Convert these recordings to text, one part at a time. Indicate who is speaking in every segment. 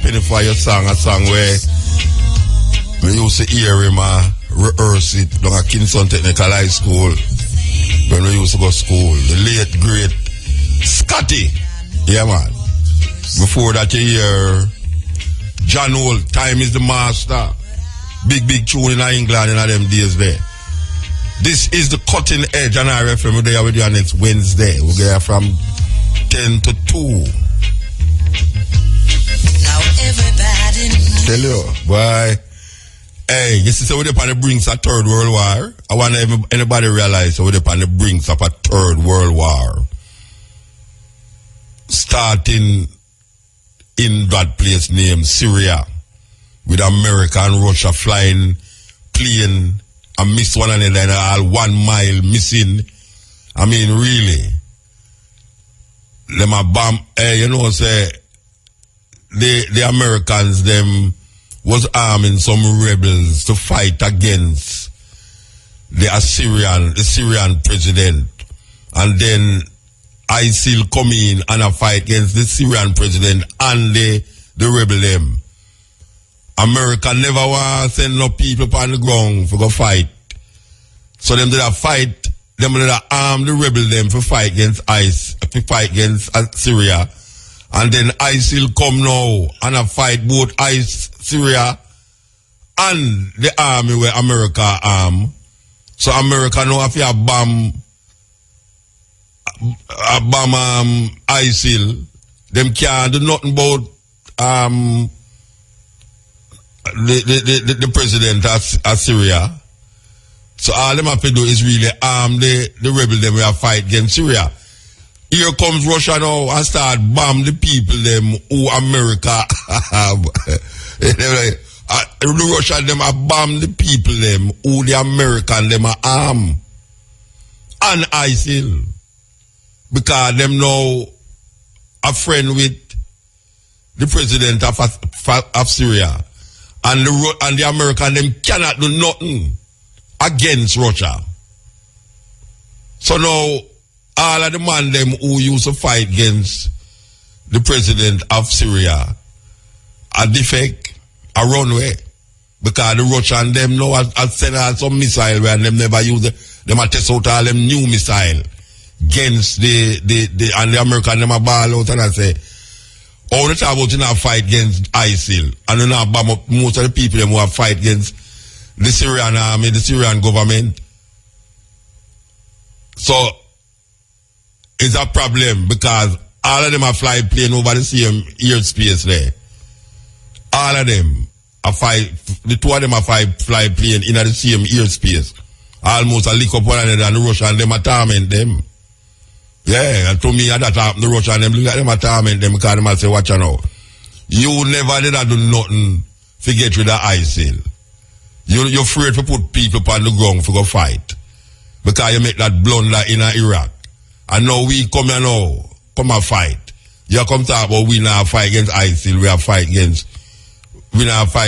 Speaker 1: Penny for your song, a song where we used to hear him rehearse it down at Kingston Technical High School when we used to go to school. The late, great Scotty. Yeah, man. Before that, you hear John Holt, Time is the Master. Big tune in England in them days there. This is the Cutting Edge on RFM. We're there with you next Wednesday. We're there from 10 to 2.
Speaker 2: Now everybody knows.
Speaker 1: Tell you, boy. Hey, you see, so we're on the brinks of Third World War. I want anybody realize so we're on the brinks of a Third World War. Starting in that place named Syria, with America and Russia flying plane and miss one another and all 1 mile missing. I mean, really. Them a bomb, you know, say, the Americans, them was arming some rebels to fight against the Syrian president. And then ISIL come in and a fight against the Syrian president and the rebel them. America never want to send no people on the ground for go fight. So them did a fight, them did a arm the rebel them for fight against Syria. And then ISIL come now and a fight both Syria and the army where America arm. So America now have to bomb ISIL. Them can't do nothing about the president of Syria. So all them have to do is really arm the rebel them will fight against Syria. Here comes Russia now and start bomb the people them who America have. The Russia them have bomb the people them who the American them are arm. And ISIL. Because them now a friend with the president of Syria. And the American them cannot do nothing against Russia. So now all of the man them who used to fight against the president of Syria are defect, a runway. Because the Russian them now has sent out some missile where them never use them a test out all them new missile against and the American them a ball out and I say, all the time about you now fight against ISIL and you now bomb up most of the people them who have fight against the Syrian army, the Syrian government. So it's a problem because all of them are fly plane over the same airspace there. All of them are the two of them are fly plane in the same airspace. Almost a lick up one another and the Russian them a torment them. Yeah, and to me that happened, the Russian them look at them a torment them because them a say, watch out now. You never did do nothing to get rid of ISIL. You're afraid to put people on the ground for go fight. Because you make that blunder in Iraq. And now we come here now, come and fight. You come talk about we now fight against ISIL, we not fight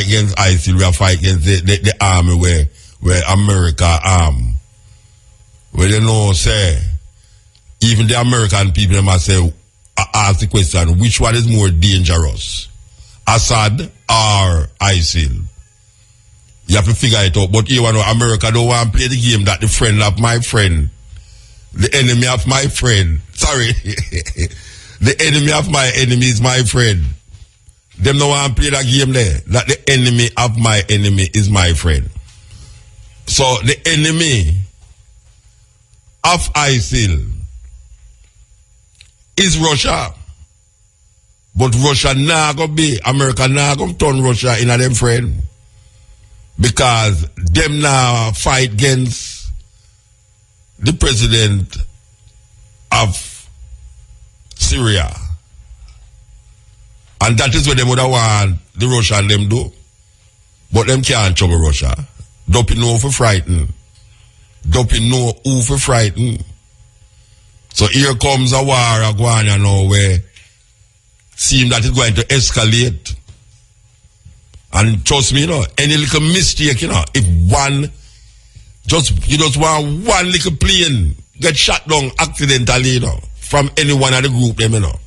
Speaker 1: against ISIL, we fight against the army where America arm. Well, you know, say, even the American people must say, ask the question, which one is more dangerous? Assad or ISIL? You have to figure it out. But you know, America don't want to play the game that the friend of my friend, the enemy of my friend, sorry, the enemy of my enemy is my friend. Them don't want to play that game there, that the enemy of my enemy is my friend. So the enemy of ISIL is Russia. But Russia now gonna be, America now gonna turn Russia in a them friend. Because them now fight against the president of Syria. And that is what them would have want the Russian them do. But them can't trouble Russia. Don't know for frighten. Don't know who for frighten. So here comes a war going on now where seems that it's going to escalate. And trust me, you know, any little mistake, you know, if you just want one little plane get shot down accidentally, you know, from any one of the group, them, you know.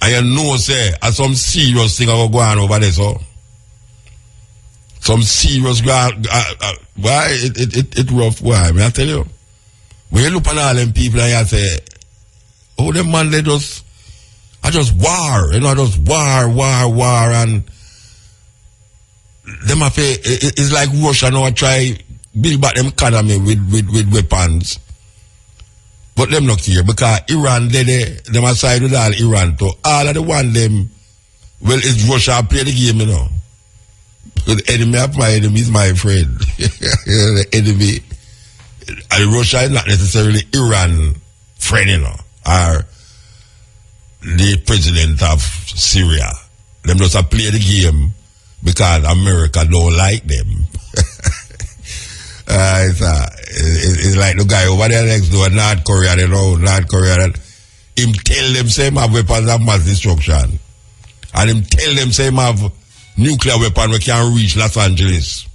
Speaker 1: And you know, say, some serious thing are going on over there, so. Some serious, why, it rough, why, I tell you. When you look at all them people and you say, oh, them man, I just war, just war, and them have it's like Russia now try build back them economy with weapons. But them not here because Iran, them aside with all Iran too. All of the one them, well, it's Russia play the game, The enemy of my enemy is my friend. The enemy, and Russia is not necessarily Iran friend, or the president of Syria. Them just play the game because America don't like them. It's like the guy over there next door, North Korea, North Korea, him tell them say him have weapons of mass destruction. And him tell them say him have nuclear weapon we can reach Los Angeles.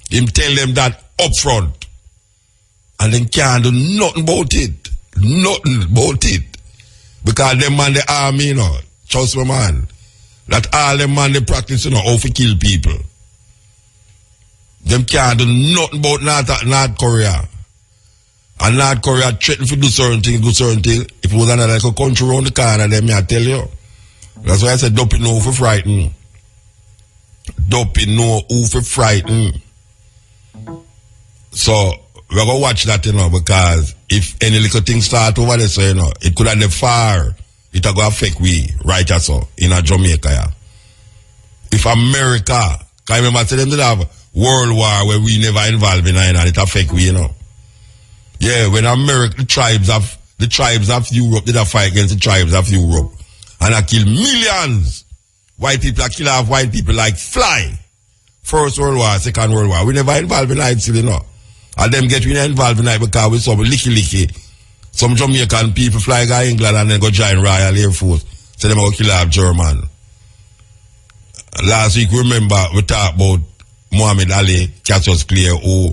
Speaker 1: Him tell them that up front. And then can't do nothing about it. Nothing about it. Because them man the army, trust me man. That all them man they practice, how to kill people. Them can't do nothing about North Korea. And North Korea threaten to do certain things. If it was another like a country around the corner, then I tell you. That's why I said don't know who for frighten. Don't know who for frighten. So we're gonna watch that, because if any little thing start over there, so it could have the far, it will go affect we right or so in a Jamaica. Yeah. If America, can you remember them did have World War where we never involved in it and it affect we, Yeah, when America, the tribes of Europe did a fight against the tribes of Europe and I kill millions. White people kill off white people like fly. First World War, Second World War. We never involved in it still, And them get involved in it because we saw licky. Some Jamaican people fly to England and then go join Royal Air Force. So them go kill off German. Last week, remember, we talked about Muhammad Ali, Cassius Clay, who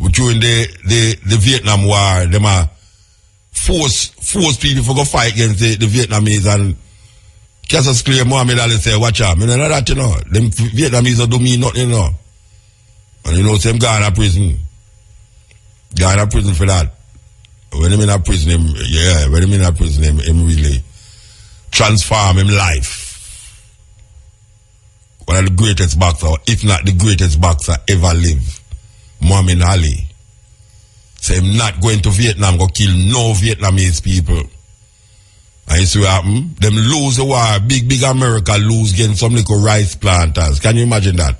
Speaker 1: during the Vietnam War, them are force people to go fight against the Vietnamese, and Cassius Clay, Muhammad Ali say, watch out, I know that, them Vietnamese don't do me nothing, And them gone to prison. Gone to prison for that. When him in a prison, him really transform him life. One of the greatest boxer, if not the greatest boxer ever live, Muhammad Ali. Say him not going to Vietnam, go kill no Vietnamese people. And you see what happen? Them lose the war, big America lose against some little rice planters. Can you imagine that?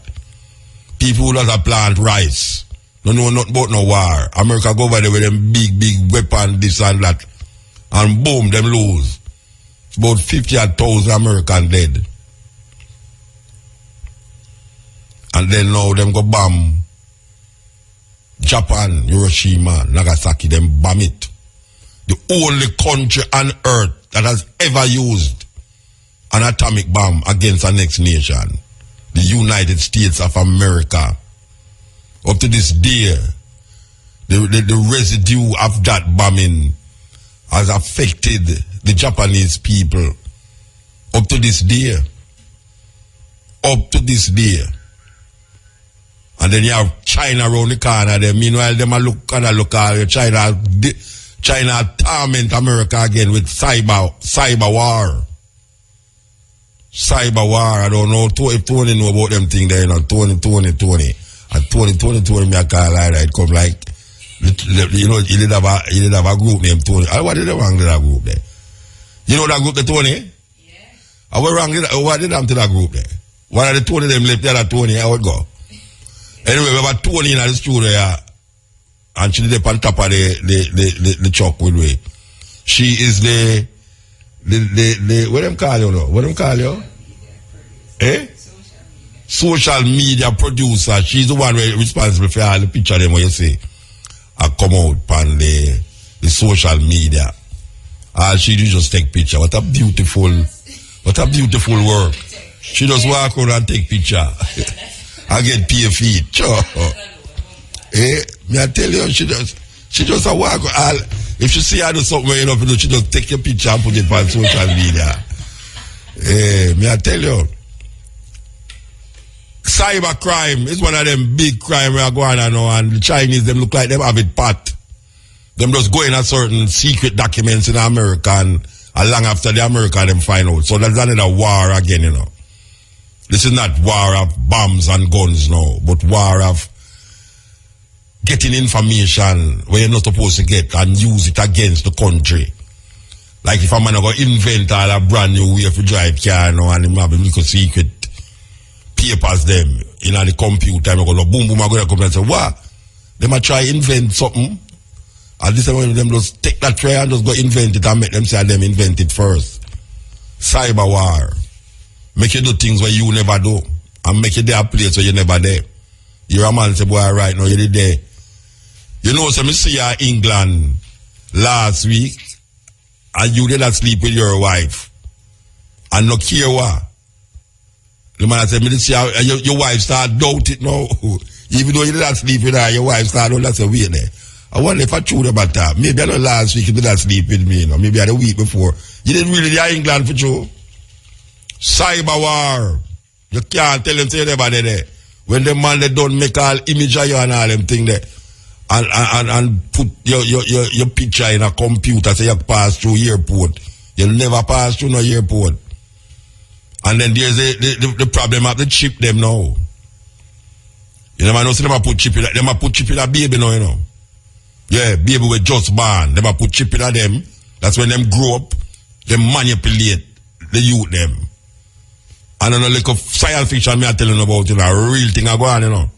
Speaker 1: People who does a plant rice. Don't know nothing about no war. America go over there with them big weapon, this and that. And boom, them lose. It's about 50,000 American dead. And then now them go bomb Japan, Hiroshima, Nagasaki, them bomb it. The only country on earth that has ever used an atomic bomb against a next nation. The United States of America. Up to this day, the residue of that bombing has affected the Japanese people. Up to this day. Up to this day. And then you have China around the corner there. Meanwhile, them are look at China torment America again with cyber war. Cyber war. I don't know if Tony know about them thing there, Tony. And Tony me a call like that. It come like, he did have a group named Tony. What did they wrong to that group there? You know that group, the Tony? Yeah. What did they to that group there? One of the Tony them left the other Tony, how it go? Anyway, we have a Tony in the studio here, and she did on top of the truck with me. She is the what them call you now? What them call you? Social media producer. She's the one responsible for all the picture them what you see. I come out on the social media. All she do just take picture. What a beautiful work. She just walk around and take picture. I get pay feet. Sure. Me I tell you, she just a walk. If she see her do something, she just take your picture and put it on social media. Me I tell you, cyber crime is one of them big crime we are going on now, and the Chinese, them look like them have it pat. Them just go in a certain secret documents in America, and long after the America them find out. So that's another war again, you know. This is not war of bombs and guns now, but war of getting information where you're not supposed to get and use it against the country. Like if a man go invent all a brand new way to drive car now, and him have a little secret papers them in the computer, and go boom boom, I go come and say, what? They might try invent something. And this time them just take that tray and just go invent it and make them say them invent it first. Cyber war. Make you do things where you never do. And make you there a place where you never there. You're a man say, boy, right now you're there. You know, so me see you in England last week, and you did not sleep with your wife. And no care what. The man said, me see your wife start doubt it now. Even though you did not sleep with her, your wife start doubt, that's a way there. I wonder if I told about that. Maybe I know last week you did not sleep with me, you know. Maybe the week before. You didn't really in England for you. Cyber war. You can't tell them say never there. When the man they don't make all image of you and all them thing there. And put your picture in a computer, say you pass through airport. You'll never pass through no airport. And then there's the problem of the chip them now. You never know, so them put chip in a baby now, you know. Yeah, baby with just born. Them put chip in them. That's when them grow up, them manipulate the youth them. And I know like a science fiction me I telling about, you know, a real thing I go on, you know.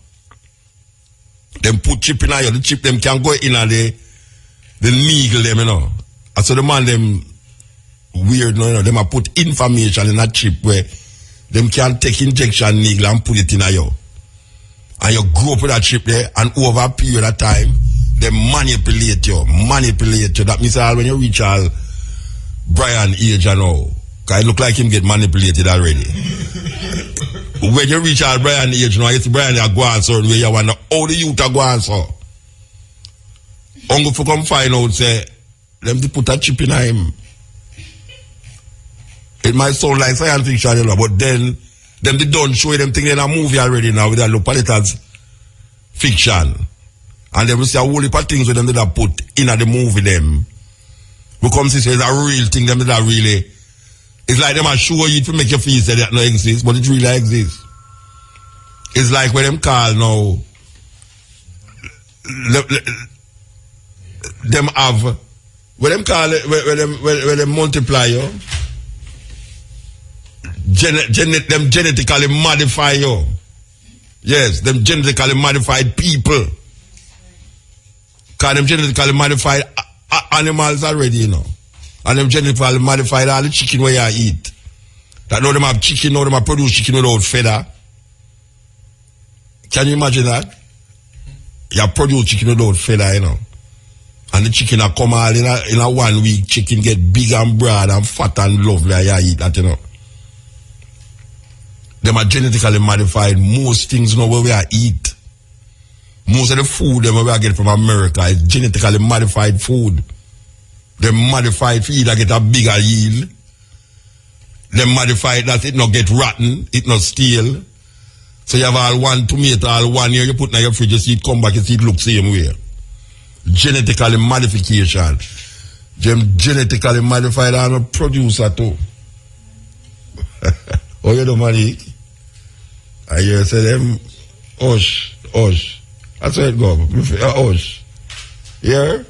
Speaker 1: Them put chip in you, the chip them can go in the needle them, you know. And so the man them weird, you know, them a put information in a chip where them can take injection needle and put it in you. And you grow up with that chip there, and over a period of time, they manipulate you. That means when you reach all Brian age and all, because it look like him get manipulated already. When you reach all Brian age now, it's Brian you go on certain way, you wonder how the youth are going so. Uncle for come find out, say, them to put a chip in him. It might sound like science fiction, you know, but then, them they don't show them thing in a movie already now with a look at it as fiction. And they will see a whole heap of things with them that are put in the movie them. Because it's a real thing, them that are really, it's like them are show you to make you feel that it don't exist, but it really exists. It's like when them call now, them have, when them call it, when them multiply you, them genetically modify you. Yes, them genetically modified people. Because them genetically modified animals already, you know. And them genetically modified all the chicken where you eat. That now them have chicken, now them have produce chicken without feather. Can you imagine that? You produce chicken without feather, you know. And the chicken will come all in a 1 week, chicken get big and broad and fat and lovely and you eat that, you know. Them are genetically modified most things now where we are eat. Most of the food them we are get from America is genetically modified food. Them modified for either get a bigger yield. Them modified that it not get rotten, it not stale. So you have all one tomato, all 1 year, you put in your fridge, you see it come back, you see it look same way. Genetically modification. Them genetically modified and a producer too. Oh, you know, Malik? I hear say them, hush. That's how it go. Hush. Here?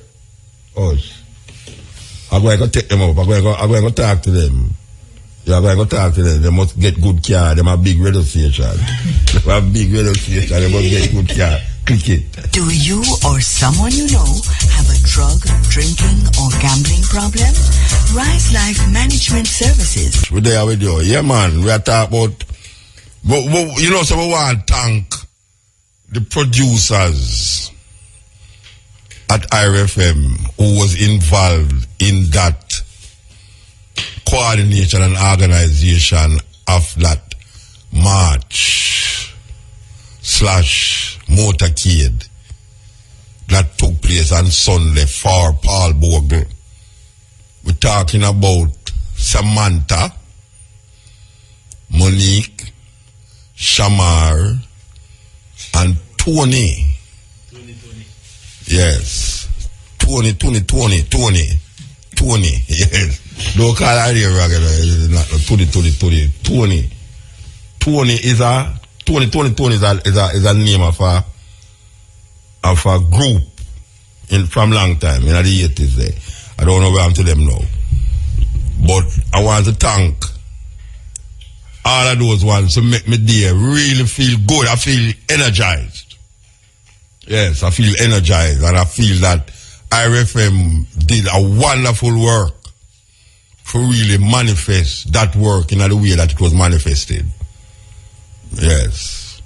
Speaker 1: Hush. I'm going to take them up. I'm going to talk to them. Yeah, I'm going to talk to them. They must get good care. They have big radio station. They have big radio station. They must get good care. Click it.
Speaker 2: Do you or someone you know have a drug, drinking, or gambling problem? Rise Life Management Services.
Speaker 1: We're there with you. Yeah, man. We are talking about... you know, so we want to thank the producers at IRFM who was involved in that coordination and organization of that march/motorcade that took place on Sunday for Paul Bogle. We're talking about Samantha, Monique, Shamar, and Tony. Yes. Tony. Yes. Don't call her here regular. Not Tony. Tony is a name of a group from long time in the 80s there. I don't know where I'm to them now. But I want to thank all of those ones to make me there really feel good. I feel energized. Yes, I feel energized, and I feel that IRFM did a wonderful work to really manifest that work in the way that it was manifested. Yes.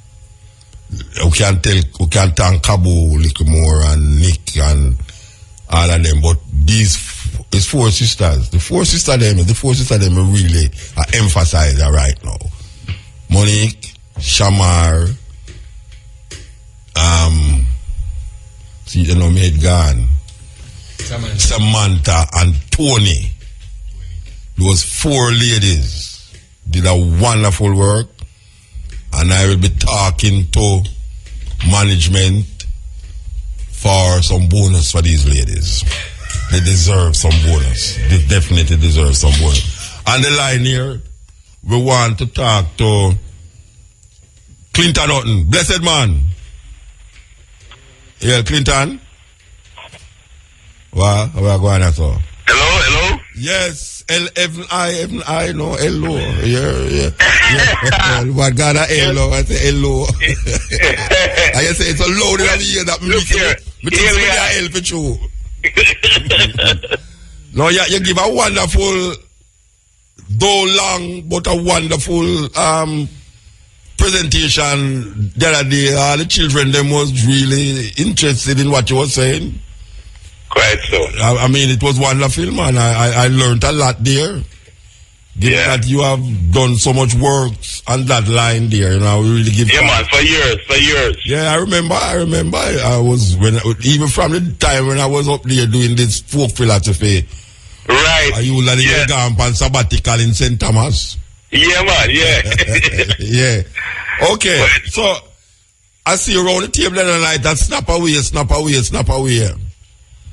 Speaker 1: We can thank Cabo a little more and Nick and all of them, but it's four sisters. The four sisters them really are emphasized right now. Monique, Shamar, Maid Gone, Samantha and Tony. Those four ladies did a wonderful work, and I will be talking to management for some bonus for these ladies. They deserve some bonus. They definitely deserve some bonus. On the line here, we want to talk to Clinton Hutton. Blessed man. Yeah, Clinton. What are going on, sir?
Speaker 3: Hello?
Speaker 1: Yes, Heaven I, no, hello. Yeah. What God, hello, I say hello. I say it's so loud in the ear that me help it you. No, you give a wonderful, though long, but a wonderful presentation the other day. All the children, them was really interested in what you were saying.
Speaker 3: Quite so.
Speaker 1: I mean, it was wonderful, man. I learned a lot there. Given that you have done so much work on that line there, you know, we really give.
Speaker 3: Yeah, man, for years.
Speaker 1: Yeah, I remember. I was even from the time when I was up there doing this folk philosophy.
Speaker 3: Right.
Speaker 1: I used to go on sabbatical in St. Thomas.
Speaker 3: Yeah, man. Yeah.
Speaker 1: Yeah. Okay. So I see you around the table tonight that snap away.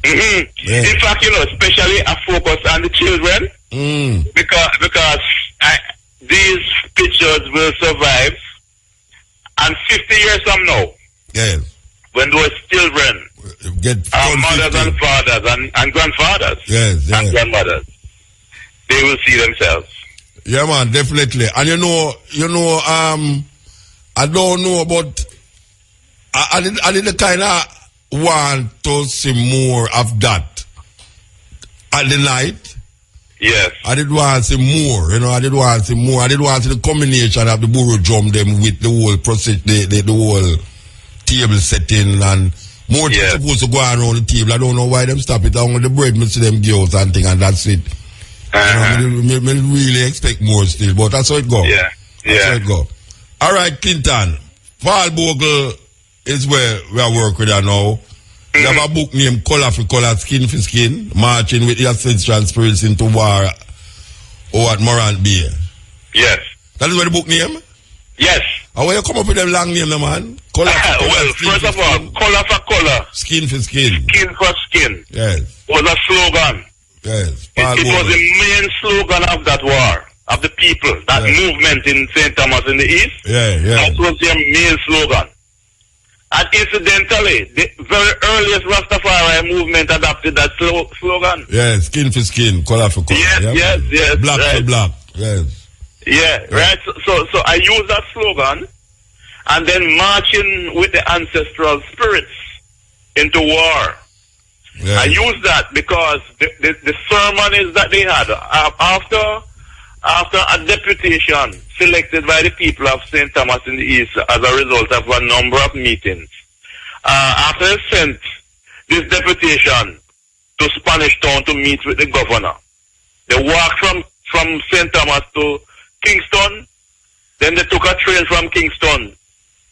Speaker 3: Mm-hmm. Yeah. In fact, especially I focus on the children because these pictures will survive, and 50 years from now, when those children are mothers and fathers and grandfathers and grandmothers, they will see themselves.
Speaker 1: Yeah, man, definitely. And I don't know, but I did kind of want to see more of that at the night.
Speaker 3: Yes.
Speaker 1: I did want to see more, I did want to see more. I did want to see the combination of the burro drum them with the whole process, the whole table setting, and more things supposed to go around the table. I don't know why them stop it. I want the bread, me see them girls and thing, and that's it. Me really expect more still, but that's how it go.
Speaker 3: Yeah.
Speaker 1: That's how it go. All right, Clinton. Paul Bogle is where we are working with now. We have a book named Color for Color, Skin for Skin, marching with the ancestral spirits into war at Morant Bay.
Speaker 3: Yes.
Speaker 1: That is what the book name?
Speaker 3: Yes.
Speaker 1: How will you come up with them long name, man? Color for color,
Speaker 3: well, first of all, color for color.
Speaker 1: Skin for skin.
Speaker 3: Skin for skin.
Speaker 1: Yes.
Speaker 3: Was a slogan.
Speaker 1: Yes.
Speaker 3: It was the main slogan of that war, of the people, that movement in St. Thomas in the East.
Speaker 1: Yeah.
Speaker 3: That was their main slogan. And incidentally, the very earliest Rastafari movement adopted that slogan.
Speaker 1: Yes, skin for skin, color for color.
Speaker 3: Yes.
Speaker 1: Black for black. Yes.
Speaker 3: Yeah, right. So I use that slogan, and then marching with the ancestral spirits into war. Yes. I use that because the sermon that they had after a deputation selected by the people of St. Thomas in the East as a result of a number of meetings. After they sent this deputation to Spanish Town to meet with the governor, they walked from St. Thomas to Kingston, then they took a train from Kingston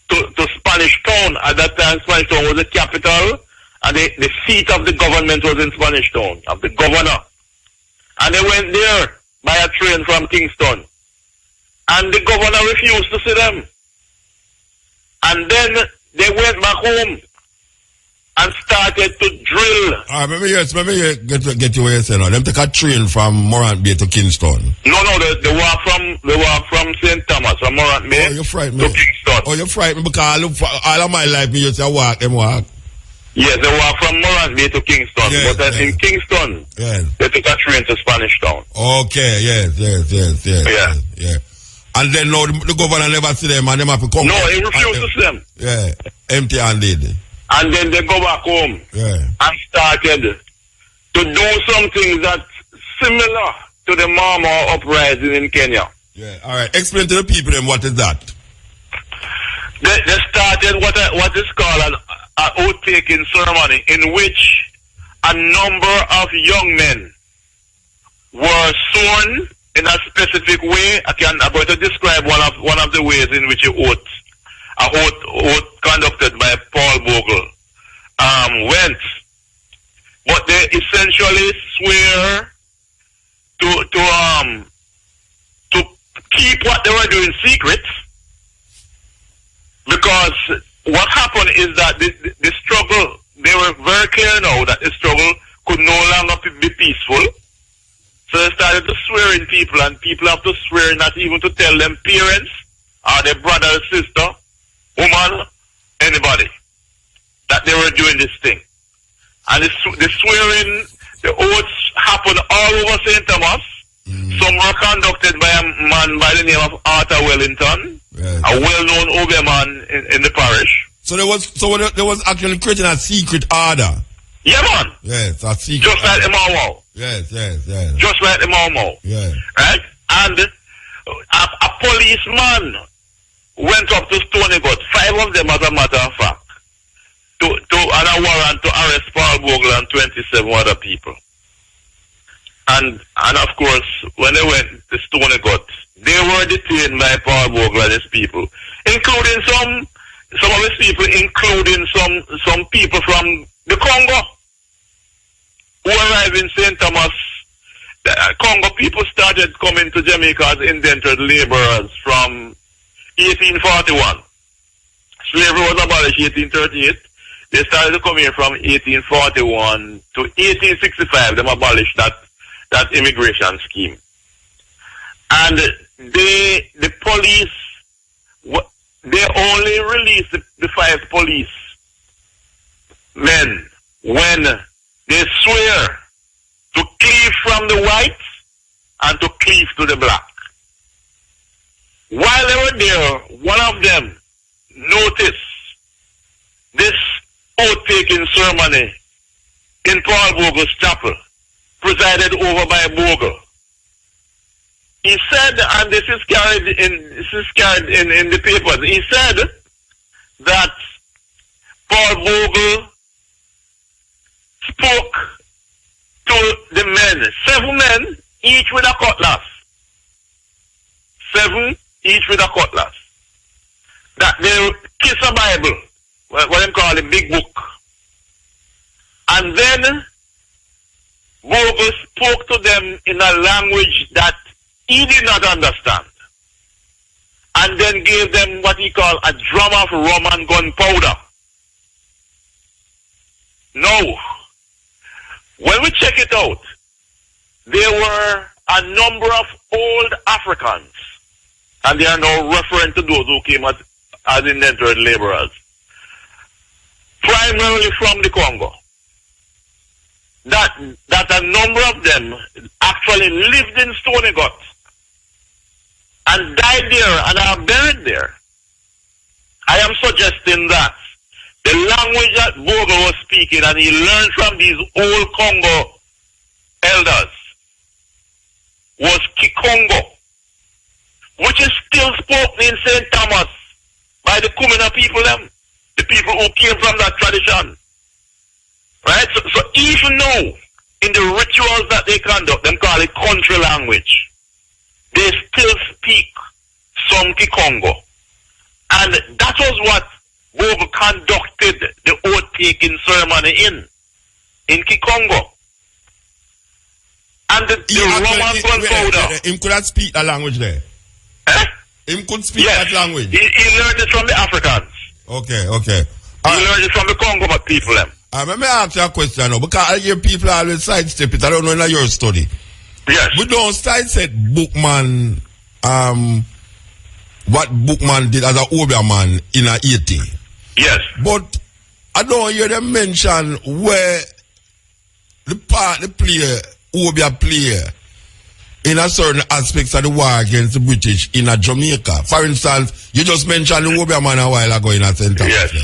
Speaker 3: to Spanish Town. At that time, Spanish Town was the capital, and the seat of the government was in Spanish Town, of the governor. And they went there by a train from Kingston. And the governor refused to see them. And then they went back home and started to drill.
Speaker 1: Let me get you where you say now. Them take a train from Morant Bay to Kingston.
Speaker 3: No, they were from St. Thomas, from Morant Bay
Speaker 1: you frightened
Speaker 3: to
Speaker 1: me.
Speaker 3: Kingston.
Speaker 1: Oh, you frightened me because I look for all of my life, me used to walk.
Speaker 3: Yes, they were from Morant Bay to Kingston.
Speaker 1: Yes,
Speaker 3: but in Kingston,
Speaker 1: yes.
Speaker 3: They took a train to Spanish Town.
Speaker 1: Okay, yes. Yeah. And then now the governor never see them and them have to come.
Speaker 3: No, he refused to see them.
Speaker 1: Yeah, empty-handed.
Speaker 3: And then they go back home and started to do something that's similar to the Mama uprising in Kenya.
Speaker 1: Yeah, all right. Explain to the people then what is that.
Speaker 3: They started what is called an oath-taking ceremony in which a number of young men were sworn in a specific way. I'm going to describe one of the ways in which a oath conducted by Paul Bogle went. But they essentially swear to keep what they were doing secret, because what happened is that the struggle, they were very clear now that the struggle could no longer be peaceful. So they started to swear in people, and people have to swear not even to tell them parents or their brother, sister, woman, anybody, that they were doing this thing. And the swearing, the oaths happened all over St. Thomas. Some were conducted by a man by the name of Arthur Wellington, a well-known Obeah man in the parish.
Speaker 1: So there was actually creating a secret order.
Speaker 3: Yeah, man.
Speaker 1: Yes, a secret.
Speaker 3: Just like the Mau Mau.
Speaker 1: Yes.
Speaker 3: Just like the Mau Mau.
Speaker 1: Yeah.
Speaker 3: Right? And a policeman went up to Stony Gut, 5 of them as a matter of fact, to a warrant to arrest Paul Bogle and 27 other people. And of course, when they went to Stony Gut, they were detained by Paul Bogle and his people, including some of his people, including some people from the Congo who arrived in St. Thomas. The Congo people started coming to Jamaica as indentured laborers from 1841. Slavery was abolished in 1838. They started to come here from 1841 to 1865. They abolished that immigration scheme. And the police, they only released the 5 police men when they swear to cleave from the whites and to cleave to the black. While they were there, one of them noticed this oath-taking ceremony in Paul Bogle's chapel, presided over by Bogle. He said, and this is carried in the papers, he said that Paul Bogle spoke to the men, 7 men, each with a cutlass. 7 each with a cutlass. That they kiss a Bible, what they call a big book. And then Bogle spoke to them in a language that he did not understand. And then gave them what he called a drum of rum and gunpowder. Now, when we check it out, there were a number of old Africans, and they are now referring to those who came as indentured laborers, primarily from the Congo. That a number of them actually lived in Stony Gut and died there and are buried there. I am suggesting that the language that Bogle was speaking and he learned from these old Congo elders was Kikongo, which is still spoken in St. Thomas by the Kumina people, the people who came from that tradition. Right? So even now, in the rituals that they conduct, them call it country language, they still speak some Kikongo. And that was what Bogle conducted the oath-taking ceremony in Kikongo. And the Roman gunpowder.
Speaker 1: Him could not speak the language there.
Speaker 3: Eh?
Speaker 1: Him could speak
Speaker 3: Yes.
Speaker 1: that language.
Speaker 3: He learned it from the Africans.
Speaker 1: Okay.
Speaker 3: He learned it from the Congo people.
Speaker 1: Let me ask you a question now, because I hear people always sidestep it. I don't know in your study.
Speaker 3: Yes.
Speaker 1: We don't sidestep Bookman, what Bookman did as an Obeah man in a 80.
Speaker 3: Yes.
Speaker 1: But I don't hear them mention where the part the player, Obeah player, in a certain aspects of the war against the British in a Jamaica. For instance, you just mentioned the Obeah man a while ago in a center.
Speaker 3: Yes.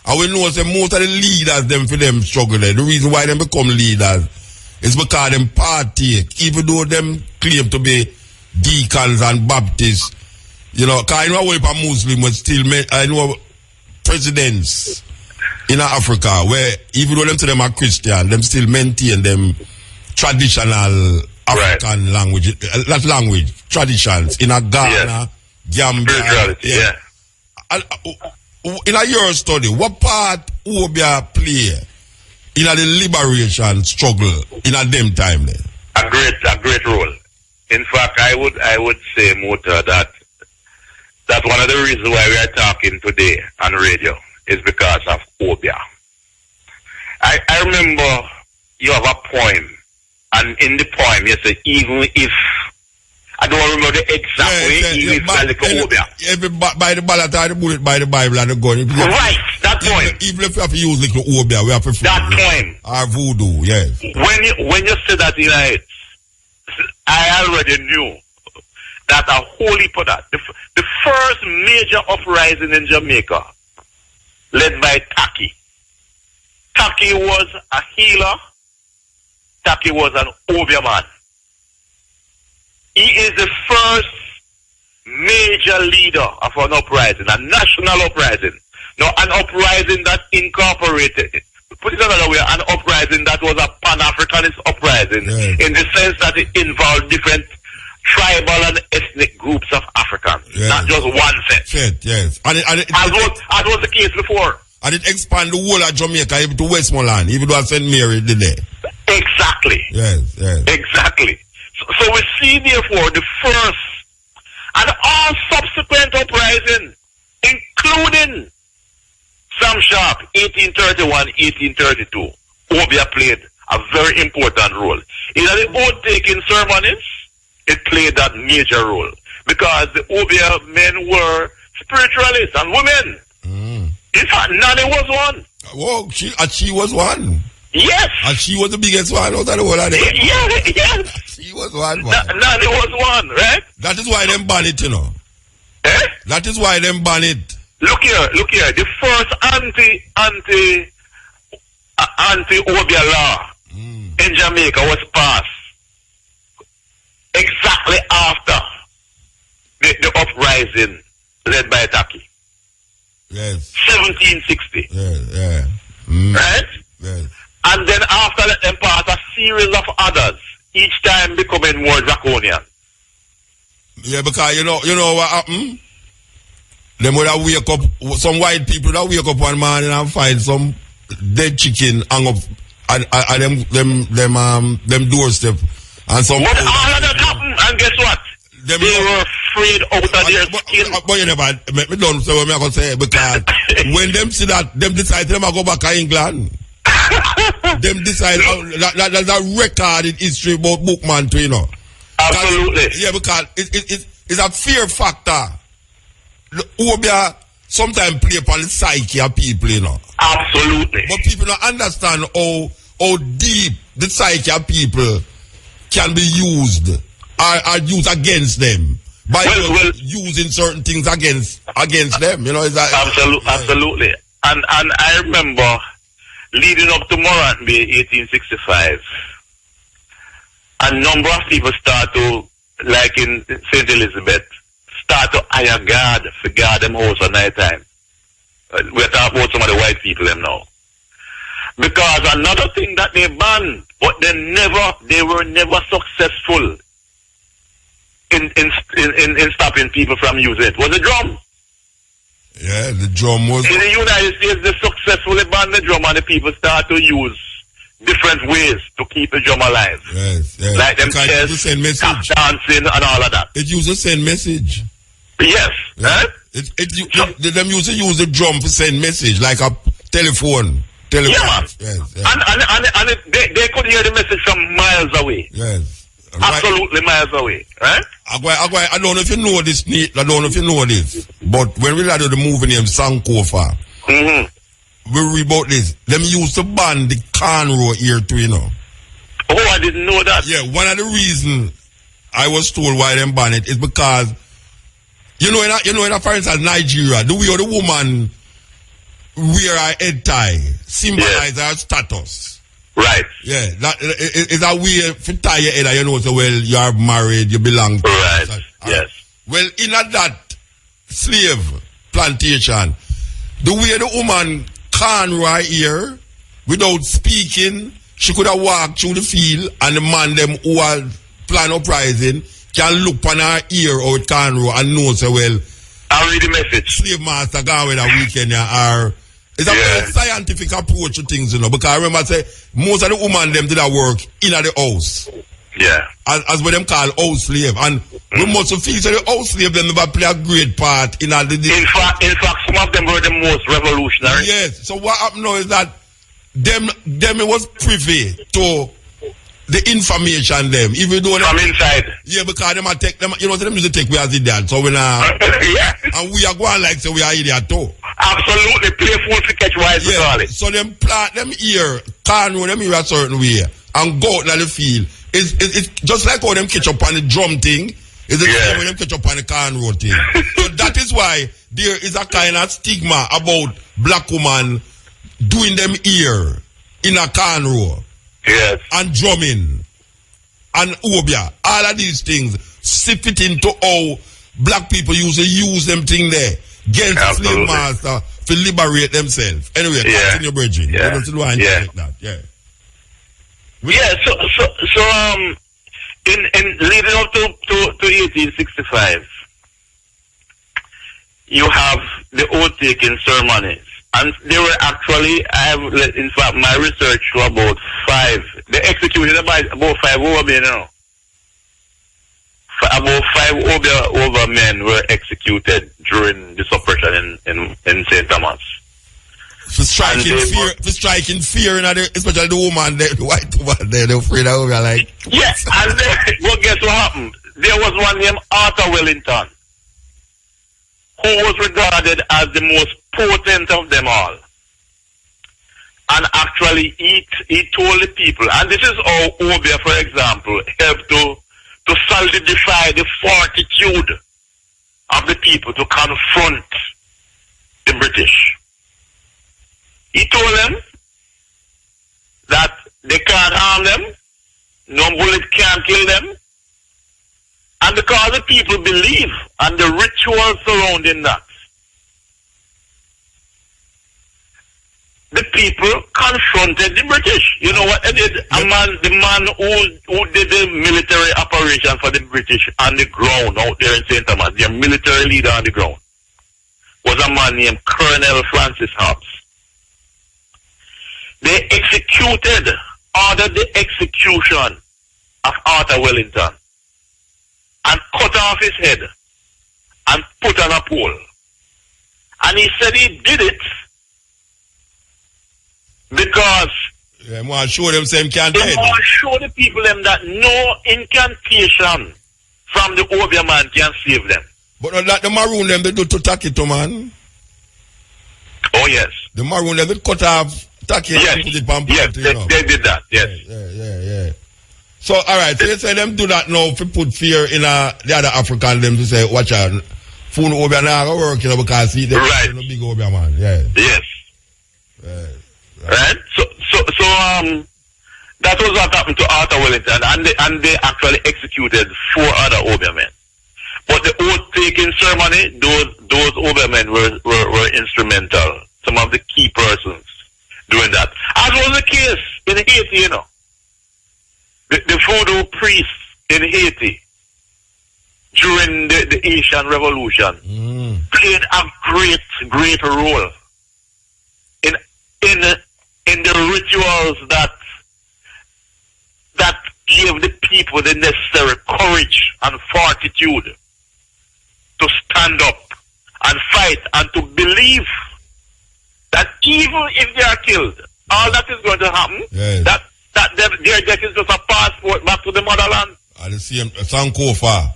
Speaker 1: And we know that most of the leaders them for them struggle there. The reason why them become leaders is because them partake, even though them claim to be deacons and Baptists. You know, because I know if a Muslim was still, I know presidents in Africa where even though them to them are Christian, them still maintain them traditional African language, that language, traditions in a Ghana, Gambia.
Speaker 3: Yeah.
Speaker 1: In a your study, what part Obeah play in a the liberation struggle in a them time then?
Speaker 3: A great role. In fact, I would say, Muta, that one of the reasons why we are talking today on radio is because of Obeah. I remember you have a poem, and in the poem you say, even if, I don't remember the exact way, even if I like Obeah.
Speaker 1: By the ballot or the bullet, by the Bible and the gun.
Speaker 3: Right, that poem.
Speaker 1: Even if you have to use little Obeah, we have to
Speaker 3: that poem.
Speaker 1: Or voodoo, yes.
Speaker 3: When you say that, I already knew that a whole heap of that. The first major uprising in Jamaica, led by Taki. Taki was a healer. Taki was an Obeah man. He is the first major leader of an uprising, a national uprising. Now, an uprising that incorporated, put it another way, an uprising that was a Pan-Africanist uprising, in the sense that it involved different tribal and ethnic groups of Africans, not just one set.
Speaker 1: Yes. And
Speaker 3: as was the case before.
Speaker 1: And it expand the whole of Jamaica, even to Westmoreland, even though St. Mary did there.
Speaker 3: Exactly.
Speaker 1: Yes.
Speaker 3: Exactly. So we see, therefore, the first and all subsequent uprising, including Sam Sharp, 1831, 1832, Obeah played a very important role. In the oath taking ceremonies, it played that major role because the Obeah men were spiritualists and women. In fact, Nani was one.
Speaker 1: Oh, she was one.
Speaker 3: Yes.
Speaker 1: And she was the biggest one out of the whole of them.
Speaker 3: Yes.
Speaker 1: She was one.
Speaker 3: Nani was one, right?
Speaker 1: That is why them ban it, you know. That is why them ban it.
Speaker 3: Look here. The first anti-Obeah law in Jamaica was passed exactly after the uprising led by Taki.
Speaker 1: Yes.
Speaker 3: 1760.
Speaker 1: Yeah.
Speaker 3: Right?
Speaker 1: Yes.
Speaker 3: And then after that, them pass a series of others, each time becoming more draconian.
Speaker 1: Yeah, because you know what happened? Them would have wake up, some white people that wake up one morning and find some dead chicken hang up at them doorstep and some.
Speaker 3: What all of that happened, and guess what? They were afraid out of their skin.
Speaker 1: But you never, me don't say what I'm going to say, because when them see that, them decide them to go back to England. Them decide, there's a record in history about Bookman too, you know.
Speaker 3: Absolutely.
Speaker 1: Yeah, because it's a fear factor. The Obeah sometimes play upon the psyche of people, you know.
Speaker 3: Absolutely.
Speaker 1: But people don't understand how deep the psyche of people can be used or used against them by using certain things against them, you know. Is that,
Speaker 3: absolutely. And I remember leading up to Morant Bay 1865, a number of people start to, like in St. Elizabeth, start to hire guard for guard them house at night time. We're talking about some of the white people them now. Because another thing that they banned, but they were never successful in stopping people from using it, was the drum.
Speaker 1: Yeah, the drum was.
Speaker 3: In the United States, they successfully banned the drum and the people start to use different ways to keep the drum alive.
Speaker 1: Yes.
Speaker 3: Like them chess, tap dancing and all of that.
Speaker 1: It used to send message.
Speaker 3: Yes.
Speaker 1: Yeah. Them used to use the drum to send message like a telephone.
Speaker 3: Yeah, man.
Speaker 1: Yes.
Speaker 3: And they could hear the message from miles away.
Speaker 1: Yes.
Speaker 3: Absolutely miles away, right?
Speaker 1: I don't know if you know this, but when we had the movie named Sankofa, we read about this. Them used to ban the cornrow here too, you know.
Speaker 3: Oh, I didn't know that.
Speaker 1: Yeah, one of the reasons I was told why them ban it is because, for instance, Nigeria, the way the woman wear her head tie symbolize her status.
Speaker 3: Right.
Speaker 1: Yeah, that is a way to tie your head, so well, you are married, you belong to.
Speaker 3: Right, yes.
Speaker 1: Well, in that slave plantation, the way the woman can right here, without speaking, she could have walked through the field, and the man them who are plan uprising can look on her ear or cornrow and know, so well,
Speaker 3: I'll read the message.
Speaker 1: Slave master gone with a weekend, or it's a very scientific approach to things, because I remember say most of the women them did that work in the house.
Speaker 3: Yeah.
Speaker 1: As what them call house slave. And we must feel so the house slave them never play a great part in all the
Speaker 3: In fact, some of them were the most revolutionary.
Speaker 1: Yes. So what happened now is that them was privy to the information them. If you don't
Speaker 3: from inside.
Speaker 1: Yeah, because them take them, them used to take we as idiot. So we and we are going like so we are idiot too.
Speaker 3: Absolutely, play fool to catch wise to call it.
Speaker 1: So them plant them ear, cornrow them ear a certain way, and go out in the field. It's just like how them catch up on the drum thing. It's the same way them catch up on the cornrow thing. So that is why there is a kind of stigma about black woman doing them ear in a cornrow.
Speaker 3: Yes.
Speaker 1: And drumming. And Obeah. All of these things sip it into how black people used to use them thing there. Against the slave master to liberate themselves. Anyway, continue bridging.
Speaker 3: Yeah.
Speaker 1: Like that.
Speaker 3: So in leading up to 1865, you have the oath-taking ceremonies. And there were actually, in fact, my research to about 5. They executed about 5 Obeah now. About 5 Obeah men were executed during the suppression in St. Thomas.
Speaker 1: For striking fear, especially the woman, the white woman, they're afraid of Obeah, like.
Speaker 3: Yeah, and then, guess what happened? There was one named Arthur Wellington, who was regarded as the most potent of them all. And actually, he told the people, and this is how Obeah, for example, helped to solidify the fortitude of the people to confront the British. He told them that they can't harm them, no bullet can kill them, and because the people believe and the rituals surrounding that, the people confronted the British. You know what they did? The man who did the military operation for the British on the ground out there in St. Thomas, their military leader on the ground, was a man named Colonel Francis Hobbs. They ordered the execution of Arthur Wellington and cut off his head and put on a pole. And he said he did it because
Speaker 1: they want to show them same can't
Speaker 3: they want to show the people them that no incantation from the Obeah man can save them.
Speaker 1: But not like the maroon them they do to tacky to man.
Speaker 3: Oh yes.
Speaker 1: The maroon them they cut off tacky and put it on
Speaker 3: they did that, yes.
Speaker 1: Yeah. So alright, so you say them do that now if you put fear in the other African them to say, watch out, phone Obeah now go work, because see them a big Obeah man. Yeah.
Speaker 3: Yes. Right? So that was what happened to Arthur Wellington, and they actually executed 4 other Obeah men. But the oath-taking ceremony, those Obeah men were instrumental. Some of the key persons doing that. As was the case in Haiti, you know. The voodoo priests in Haiti during the Haitian Revolution played a great role in the rituals that gave the people the necessary courage and fortitude to stand up and fight and to believe that even if they are killed, all that is going to happen,
Speaker 1: Yes.
Speaker 3: that their death is just a passport back to the motherland.
Speaker 1: And the same Sankofa.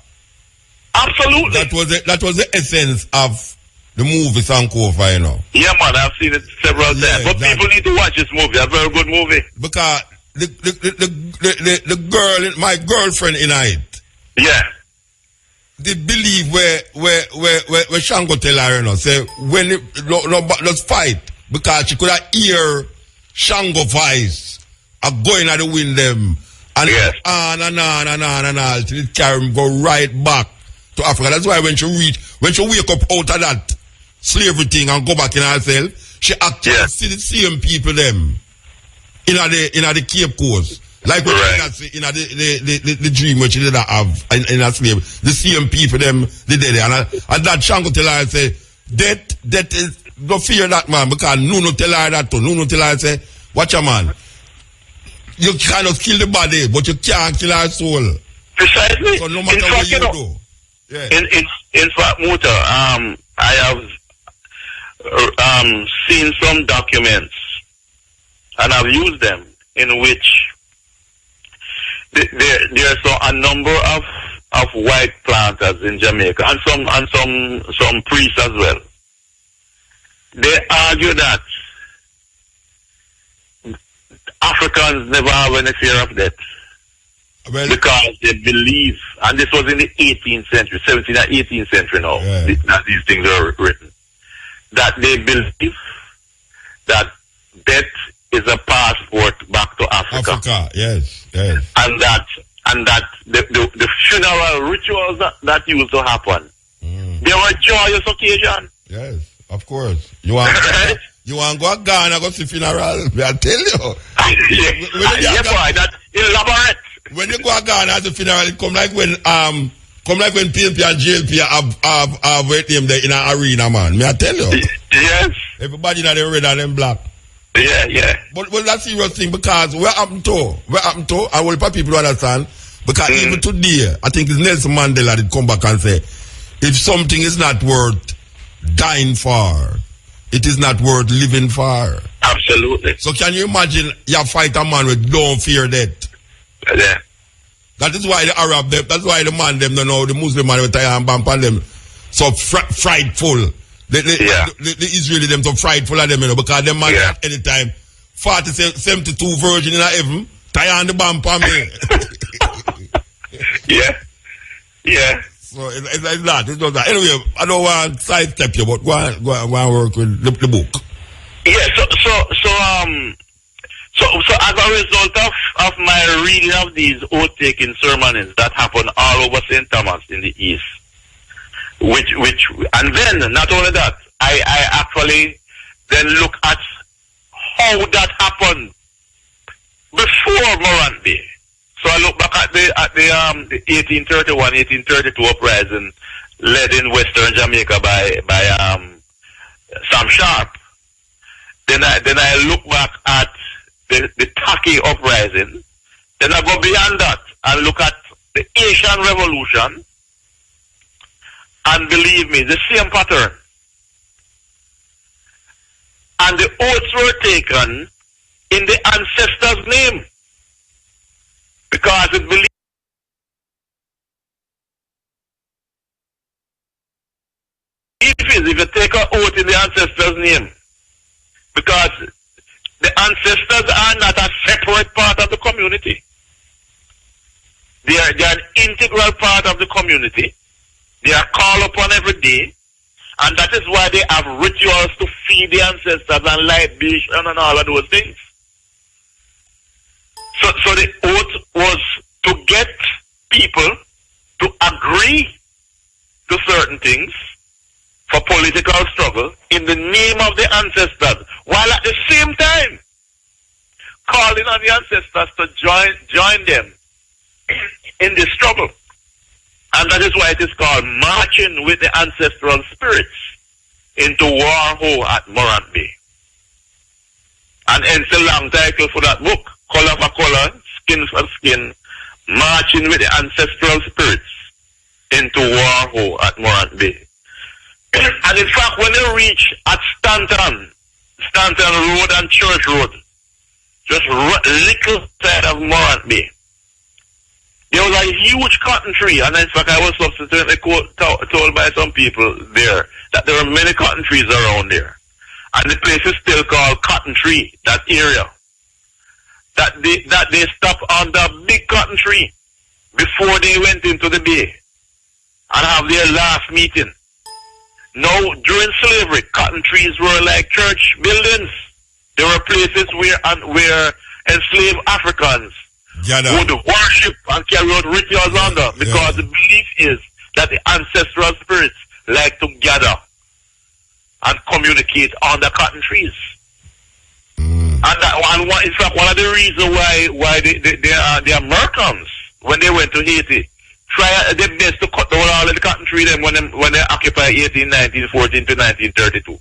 Speaker 3: Absolutely.
Speaker 1: That was the essence of the movie Sankofa, you know.
Speaker 3: Yeah, man, I've seen it several times. But people need to watch this movie. A very good movie.
Speaker 1: Because the girl, my girlfriend in it,
Speaker 3: Yeah.
Speaker 1: did believe where Shango tell her, you know, say when let's fight, because she could hear Shango voice going at the wind them and
Speaker 3: Yes.
Speaker 1: on till it carry him go right back to Africa. That's why when she wake up out of that slavery thing and go back in herself, she actually see the same people them in the Cape Coast. Like when she in the dream when she did have in a slave, the same people them they did it. And that Shango tell her say, that is don't fear that man, because no tell her that too. No tell her say, watch a man. You cannot kill the body, but you can't kill her soul.
Speaker 3: Precisely.
Speaker 1: So no matter
Speaker 3: in
Speaker 1: what
Speaker 3: fact,
Speaker 1: you
Speaker 3: know,
Speaker 1: do. Yeah.
Speaker 3: In fact, Muta, I have seen some documents, and I've used them, in which there's a number of white planters in Jamaica, and some priests as well. They argue that Africans never have any fear of death.
Speaker 1: Well,
Speaker 3: Because they believe, and this was in the 18th century, 17th and 18th century now, that these things are written, that they believe that death is a passport back to Africa.
Speaker 1: Yes.
Speaker 3: And that the funeral rituals that used to happen, they were a joyous occasion.
Speaker 1: Yes, of course. You want to go to Ghana, go see funeral? I tell you.
Speaker 3: Boy, that elaborate.
Speaker 1: When you go to Ghana at the funeral, it come like when PNP and JLP have wait them there in an arena, man. May I tell you?
Speaker 3: Yes.
Speaker 1: Everybody in the red and them black.
Speaker 3: Yeah.
Speaker 1: But that's a serious thing, because where happened to, I will let people understand, because even today, I think it's Nelson Mandela that come back and say, if something is not worth dying for, it is not worth living for.
Speaker 3: Absolutely.
Speaker 1: So can you imagine you fight a man with don't fear death?
Speaker 3: Yeah.
Speaker 1: That is why the Arab, that's why the man them don't know, the Muslim man with tie and bump on them so frightful. The Israeli them so frightful of them, you know, because them man at any time 72 virgin in heaven, tie on the bump on me.
Speaker 3: Yeah.
Speaker 1: So it's that. It's not that. Anyway, I don't want to sidestep you, but go and work with the book.
Speaker 3: Yeah, so as a result of my reading of these oath-taking sermons that happen all over St. Thomas in the East, and then, not only that, I actually then look at how that happened before Morant Day. So I look back at the 1831, 1832 uprising led in Western Jamaica by Sam Sharp. Then I look back at the Taki uprising. Then I go beyond that and look at the Asian Revolution. And believe me, the same pattern. And the oaths were taken in the ancestors' name. Because it believes if you take an oath in the ancestors' name, because the ancestors are not a separate part of the community. They are an integral part of the community. They are called upon every day, and that is why they have rituals to feed the ancestors and libation and all of those things. So the oath was to get people to agree to certain things for political struggle in the name of the ancestors, while at the same time calling on the ancestors to join them in the struggle. And that is why it is called marching with the ancestral spirits into war ho at Morant Bay. And hence the long title for that book, Color for Color, Skin for Skin, Marching with the Ancestral Spirits into Warho at Morant Bay. And in fact, when they reach at Stanton Road and Church Road, just little side of Morant Bay, there was a huge cotton tree. And in fact, I was subsequently told by some people there that there are many cotton trees around there. And the place is still called Cotton Tree, that area. That they stopped on the big cotton tree before they went into the bay and have their last meeting. Now, during slavery, cotton trees were like church buildings. There were places where enslaved Africans would worship and carry out rituals under, because the belief is that the ancestral spirits like to gather and communicate on the cotton trees. And in fact, one of the reasons why the Americans, when they went to Haiti, try their best to cut down all of the cotton tree them when they occupied Haiti in 1914 to 1932.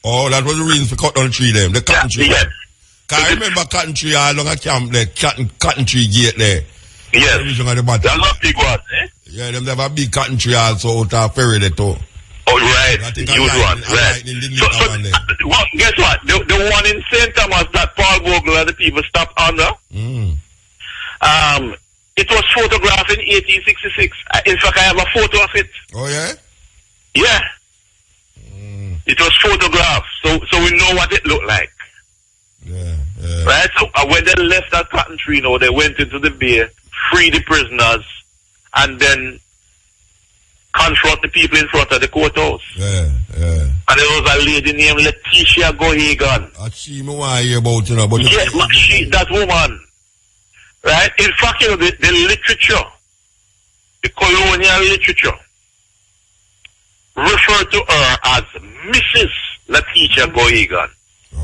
Speaker 1: Oh, that was the reason for cut down the tree them, the cotton tree.
Speaker 3: Yes.
Speaker 1: Can I remember cotton tree along a camp there, cotton tree gate there?
Speaker 3: Yes. That's a big one, eh?
Speaker 1: Yeah, them have a big cotton tree also out of ferry there too.
Speaker 3: Oh, right. Huge one, right. Well, guess what? The one in St. Thomas that Paul Bogle and the people stopped under, it was photographed in 1866. In fact, I have a photo of it.
Speaker 1: Oh, yeah?
Speaker 3: Yeah. It was photographed, so we know what it looked like.
Speaker 1: Yeah.
Speaker 3: Right? So when they left that cotton tree, they went into the bay, free the prisoners, and then confront the people in front of the courthouse.
Speaker 1: Yeah.
Speaker 3: And there was a lady named Letitia Gohagan.
Speaker 1: She me want to hear about, but
Speaker 3: that woman. Right? In fact, the literature, the colonial literature, referred to her as Mrs. Letitia Gohagan.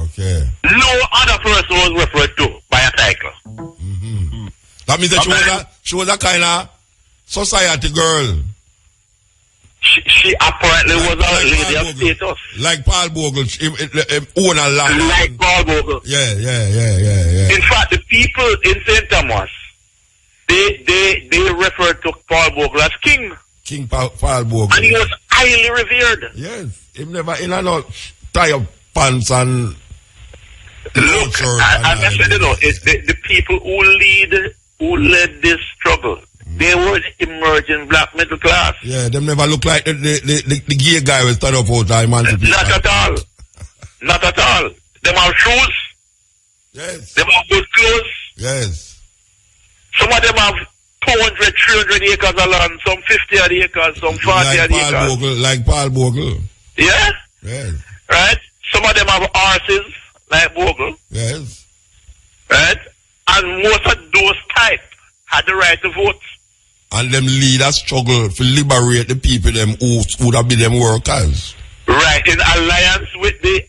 Speaker 1: Okay.
Speaker 3: No other person was referred to by a title.
Speaker 1: That means that she was a kind of society girl.
Speaker 3: She apparently was a lady of status.
Speaker 1: Like Paul Bogle, own a land.
Speaker 3: Like Paul Bogle.
Speaker 1: Yeah.
Speaker 3: In fact, the people in St. Thomas, they referred to Paul Bogle as King.
Speaker 1: King Paul Bogle.
Speaker 3: And he was highly revered.
Speaker 1: Yes. He never in and out tie up pants and
Speaker 3: look, I said, it's the people who led this struggle. They were the emerging black middle class.
Speaker 1: Yeah, them never look like the gay guy will stand up out of emancipation.
Speaker 3: Not at all. Not at all. Them have shoes.
Speaker 1: Yes.
Speaker 3: Them have good clothes.
Speaker 1: Yes.
Speaker 3: Some of them have 200, 300 acres of land, some 50 odd acres, some 40 odd acres.
Speaker 1: Like Paul Bogle.
Speaker 3: Yeah?
Speaker 1: Yes.
Speaker 3: Right? Some of them have horses, like Bogle.
Speaker 1: Yes.
Speaker 3: Right? And most of those type had the right to vote.
Speaker 1: And them lead a struggle to liberate the people them who would have been them workers.
Speaker 3: Right, in alliance with the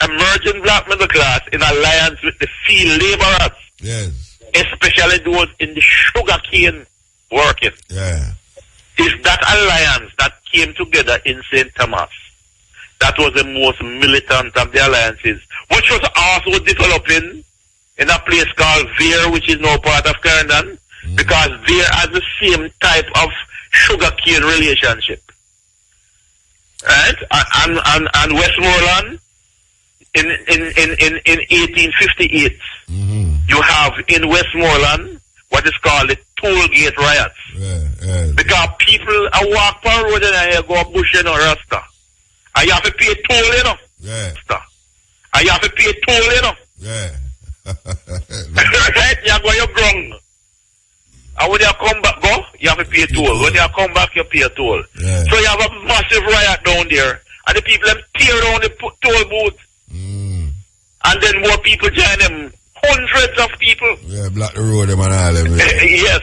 Speaker 3: emerging black middle class, in alliance with the field laborers.
Speaker 1: Yes.
Speaker 3: Especially those in the sugarcane working.
Speaker 1: Yeah.
Speaker 3: It's that alliance that came together in St. Thomas that was the most militant of the alliances, which was also developing in a place called Veer, which is now part of Clarendon, because Veer has the same type of sugarcane relationship. Right? And Westmoreland, in 1858, you have in Westmoreland what is called the toll gate riots.
Speaker 1: Yeah.
Speaker 3: Because people are walk per road and you go bush, Rasta. And you have to pay toll,
Speaker 1: Yeah.
Speaker 3: And you have to pay toll,
Speaker 1: Yeah.
Speaker 3: Right? You go your ground. And when you come back, you have to pay toll. When you come back, you pay toll.
Speaker 1: Yeah.
Speaker 3: So you have a massive riot down there. And the people them tear down the toll booth. And then more people join them. Hundreds of people.
Speaker 1: Yeah, block the road them and all them.
Speaker 3: Yes.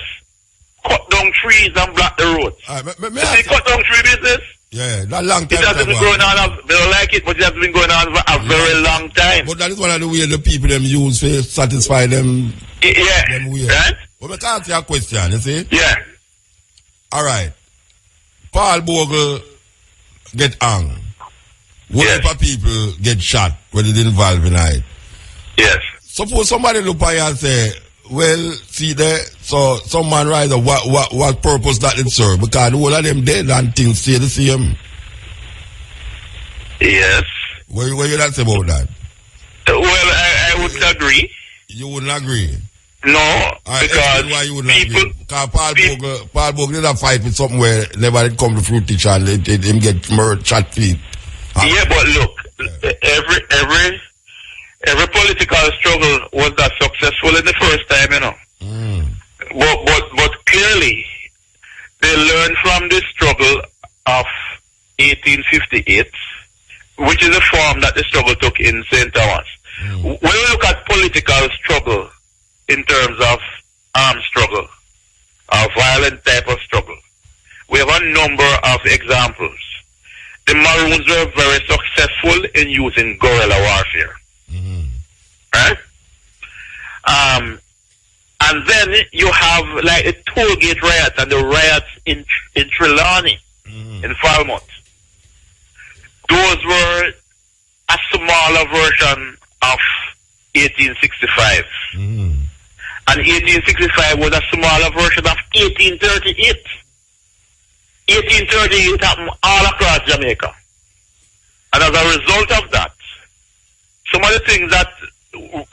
Speaker 3: Cut down trees and block the roads.
Speaker 1: Right,
Speaker 3: cut down tree business?
Speaker 1: Yeah, that long time.
Speaker 3: It has been going on, they don't like it, but it has been going on for a very long time.
Speaker 1: But that is one of the ways the people them use to satisfy them.
Speaker 3: Yeah.
Speaker 1: Them ways.
Speaker 3: Right?
Speaker 1: But I can't ask you a question, you see?
Speaker 3: Yeah.
Speaker 1: Alright. Paul Bogle get hung. What
Speaker 3: Yes.
Speaker 1: type of people get shot when it involved in it?
Speaker 3: Yes.
Speaker 1: Suppose somebody look at you and say, well, see there, So some man rise up, what purpose that it serve? Because all of them dead and things stay the same.
Speaker 3: Yes.
Speaker 1: What you not say about that?
Speaker 3: Well, I would agree.
Speaker 1: You wouldn't agree?
Speaker 3: No, because
Speaker 1: why you wouldn't agree? Because Paul Bogle did a fight with something where never did come to fruit teacher and him get murdered, shot feet.
Speaker 3: Yeah, but look, every political struggle was not successful in the first time, you know. But clearly, they learned from the struggle of 1858, which is the form that the struggle took in St. Thomas. When we look at political struggle in terms of armed struggle, a violent type of struggle, we have a number of examples. The Maroons were very successful in using guerrilla warfare. Right? And then you have like the toll gate riots and the riots in Trelawney, in Falmouth. Those were a smaller version of 1865. And 1865 was a smaller version of 1838. 1838 happened all across Jamaica. And as a result of that, some of the things that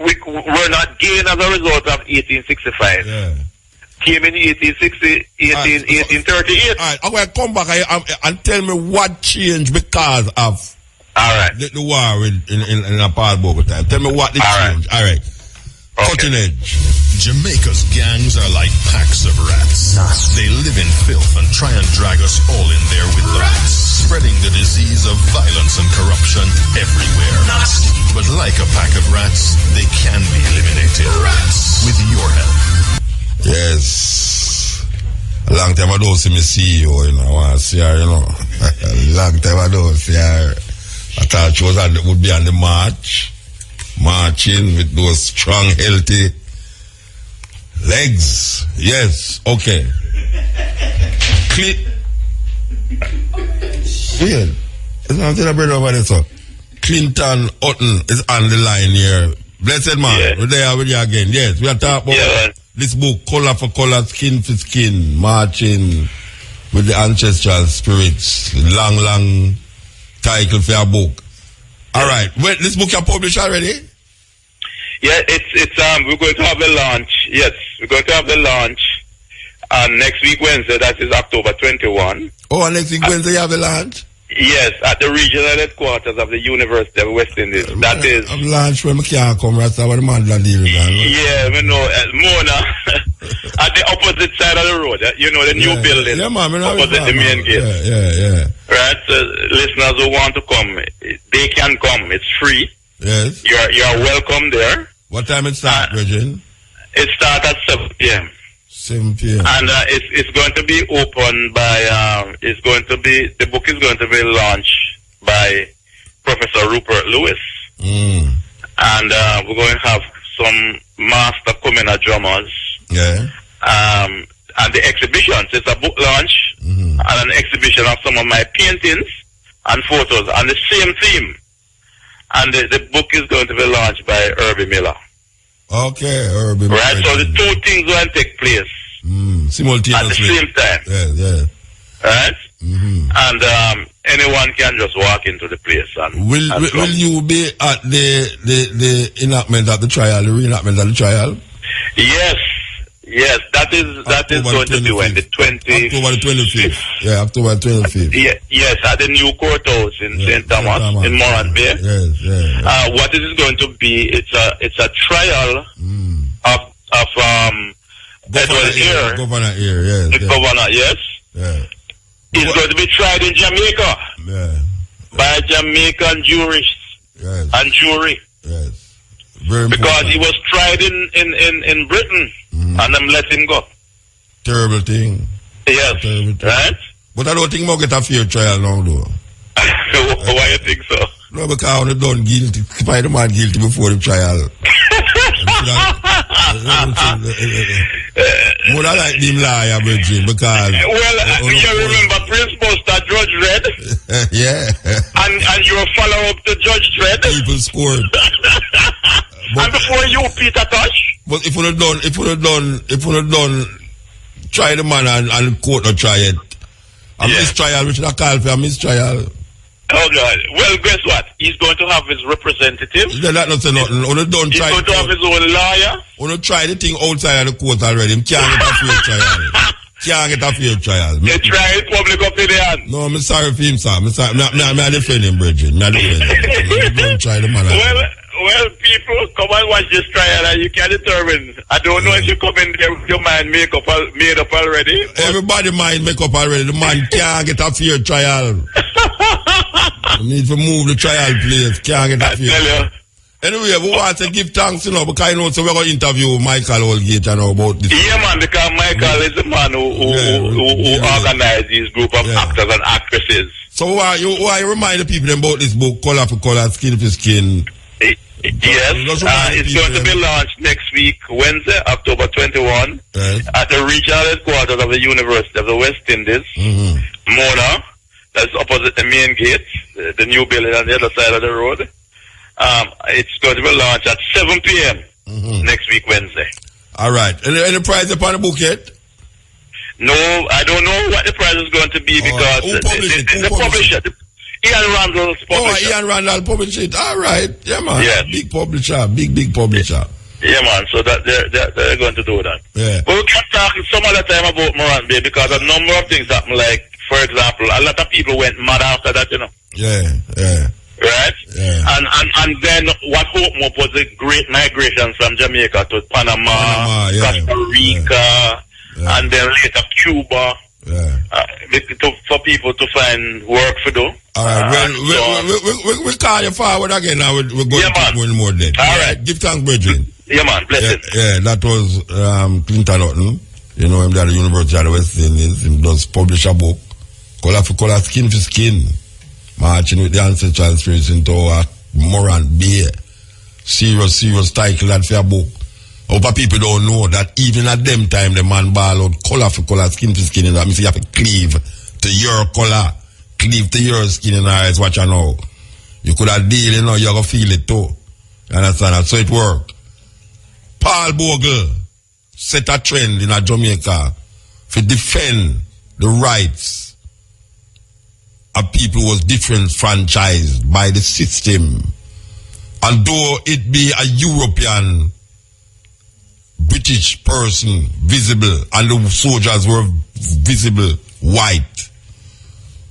Speaker 3: we were not gained as a result of 1865 came in 1838.
Speaker 1: All right, I'm going to come back and tell me what changed because of the war in Paul Bogle time. Tell me what changed. All right. Cutting edge.
Speaker 4: Jamaica's gangs are like packs of rats. They live in filth and try and drag us all in there with them, spreading the disease of violence and corruption everywhere. But like a pack of rats, they can be eliminated. With your help.
Speaker 1: Yes. A long time I don't see me CEO, you know. I want to see her, you know. A long time I don't see her. I thought she would be on the march. Marching with those strong, healthy legs. Yes, okay. It's not a bread over there, so. Clinton Hutton is on the line here. Blessed man, we're there with you again. Yes, we are talking about this book, Color for Color, Skin for Skin, marching with the ancestral spirits. Long title for your book. All right. Wait, this book you published already?
Speaker 3: Yeah, it's we're going to have the launch. Yes, we're going to have the launch next week Wednesday. That is October 21.
Speaker 1: Oh, next week Wednesday you have the launch?
Speaker 3: Yes, at the regional headquarters of the University of West Indies. That is.
Speaker 1: I'm launch when I can't come. That's what the man that deal with.
Speaker 3: Yeah, we know. Mona, at the opposite side of the road. You know the new building.
Speaker 1: Yeah, man.
Speaker 3: Opposite the main gate.
Speaker 1: Yeah.
Speaker 3: Right. So listeners who want to come, they can come. It's free.
Speaker 1: Yes.
Speaker 3: You're welcome there.
Speaker 1: What time it starts, Virgin?
Speaker 3: It starts at 7 p.m.
Speaker 1: 7 p.m.
Speaker 3: And it's going to be opened by the book is going to be launched by Professor Rupert Lewis. And we're going to have some master Kumina drummers.
Speaker 1: Yeah.
Speaker 3: And the exhibitions, it's a book launch and an exhibition of some of my paintings and photos on the same theme. And the book is going to be launched by Herbie Miller.
Speaker 1: Okay, Herbie Miller.
Speaker 3: Right, so the two things will take place
Speaker 1: simultaneously
Speaker 3: at the same time.
Speaker 1: Yeah.
Speaker 3: Right? And anyone can just walk into the place. And
Speaker 1: will you be at the enactment of the trial, the reenactment of the trial?
Speaker 3: Yes, that is going to be when the 25th.
Speaker 1: October the 25th. Yeah, October 25th.
Speaker 3: Yes, at the new courthouse in St. Thomas in Morant Bay.
Speaker 1: Yes.
Speaker 3: What it is going to be, it's a trial of Edward Eyre.
Speaker 1: Governor Eyre, yes.
Speaker 3: The governor, yes.
Speaker 1: Yeah.
Speaker 3: He's going to be tried in Jamaica.
Speaker 1: Yeah.
Speaker 3: By Jamaican jurists and jury.
Speaker 1: Yes. Very
Speaker 3: because he was tried in Britain and them let him go.
Speaker 1: Terrible thing.
Speaker 3: Yes.
Speaker 1: Terrible thing.
Speaker 3: Right?
Speaker 1: But I don't think we'll get a fair trial now, though.
Speaker 3: Why you think so?
Speaker 1: No, because when they done guilty, find the man guilty before the trial. Would I like him liar, Virgin, because...
Speaker 3: Well, you remember Prince Buster, Judge Red?
Speaker 1: Yeah.
Speaker 3: And you follow up to Judge Dredd?
Speaker 1: People scored.
Speaker 3: And before you, Peter Tosh?
Speaker 1: But if we don't done, try the man and court or try it. A mistrial, which I call for a mistrial.
Speaker 3: Oh God. Well, guess what? He's going to have his representative.
Speaker 1: That not say nothing.
Speaker 3: He's going to have his own lawyer.
Speaker 1: We try the thing outside of the court already. He can't get a fair trial. Can't get a fair trial.
Speaker 3: They try it public opinion.
Speaker 1: No, I'm sorry for him, sir. I'm defend him, Bridget. Don't try the man.
Speaker 3: Well, people, come and watch this trial and you can determine. I don't know if you come in there with your mind made up already.
Speaker 1: Everybody mind make up already. The man can't get a fair trial. You need to move the trial place. Can't get a fair trial. Anyway, we want to give thanks, because I know so we're going to interview Michael Holgate about this.
Speaker 3: Yeah, man, because Michael is the man who organized this group of actors and actresses.
Speaker 1: So why you remind the people about this book, Color for Color, Skin for Skin?
Speaker 3: Yes, it's going to be launched next week, Wednesday, October 21, at the regional headquarters of the University of the West Indies, Mona. That's opposite the main gate, the new building on the other side of the road. It's going to be launched at 7 p.m. Next week, Wednesday.
Speaker 1: All right. Any price upon the book yet?
Speaker 3: No, I don't know what the price is going to be because the publisher, Ian Randall's publisher.
Speaker 1: Oh, Ian Randall published it. All right. Yeah, man.
Speaker 3: Yes.
Speaker 1: Big publisher. Big publisher.
Speaker 3: Yeah, man. So that they're going to do that.
Speaker 1: Yeah.
Speaker 3: But we can talk some other time about Morant because a number of things happen. Like, for example, a lot of people went mad after that,
Speaker 1: Yeah.
Speaker 3: Right?
Speaker 1: Yeah.
Speaker 3: And then what opened up was the great migration from Jamaica to Panama, Costa Rica, and then later Cuba. Yeah. For people to find work to do.
Speaker 1: All right. We'll call you forward again now. We're going to take one more day.
Speaker 3: All right.
Speaker 1: Give thanks, Bridget.
Speaker 3: Yeah, man. Blessings.
Speaker 1: Yeah, that was Clinton Hutton. You know him at the University of the West Indies. He does publish a book, Color for Color, Skin for Skin. Marching with the Ancestral spirits into a Morant Bay. Serious title that for a book. Hope people don't know that even at them time the man ball out color for color, skin for skin. That means you have to cleave to your color, cleave to your skin in eyes. Watch you know. You could have deal, you're gonna feel it too. You understand? So it worked. Paul Bogle set a trend in Jamaica to defend the rights of people who was disenfranchised by the system. And though it be a European British person visible and the soldiers were visible white,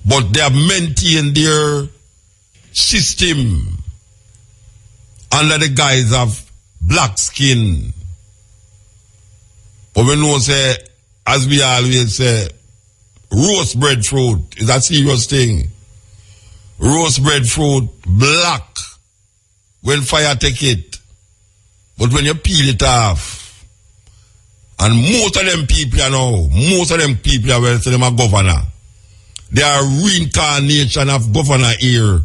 Speaker 1: but they have maintained their system under the guise of black skin. But we know, say, as we always say, roast breadfruit is a serious thing. Roast breadfruit black when fire take it, but when you peel it off. And most of them people, well, say them are governor. They are reincarnation of governor here.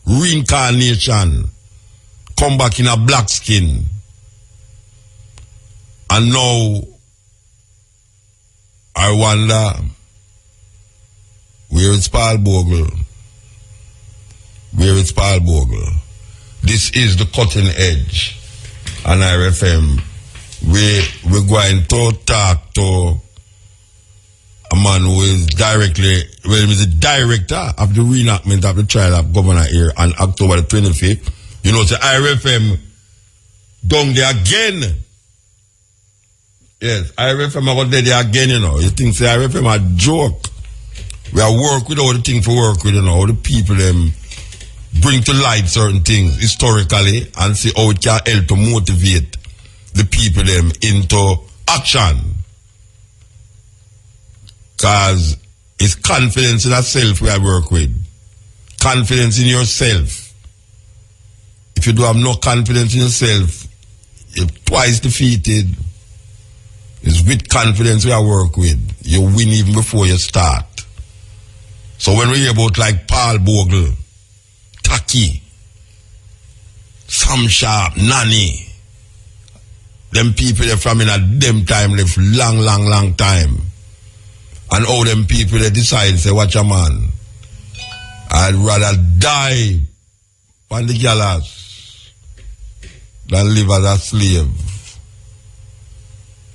Speaker 1: Reincarnation. Come back in a black skin. And now, I wonder, where is Paul Bogle? Where is Paul Bogle? This is the cutting edge on RFM. We're going to talk to a man who is he's the director of the reenactment of the trial of governor here on October the 25th. You know, it's the RFM down there again. Yes, RFM are there again, you know. You think the RFM a joke. We are work with all the things for work with, all the people them bring to light certain things historically and see how it can help to motivate the people them into action. Because it's confidence in yourself we I work with. Confidence in yourself. If you don't have no confidence in yourself, you're twice defeated. It's with confidence we I work with. You win even before you start. So when we hear about like Paul Bogle, Taki, Sam Sharp, Nanny, them people they from in a them time live long time. And all them people they decide say, watch a man, I'd rather die on the gallows than live as a slave.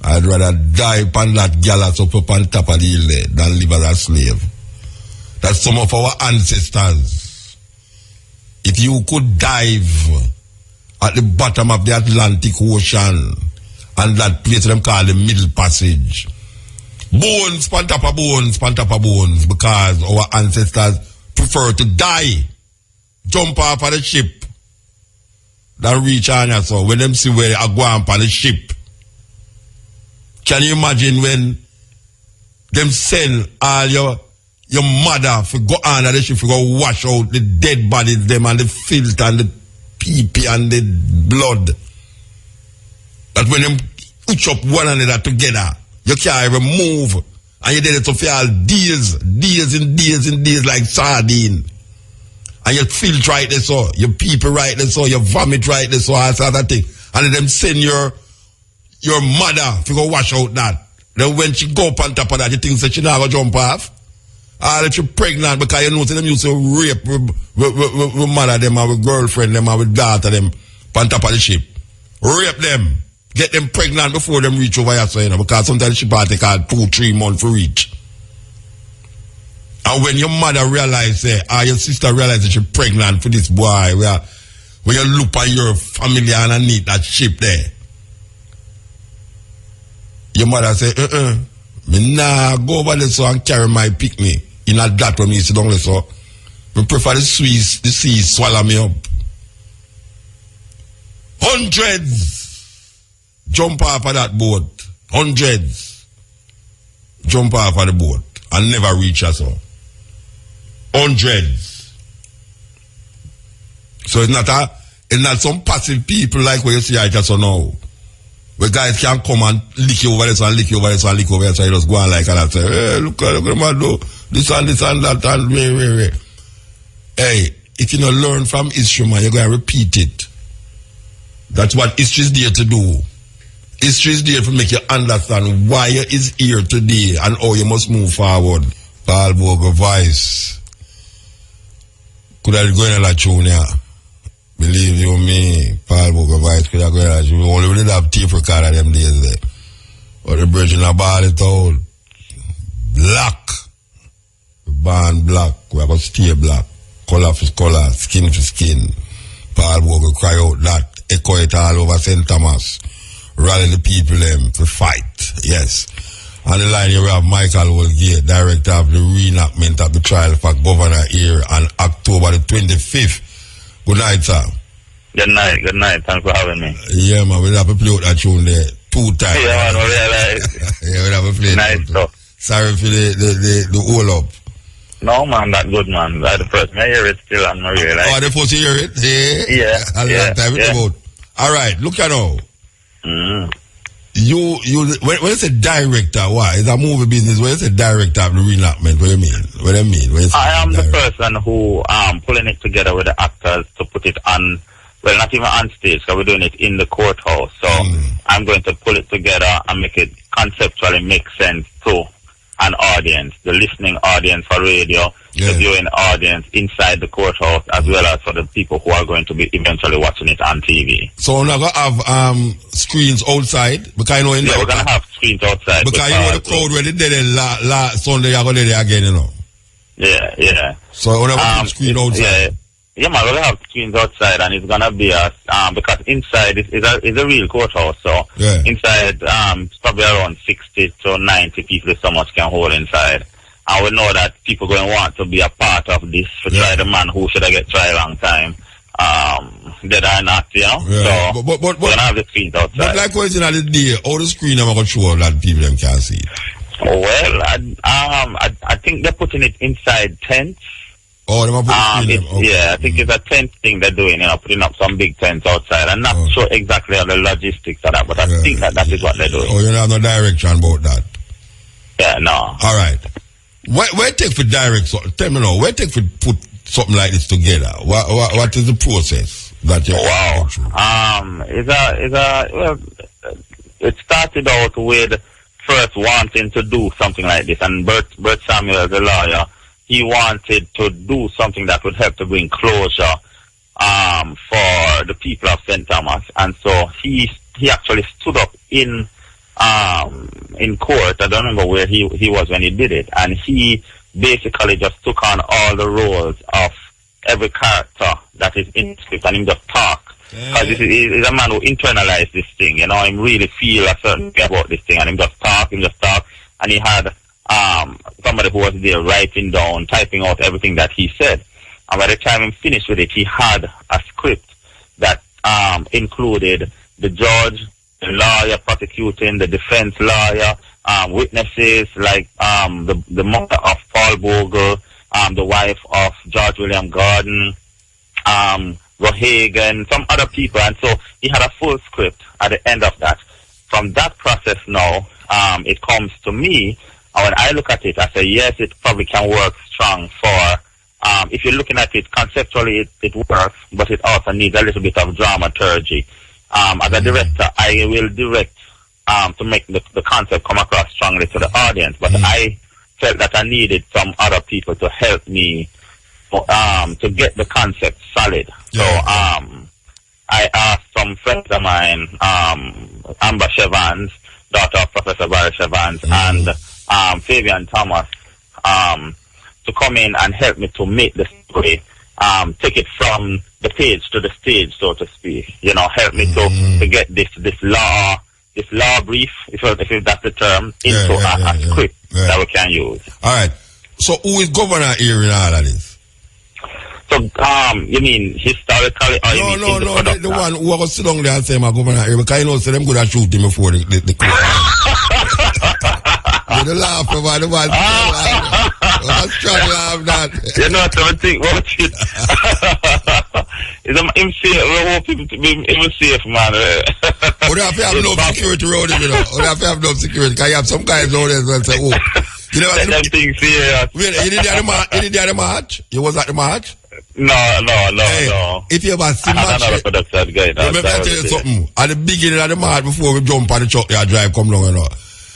Speaker 1: I'd rather die upon that gallows up on top of the hill there than live as a slave. That's some of our ancestors. If you could dive at the bottom of the Atlantic Ocean and that place them call the Middle Passage, bones, pan top of bones, pan top of bones, because our ancestors prefer to die, jump off of the ship, than reach on us. So when them see where they are going on the ship, can you imagine when them send all your mother to go on the ship to go wash out the dead bodies, them and the filth and the pee and the blood? That when them put up one another together, you can't even move. And you did it to feel days like sardine. And you filth right there so, your people right there so, you vomit right there so, all sort of thing. And then them send your mother to go wash out that. Then when she go up on top of that, you think that she not going to jump off? Or that she pregnant because you know them used to rape with mother them and with girlfriend them and with daughter them on top of the ship. Rape them. Get them pregnant before them reach over here, so, you know, because sometimes the ship take 2-3 months to reach. And when your mother realizes, or your sister realizes she's pregnant for this boy, where you look at your family underneath that ship there, your mother say, me nah go over there so and carry my picnic. In a that when me sit down there so. Me prefer the sea swallow me up. Hundreds jump off of that boat. Hundreds jump off of the boat and never reach us all. Hundreds. So it's not some passive people like what you see I just now. Where guys can come and lick you over this and lick you over this and lick you over this, so you just go on like and say, hey, look at man do this and that and way. Hey, if you don't learn from history, man, you're going to repeat it. That's what history is there to do. History is there to make you understand why you is here today and how you must move forward. Paul Bogle voice. Could I go in a tune here? Believe you me, Paul Bogle voice could I go in a tune. We only did have tape recorder them days there. But the bridge in a ball it out. Black. We born black. We have to stay black. Color for color. Skin for skin. Paul Bogle cry out that. Echo it all over St. Thomas. Rally the people them to fight. Yes. On the line here we have Michael Wolgate, director of the reenactment of the trial for governor here on October the 25th. Good night, sir.
Speaker 3: Good night. Thanks for having me.
Speaker 1: Yeah, man, we'll have to play out that tune there 2 times.
Speaker 3: Yeah, man, I realize.
Speaker 1: Yeah, we'll have to play
Speaker 3: nice stuff.
Speaker 1: Sorry for the hold up.
Speaker 3: No, man, that good, man. That's the first. I hear it still and I realize.
Speaker 1: Oh, the first you hear it?
Speaker 3: Yeah.
Speaker 1: Yeah. All right, look at now. You when you say director, why? It's a movie business. When you say director of the reenactment, what do you mean?
Speaker 3: I am the person who pulling it together with the actors to put it on, well, not even on stage, because we're doing it in the courthouse. So I'm going to pull it together and make it conceptually make sense to an audience, the listening audience for radio, the viewing audience inside the courthouse, as well as for the people who are going to be eventually watching it on TV.
Speaker 1: So we're not going to have screens outside? Because we're going
Speaker 3: to have screens outside.
Speaker 1: Because you know the crowd where they did it last Sunday, you're going to do it again, you know? Yeah. So we're going to have screens outside?
Speaker 3: Yeah, man, we're going to have screens outside, and it's going to be because inside is a real courthouse, so inside it's probably around 60 to 90 people so much can hold inside. And we know that people going to want to be a part of this to try the man who should have get tried a long time. Dead or not, you know?
Speaker 1: Yeah.
Speaker 3: So
Speaker 1: but
Speaker 3: we're going to have the screens outside.
Speaker 1: But like what is in the day, all the screen I'm going to show that people them can't see it?
Speaker 3: Well, I think they're putting it inside tents.
Speaker 1: Oh, they might put the screen
Speaker 3: okay. Yeah, I think it's a tent thing they're doing, you know, putting up some big tents outside. I'm not sure exactly how the logistics of that, but I think that is what they're doing.
Speaker 1: Oh, you don't have no direction about that?
Speaker 3: Yeah, no.
Speaker 1: All right. Where take for direct? Tell me now. Where take for put something like this together? What is the process that you?
Speaker 3: Wow. Well, it started out with first wanting to do something like this, and Bert Samuel, the lawyer, he wanted to do something that would help to bring closure for the people of St. Thomas, and so he actually stood up in court. I don't remember where he was when he did it, and he basically just took on all the roles of every character that is in the script, and him just talk. Because he's a man who internalized this thing, you know, him really feel a certain way about this thing, and him just talk, and he had somebody who was there writing down, typing out everything that he said. And by the time he finished with it, he had a script that included the judge, the lawyer prosecuting, the defense lawyer, witnesses like the mother of Paul Bogle, the wife of George William Gordon, Rohagan, some other people. And so he had a full script at the end of that. From that process now, it comes to me, and when I look at it, I say, yes, it probably can work strong for, if you're looking at it conceptually, it works, but it also needs a little bit of dramaturgy. As a director, I will direct to make the concept come across strongly to the audience, but I felt that I needed some other people to help me to get the concept solid. So I asked some friends of mine, Amber Chevans, daughter of Professor Barry Chevans, and Fabian Thomas, to come in and help me to make the story, take it from the page to the stage, so to speak. You know, help me to get this law brief, if that's the term, into a script that we can use.
Speaker 1: All right. So who is governor here in all of this?
Speaker 3: So, you mean historically, or you mean in the product?
Speaker 1: The one who was sit down there and say my governor here, because you know, so them good at shooting before the court. You laugh about the one. I'm trying to laugh that.
Speaker 3: You know what I think about it? I'm safe. We want people to be safe, man.
Speaker 1: Would have to have no security around him, you know. Would have to have no security, because you have some guys out there that say, oh. You know what?
Speaker 3: Them things serious.
Speaker 1: Wait, you did the march? You was at the march?
Speaker 3: No.
Speaker 1: If you ever see
Speaker 3: march,
Speaker 1: remember I tell you something. At the beginning of the march, before we jump on the truck, you drive come long, you know.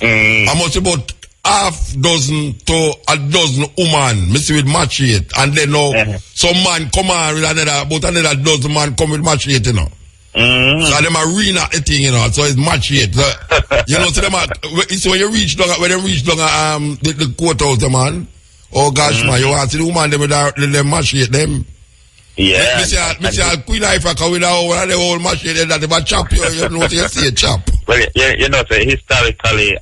Speaker 1: I must about half dozen to a dozen women, miss with machete, and then now some man come on with another dozen man come with machete, you know. So them are reenact the thing, you know. So it's machete. So, you know, so them are, so when you reach down, the courthouse, man. Oh gosh, man, you want to see the woman them with them machete them.
Speaker 3: Yeah.
Speaker 1: Mr. Queen Ifaka with the whole machete that they chop you know what you see a chop.
Speaker 3: Well, you know, so historically,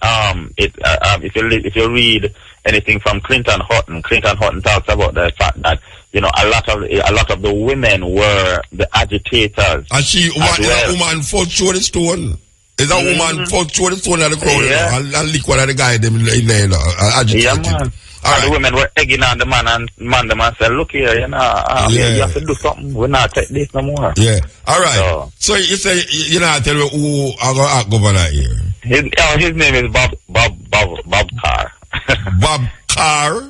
Speaker 3: if you read anything from Clinton Houghton talks about the fact that, you know, a lot of the women were the agitators.
Speaker 1: And is a woman fought through the stone. Is that woman fought through the stone at the crowd, you know, and lick one of the guy them in there, agitated. Yeah, man.
Speaker 3: And the women were egging on the man and the man said, look here, you know, you have to do something. We're not take this no more.
Speaker 1: Yeah. All right. So you say, you know, I tell you who are going to governor here.
Speaker 3: His name is Bob Carr.
Speaker 1: Bob Carr?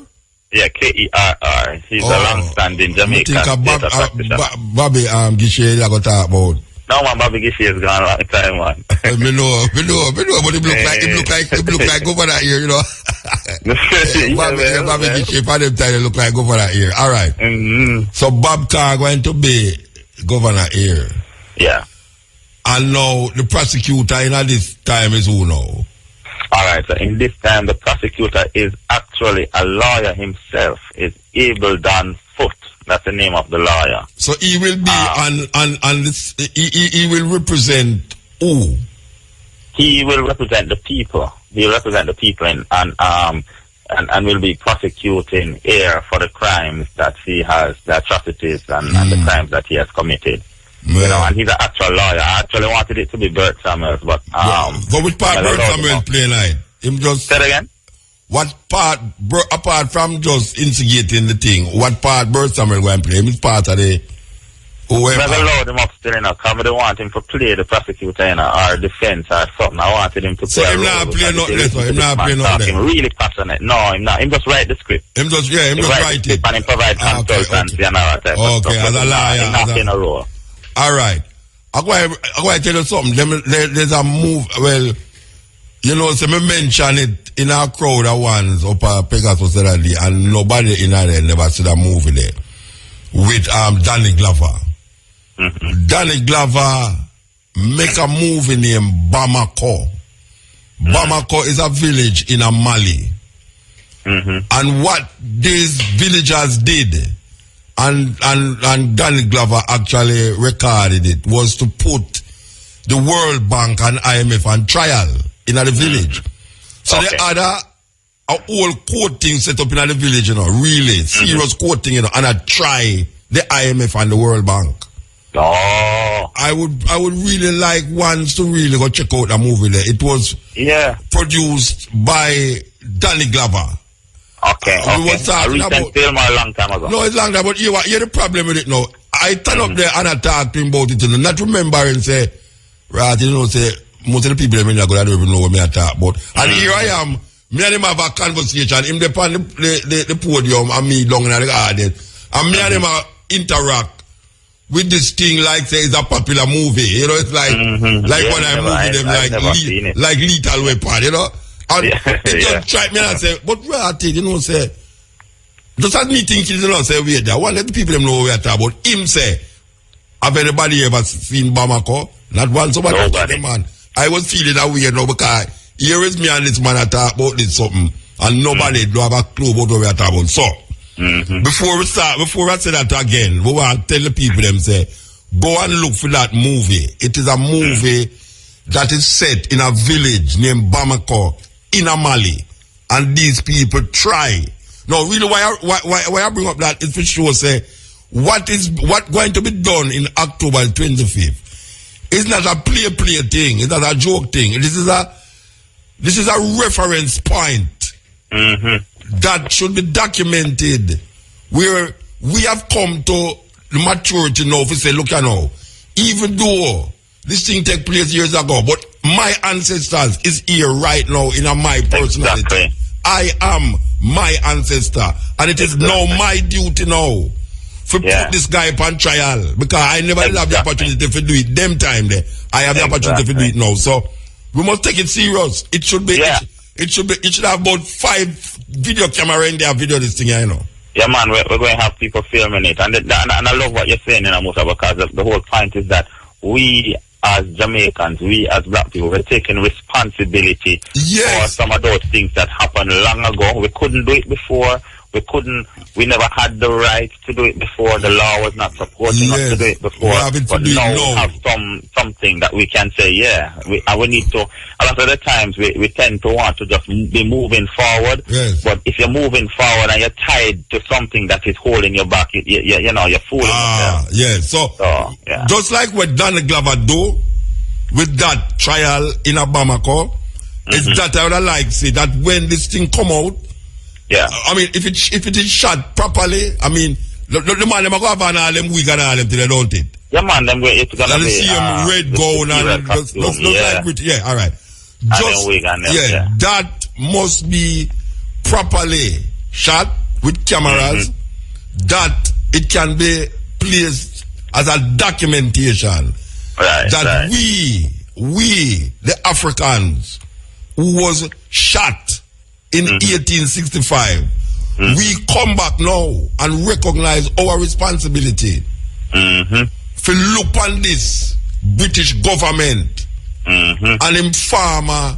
Speaker 3: Yeah, Kerr. He's a long-standing Jamaican.
Speaker 1: I think Bobby Gishe I got to talk about.
Speaker 3: No, man, Bobby Gishe is gone a long time, man.
Speaker 1: We know, but it look like governor here, you know. Bobby Gishe, for them time, look like governor here. All right. So Bob Carr going to be governor here.
Speaker 3: Yeah.
Speaker 1: And now the prosecutor in this time is who now?
Speaker 3: All right. So in this time, the prosecutor is actually a lawyer himself. Is Abel Dan Foote. That's the name of the lawyer. So
Speaker 1: he will be he will represent who?
Speaker 3: He will represent the people. He will represent the people and will be prosecuting here for the crimes that he has, the atrocities and the crimes that he has committed. Yeah. You know, and he's an actual lawyer. I actually wanted it to be Bert Samuels, but
Speaker 1: so which part Bert Samuels play like? Him just
Speaker 3: say it again?
Speaker 1: What part, apart from just instigating the thing, what part Bert Samuel going to play? His part of the...
Speaker 3: I allowed him up still, you know, because I don't want him to play the prosecutor, you know, or defense or something. I wanted him to play
Speaker 1: him not play nothing less, him not play nothing.
Speaker 3: Really passionate. No, him not. Him just write the script.
Speaker 1: Him just write it.
Speaker 3: And him provide consultancy and all that type of stuff.
Speaker 1: As a lawyer.
Speaker 3: Him not in a role.
Speaker 1: All right. I'm going to tell you something. There's a move, well... You know, so me mention it in our crowd at once up at Pegasus and nobody in there never see that movie there with Danny Glover. Danny Glover make a movie named Bamako. Bamako is a village in Mali. And what these villagers did, and Danny Glover actually recorded it, was to put the World Bank and IMF on trial in the village. So they had a whole courting set up in the village, really serious courting, and I try the IMF and the World Bank.
Speaker 3: Oh.
Speaker 1: I would really like ones to really go check out the movie there. It was produced by Danny Glover.
Speaker 3: Okay.
Speaker 1: We were talking about
Speaker 3: film a long time ago.
Speaker 1: No, it's long time, but you're the problem with it now. I turn up there and I talk to him about it, not remembering say, right, say most of the people in the don't even know what I talk about. And here I am, me and him have a conversation, him upon the podium and me down in the garden. And me and him interact with this thing like say it's a popular movie. It's like when I movie them like Lethal Weapon, And it just strike me and I say, but where I think, say, just as me thinking, say, wait there. I want let the people them know what we are talking about. Him say, have anybody ever seen Bamako? Not one, somebody told the man. I was feeling that weird now because here is me and this man I talk about this something and nobody do have a clue about what we are talking about. So, before I say that again, we want to tell the people them say, go and look for that movie. It is a movie that is set in a village named Bamako in Mali. And these people try. Now, really, why I bring up that is for sure say, what going to be done in October 25th is not a play thing. It's not a joke thing. This is a reference point that should be documented, where we have come to the maturity now to say, look, even though this thing took place years ago, but my ancestors is here right now in my personality.
Speaker 3: Exactly.
Speaker 1: I am my ancestor, and it is now my duty now to put this guy upon trial, because I never have the opportunity to do it them time there. I have the opportunity to do it now, so we must take it serious. It should be. It should have about 5 video camera in there, video this thing,
Speaker 3: Yeah, man, we're going to have people filming it, and I love what you're saying, Musa, because the whole point is that we as Jamaicans, we as black people, we're taking responsibility for some of those things that happened long ago. We couldn't do it before. We never had the right to do it before. The law was not supporting us to do it before. But now we have something that we can say, we need to. A lot of the times we tend to want to just be moving forward.
Speaker 1: Yes.
Speaker 3: But if you're moving forward and you're tied to something that is holding you back, you're fooling yourself.
Speaker 1: Yes. So just like what Danny Glover do with that trial in Bamako, it's that I would like to say that when this thing come out, I mean, if it is shot properly, I mean, the man them go have on all them wig and all them till they don't it.
Speaker 3: Yeah, man, them it's gonna be
Speaker 1: see him red gown and like with all right. Just that must be properly shot with cameras. That it can be placed as a documentation that we the Africans who was shot in 1865, we come back now and recognize our responsibility to look on this British government and them farmer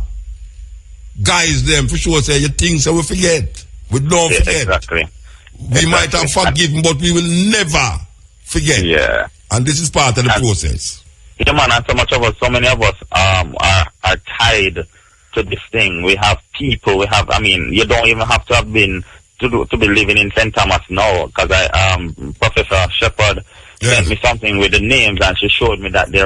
Speaker 1: guys them for sure say you think so we forget. We don't forget.
Speaker 3: Exactly.
Speaker 1: We might have forgiven, but we will never forget.
Speaker 3: Yeah.
Speaker 1: And this is part of the process.
Speaker 3: Yeah, man, and so many of us are tied to this thing. We have people, you don't even have to have been to be living in St. Thomas now, because Professor Shepherd sent me something with the names, and she showed me that there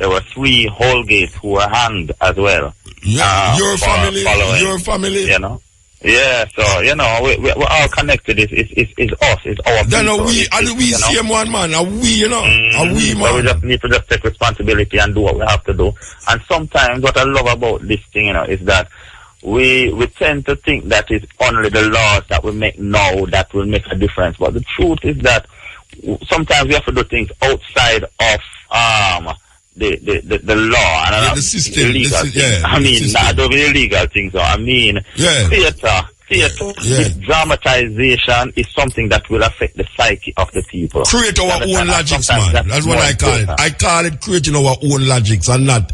Speaker 3: were 3 Holgates who were hanged as well.
Speaker 1: Yeah, your family.
Speaker 3: Yeah, so we're all connected. It's us. It's our people.
Speaker 1: Then we same one man. Are we, Are we, man?
Speaker 3: So we just need to just take responsibility and do what we have to do. And sometimes what I love about this thing, is that we tend to think that it's only the laws that we make now that will make a difference. But the truth is that sometimes we have to do things outside of the law and
Speaker 1: the system,
Speaker 3: illegal things. Not the illegal things. Theater
Speaker 5: this dramatization is something that will affect the psyche of the people.
Speaker 1: Create our own logics, man. That's what I call it. I call it creating our own logics and not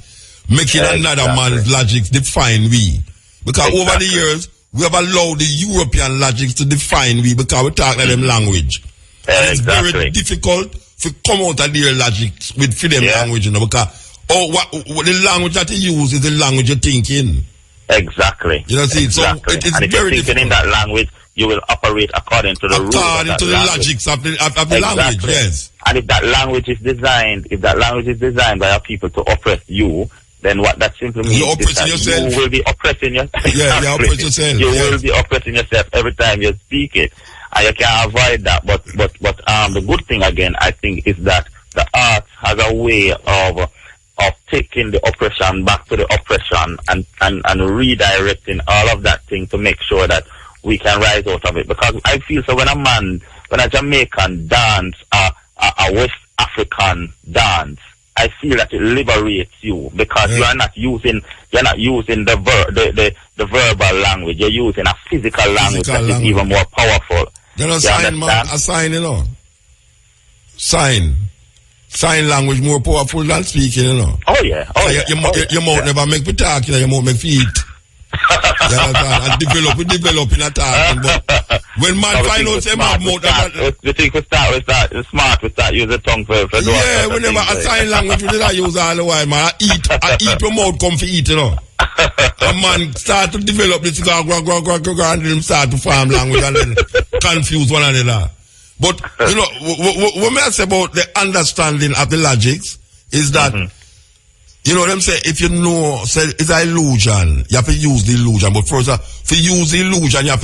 Speaker 1: making another man's logics define we. Because over the years, we have allowed the European logics to define we because we talk like them language. And it's very difficult to come out of their logics with freedom language, you know, because what the language that you use is the language you're thinking.
Speaker 5: Exactly.
Speaker 1: You know, see,
Speaker 5: exactly.
Speaker 1: So it's
Speaker 5: and if
Speaker 1: very
Speaker 5: you're thinking in that language, you will operate according to the rules.
Speaker 1: According to the logics of the language, yes.
Speaker 5: And if that language is designed by our people to oppress you, then what that simply means is that
Speaker 1: yourself.
Speaker 5: You will be oppressing yourself.
Speaker 1: Yeah, you oppress yourself.
Speaker 5: You will be oppressing yourself every time you speak it. And you can't avoid that. But the good thing again, I think, is that the art has a way of taking the oppression back to the oppression and redirecting all of that thing to make sure that we can rise out of it. Because I feel so when a Jamaican dance, a West African dance, I feel that it liberates you because you are not using the verbal language. You're using a physical language that is even more powerful.
Speaker 1: You know, a sign, you know. Sign language more powerful than speaking, you know.
Speaker 5: Oh yeah.
Speaker 1: Your mouth never make me talk, you know, your mouth make feet. And develop in a talking. But when man find out say mouth
Speaker 5: we think we start smart, we start using tongue for
Speaker 1: yeah, we never a sign language we did use all the while, man. I eat your mouth come for eat, you know. A man start to develop this go and then start to form language and then confuse one another. But you know, what I say about the understanding of the logics is that you know them say if you know say it's an illusion, you have to use the illusion. But first, to use the illusion, you have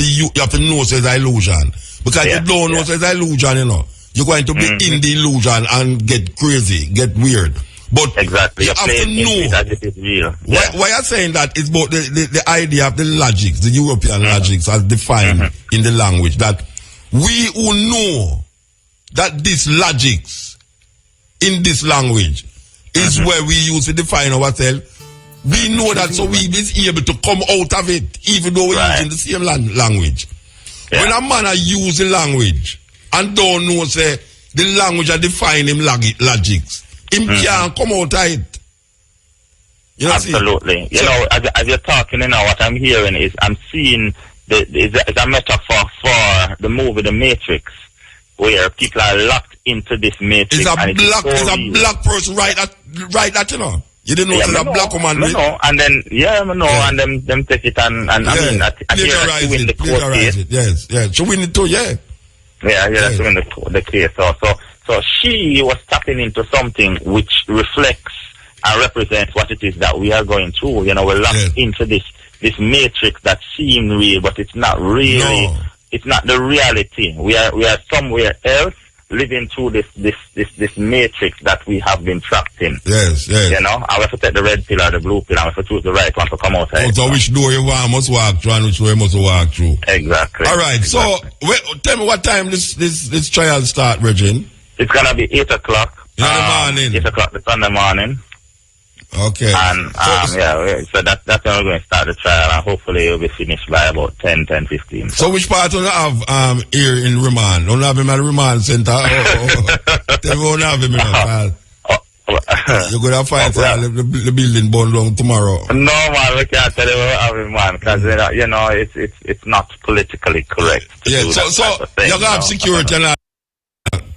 Speaker 1: to know say it's an illusion. Because if you don't know say it's an illusion, you know, you're going to be in the illusion and get crazy, get weird. But
Speaker 5: exactly,
Speaker 1: you have to know
Speaker 5: that it is real.
Speaker 1: Why I'm saying that is about the idea of the logics, the European logics as defined in the language, that we who know that this logics in this language is where we use to define ourselves, we know that so we be able to come out of it even though we're using the same language. When a man use the language and don't know say the language that define him logics, him can't come out of it. You know,
Speaker 5: absolutely. You know, as you're talking now, what I'm hearing is I'm seeing it's a metaphor for the movie The Matrix, where people are locked into this matrix.
Speaker 1: It's a black person right that you know. You didn't know it's a black woman, right?
Speaker 5: No, and then and them take it and I mean I win the court case.
Speaker 1: Yes. So win it too,
Speaker 5: that's win the case. So she was tapping into something which reflects and represents what it is that we are going through. You know, we're locked into this matrix that seems real, but it's not really. No. It's not the reality. We are somewhere else living through this matrix that we have been trapped in.
Speaker 1: Yes.
Speaker 5: You know, I have to take the red pill or the blue pill, and I have to choose the right one to come outside.
Speaker 1: So which door you want must walk through and which way must walk through.
Speaker 5: Exactly.
Speaker 1: All right. Exactly. So tell me what time this trial start, Virgin?
Speaker 5: It's gonna be 8 o'clock.
Speaker 1: In the morning.
Speaker 5: 8 o'clock the Sunday morning.
Speaker 1: Okay.
Speaker 5: And so that's when we're going to start the trial, and hopefully it'll be finished by about 10:15.
Speaker 1: So which part do you have here in Remand? Don't have him at the Remand Center? Tell me don't have him in you're going to find the building burned down tomorrow.
Speaker 5: No, man, we can't tell you we don't have him, man, because you know it's not politically correct.
Speaker 1: So you have security and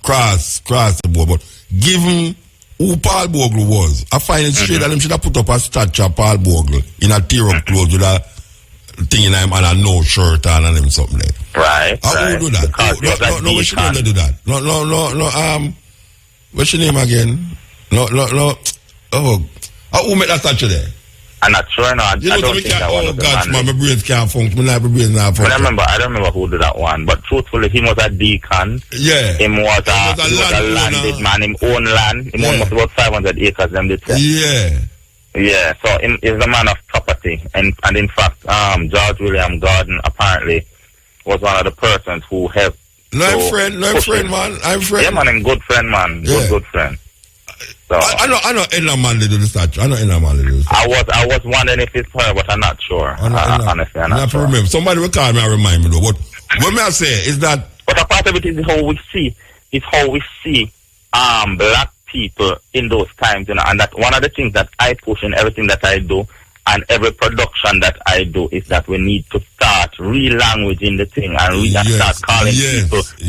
Speaker 1: cross the board, but given who Paul Bogle was, I find it straight that him should have put up a statue of Paul Bogle in a tear-up clothes with a thing in him and a no shirt on and him something like.
Speaker 5: Right.
Speaker 1: How would do that? No, we shouldn't do that. No, what's your name again? No. Oh, who made that statue there?
Speaker 5: I'm not sure, no. I don't think that one.
Speaker 1: Oh, God, my brain can't function. My brain not function.
Speaker 5: I don't remember who did that one, but truthfully, he was a deacon.
Speaker 1: Yeah.
Speaker 5: He was a landed man. Him own land. He owned about 500 acres, them did say.
Speaker 1: Yeah.
Speaker 5: Yeah, so he's a man of property. And in fact, George William Gordon apparently was one of the persons who helped.
Speaker 1: I'm friend, man. I'm friend.
Speaker 5: Yeah, man, I'm good friend, man.
Speaker 1: Yeah.
Speaker 5: Good friend. So
Speaker 1: I know Enna Manley do the statue. I know Enna Manley do the statue.
Speaker 5: I was wondering if it's her, but I'm not sure. Honestly, I'm not sure.
Speaker 1: Remember. Somebody will call me and remind me though. But what may I say is that.
Speaker 5: But a part of it is how we see black people in those times, and that one of the things that I push in everything that I do and every production that I do is that we need to start re-languaging the thing and start calling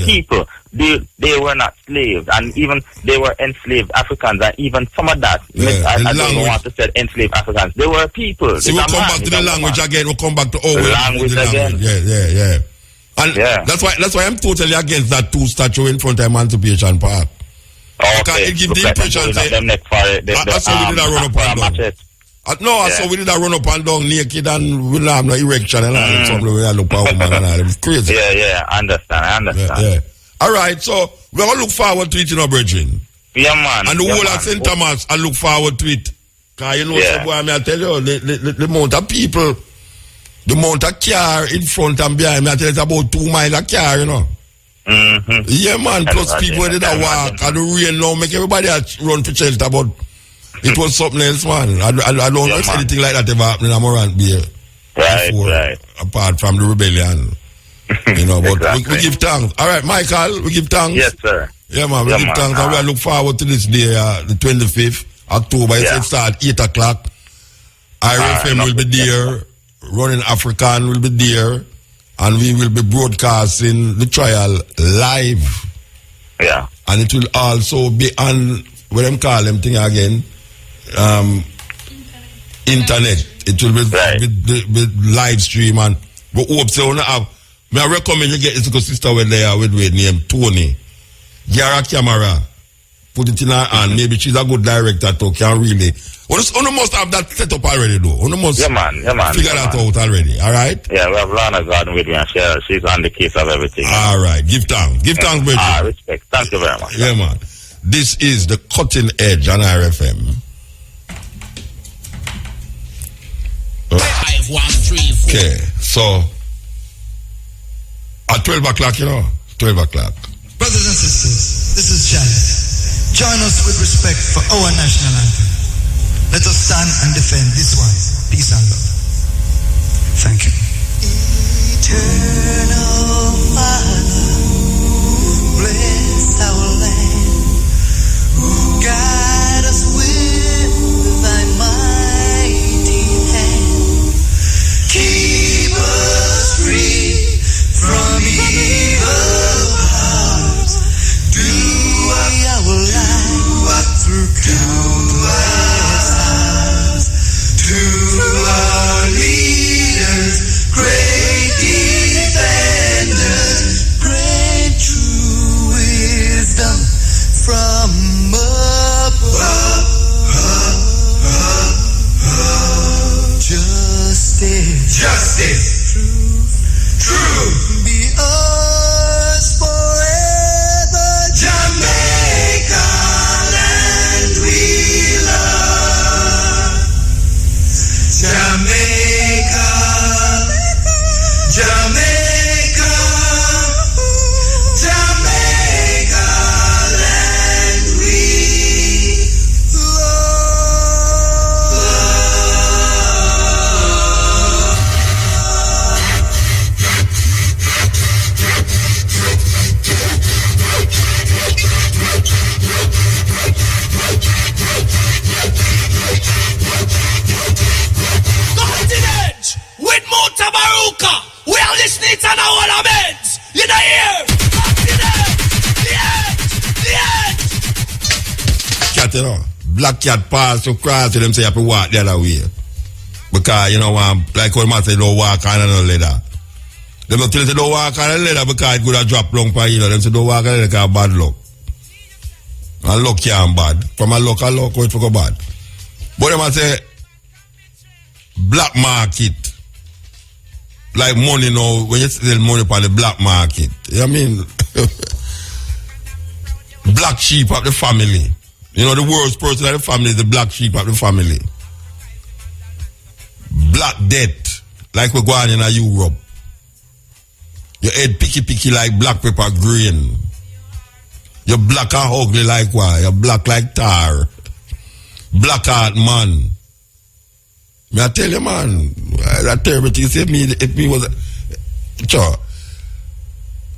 Speaker 5: people. They were not slaves, and even they were enslaved Africans, and even some of that. I don't want to say enslaved Africans. They were people.
Speaker 1: So we'll come back to the language again. We'll come back to
Speaker 5: language again.
Speaker 1: Yeah. And that's why I'm totally against that two statue in front of Emancipation Park. Because it gives the impression that's how we did a run up and down. I saw we did a run up and down naked and we don't have no erection and all. Something we look for a woman and all. It was crazy.
Speaker 5: I understand.
Speaker 1: Yeah. All right, so we're going to look forward to it, you know, brethren.
Speaker 5: Yeah, man.
Speaker 1: And the whole of St. Thomas, I look forward to it. Because you know, I tell you, the amount of people, the amount of car in front and behind me, I tell you, it's about 2 miles of car, you know.
Speaker 5: Mm-hmm.
Speaker 1: Yeah, man, plus people did a walk and the rain now make everybody run for shelter, but it was something else, man. I don't know if anything like that ever happened in Morant Bay before, apart from the rebellion. You know, but we give thanks. All right, Michael, we give thanks.
Speaker 5: Yes, sir.
Speaker 1: Yeah, man, we give thanks. And we look forward to this day, the 25th October. It starts 8 o'clock. RFM will be there. Running African will be there. And we will be broadcasting the trial live.
Speaker 5: Yeah.
Speaker 1: And it will also be on, what them call them thing again? Internet. It will be live stream. And we hope so. I recommend you get this sister with there with named Tony. Get her a camera. Put it in her hand. Maybe she's a good director too. Can really. One must have that set up already though. One must figure that out already. Alright?
Speaker 5: Yeah, we have Lana Garden with me and she's on the case of everything.
Speaker 1: Alright. Give thanks. Give thanks, brother.
Speaker 5: Respect. Thank you very much.
Speaker 1: Yeah, man. This is the Cutting Edge on RFM.
Speaker 6: 5, 1, 3, 4.
Speaker 1: Okay, so at 12 o'clock, you know, 12 o'clock.
Speaker 7: Brothers and sisters, this is Janet. Join us with respect for our national anthem. Let us stand and defend this wise. Peace and love. Thank you. Eternal Father, bless our land. Guide us with thy mighty hand. Keep us free from evil powers. Do our life through countless hours. To our leaders, great defenders, great true wisdom from above. Justice. Truth. Be ours forever. Jamaica, land we love. Jamaica. Jamaica. Jamaica, land we
Speaker 6: Cutting Edge with Mutabaruka. We are listening to the whole of it. You know here. Cutting Edge. The edge.
Speaker 1: Cat, you know, black cat pass to cross to them say you have to walk the other way. Because, you know, like what man say, don't walk on no leather. Them don't tell you don't walk on the leather because it could have dropped long for you. Them say don't walk on the leather because bad luck. And luck can't bad. From a luck, it go bad. But them say, black market. Like money now, when you sell money upon the black market. You know what I mean? Black sheep of the family. You know, the worst person of the family is the black sheep of the family. Black death, like we're going in Europe. Your head picky like black pepper grain. You black and ugly like what? You black like tar. Black heart man. Me I tell you, man, that terrible thing. Say me, if me was sure.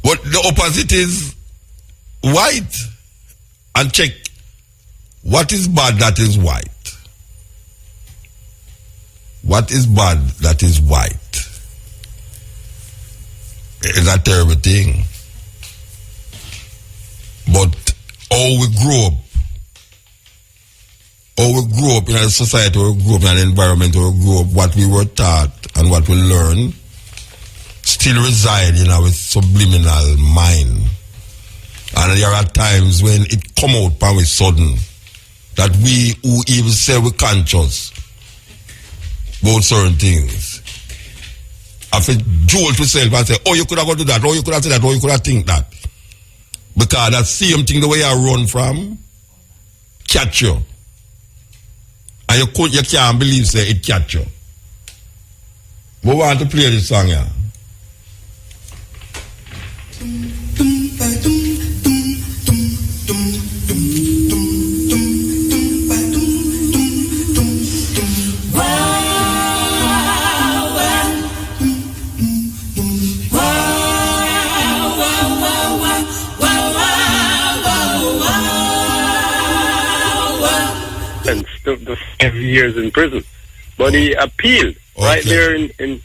Speaker 1: But the opposite is white. And check what is bad that is white. What is bad that is white. It's a terrible thing. But how we grow up. How we grow up in a society, how we grow up in an environment, how we grow up, what we were taught and what we learn still reside in our subliminal mind. And there are times when it come out by we sudden that we who even say we conscious about certain things. I feel jolt yourself and say, oh, you could have gone to that, or you could have said that, or you could have think that. Because that same thing the way I run from catch you. And you can't believe say it catch you. We want to play this song here.
Speaker 8: The 5 years in prison, but he appealed right there and then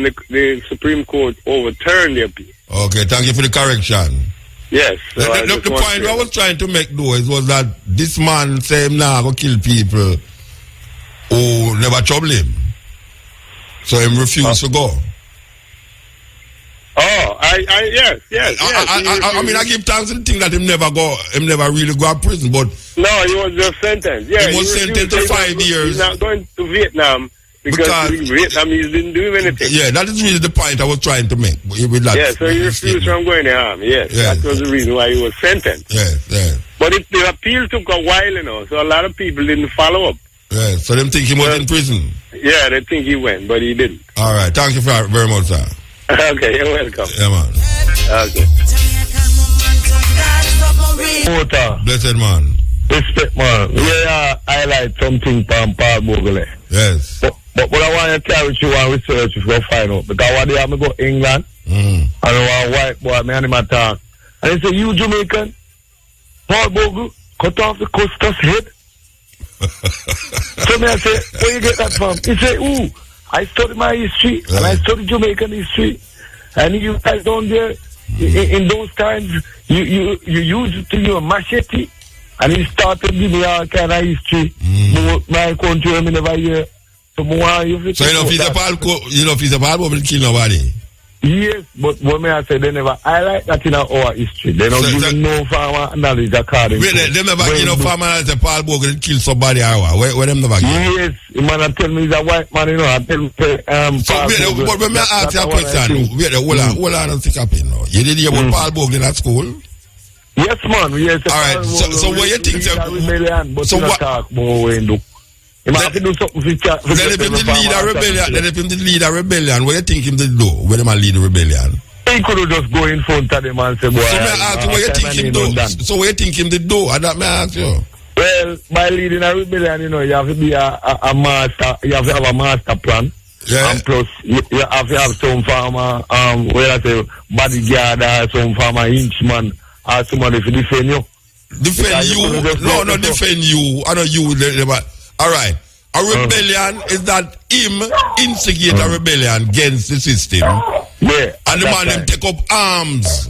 Speaker 8: the Supreme Court overturned the appeal.
Speaker 1: Okay, thank you for the correction.
Speaker 8: Yes. So
Speaker 1: the point I was trying to make though was that this man say him now go kill people who never trouble him, so him refused to go.
Speaker 8: Oh, yes.
Speaker 1: I mean, I give thanks to the thing that him never really go to prison, but
Speaker 8: no, he was just sentenced. Yeah,
Speaker 1: he was sentenced to 5 years.
Speaker 8: He's not going to Vietnam because Vietnam he didn't do anything.
Speaker 1: Yeah, that is really the point I was trying to make. With that,
Speaker 8: yeah, so he refused from going to harm. Yes, that was the reason why he was sentenced.
Speaker 1: Yes.
Speaker 8: But the appeal took a while, so a lot of people didn't follow up.
Speaker 1: Yeah, so them think he was in prison.
Speaker 8: Yeah, they think he went, but he didn't.
Speaker 1: All right, thank you very much, sir.
Speaker 8: Okay, you're welcome.
Speaker 1: Yeah, man.
Speaker 8: Okay.
Speaker 1: Blessed man.
Speaker 5: Respect, man. Yeah, highlight something from Paul Bogle.
Speaker 1: Yes.
Speaker 5: But what I want to tell you and research if you find out. Because one day I'm going to go to England, and one white boy, me and him attack. And he say, you Jamaican? Paul Bogle, cut off the Costas head. So me I say, where you get that from? He say, ooh, I study my history, and I study Jamaican history. And you guys down there, in those times, you used to your machete, and he started giving me all kind of history. My country, I never hear. So you know if he's a Paul Bogle, kill nobody. Yes, but when I say they never highlight that in our history. They don't even know farmer knowledge according to. They never give no farmer knowledge that Paul Bogle kill somebody. Where them never give? Yes, the man tell me he's a white man, I tell me
Speaker 1: so but when I ask you a question, hold on and stick up in now. You did hear about Paul Bogle at school?
Speaker 5: Yes, man. Yes.
Speaker 1: All right. So what you think? So what?
Speaker 5: Then if
Speaker 1: him lead a rebellion, what do you think him did do? When him lead a rebellion?
Speaker 5: He could have just go in front of them and say, boy,
Speaker 1: so may I ask you what you think him do? So what you think him did do? And that may I ask you.
Speaker 5: Well, by leading a rebellion, you have to be a master, you have to have a master plan.
Speaker 1: Yeah.
Speaker 5: And plus, you have to have some farmer, bodyguard or some farmer henchman or somebody to defend you.
Speaker 1: Defend you? No, not defend you. I know you. All right. A rebellion is that him instigate a rebellion against the system.
Speaker 5: Yeah.
Speaker 1: And the man them take up arms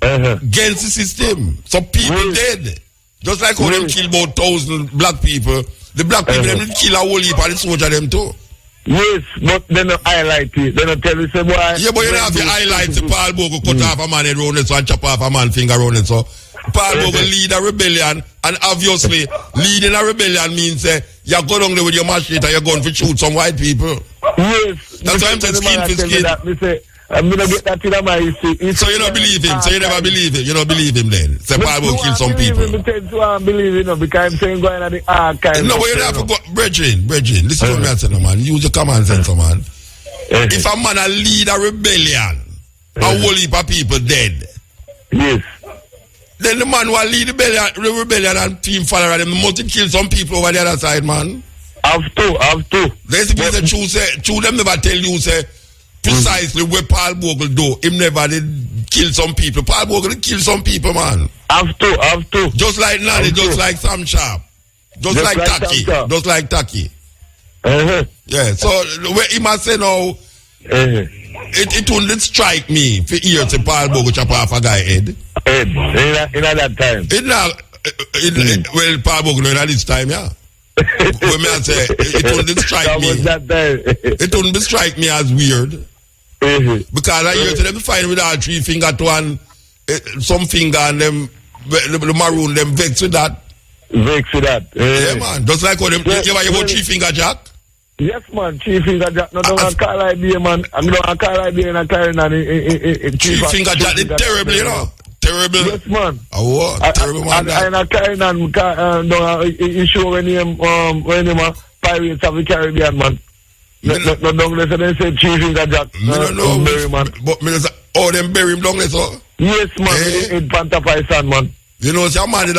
Speaker 1: against the system. So people dead. Just like how them kill about 1,000 black people. The black people them kill a whole heap of the soldier them too.
Speaker 5: Yes, but they don't highlight it. They don't tell you say why.
Speaker 1: Yeah, but you don't have to highlight the Paul Bogle cut off a man head round it so and chop off a man finger round it so. Paul Bogle lead a rebellion, and obviously leading a rebellion means you go down there with your machete and you're going to shoot some white people.
Speaker 5: Yes.
Speaker 1: That's why I'm saying skin for skin.
Speaker 5: I'm going to get that in my history.
Speaker 1: So you don't believe him? So you never believe him? You don't believe him then? Say Paul Bogle kill some people.
Speaker 5: I believe him because I'm saying going at the archive.
Speaker 1: No, but you don't have to go. Brethren, listen to what I'm saying, man. Use your common sense, man. If a man lead a rebellion, a whole heap of people dead.
Speaker 3: Yes.
Speaker 1: Then the man who lead the rebellion and team follower them must kill some people over the other side, man.
Speaker 3: Have to.
Speaker 1: There's the true them never tell you say precisely what Paul Bogle do. Him never did kill some people. Paul Bogle did kill some people, man.
Speaker 3: Have to.
Speaker 1: Just like Nani, just like Sam Sharp. Just like Taki. Just like Taki. Yeah, so where he must say now, it wouldn't strike me for hear say Paul Bogle chop off a guy head.
Speaker 3: In that time.
Speaker 1: Well, Paul Bogle in this time, yeah. When I say it wouldn't strike me. It wouldn't strike me as weird. Because I hear them find with all 3 finger to one, some finger and them the maroon them vex with that. Yeah, man. Just like what them you ever hear about 3 finger jack?
Speaker 3: Yes, man. 3 finger jack. No, don't call idea, man. I'm gonna call idea in a carrying on
Speaker 1: 3 finger jack. It's terrible, you know. Terrible.
Speaker 3: Yes, man.
Speaker 1: Oh, what? Terrible, man.
Speaker 3: And I carrying on you show when him Pirates of the Caribbean, man. No, don't listen. They say 3 finger jack.
Speaker 1: No,
Speaker 3: bury, man.
Speaker 1: But me say, oh, them bury him down there, so.
Speaker 3: Yes, man. In Panther Python, man.
Speaker 1: You know, some man did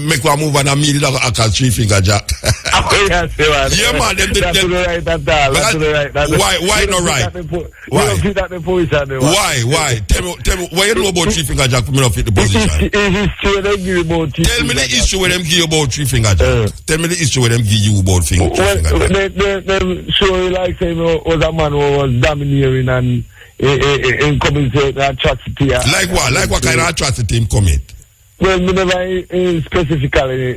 Speaker 1: make one move and I mean it act as 3 finger jack.
Speaker 3: Yes, man.
Speaker 1: Yeah, man. Them,
Speaker 3: that's to the right at all. That's to the right.
Speaker 1: Why not right?
Speaker 3: Why? You don't fit at the position.
Speaker 1: Why? Tell me, what you know about 3 finger jack for me not fit the position?
Speaker 3: History they give about 3
Speaker 1: Tell me the issue where them give you about 3 finger jack. Tell me the issue where them give you about 3 finger jack.
Speaker 3: They show you like saying was a man who was domineering and in committing atrocity.
Speaker 1: Like what? Like what kind of atrocity him commit?
Speaker 3: Well, we never specifically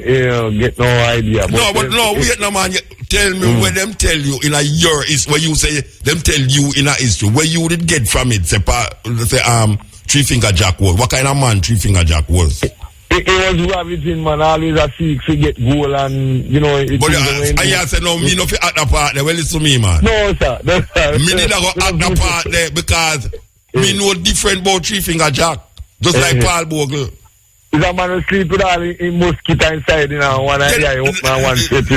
Speaker 3: get no idea.
Speaker 1: No, but no, wait, no, man. Tell me where them tell you in a year is where you say them tell you in a history where you did get from it. Say 3 finger jack was. What kind of man 3 finger jack was?
Speaker 3: It was ravaging, man. Always a seek to get goal and you know.
Speaker 1: But I say no, me no fi act the part there. Well, listen to me, man.
Speaker 3: No, sir. No, sir.
Speaker 1: Me did not go act the part there because me know different about 3 finger jack. Just like Paul Bogle.
Speaker 3: Is a man who sleep with all in mosquito inside, you know, one eye open and one shit.
Speaker 1: They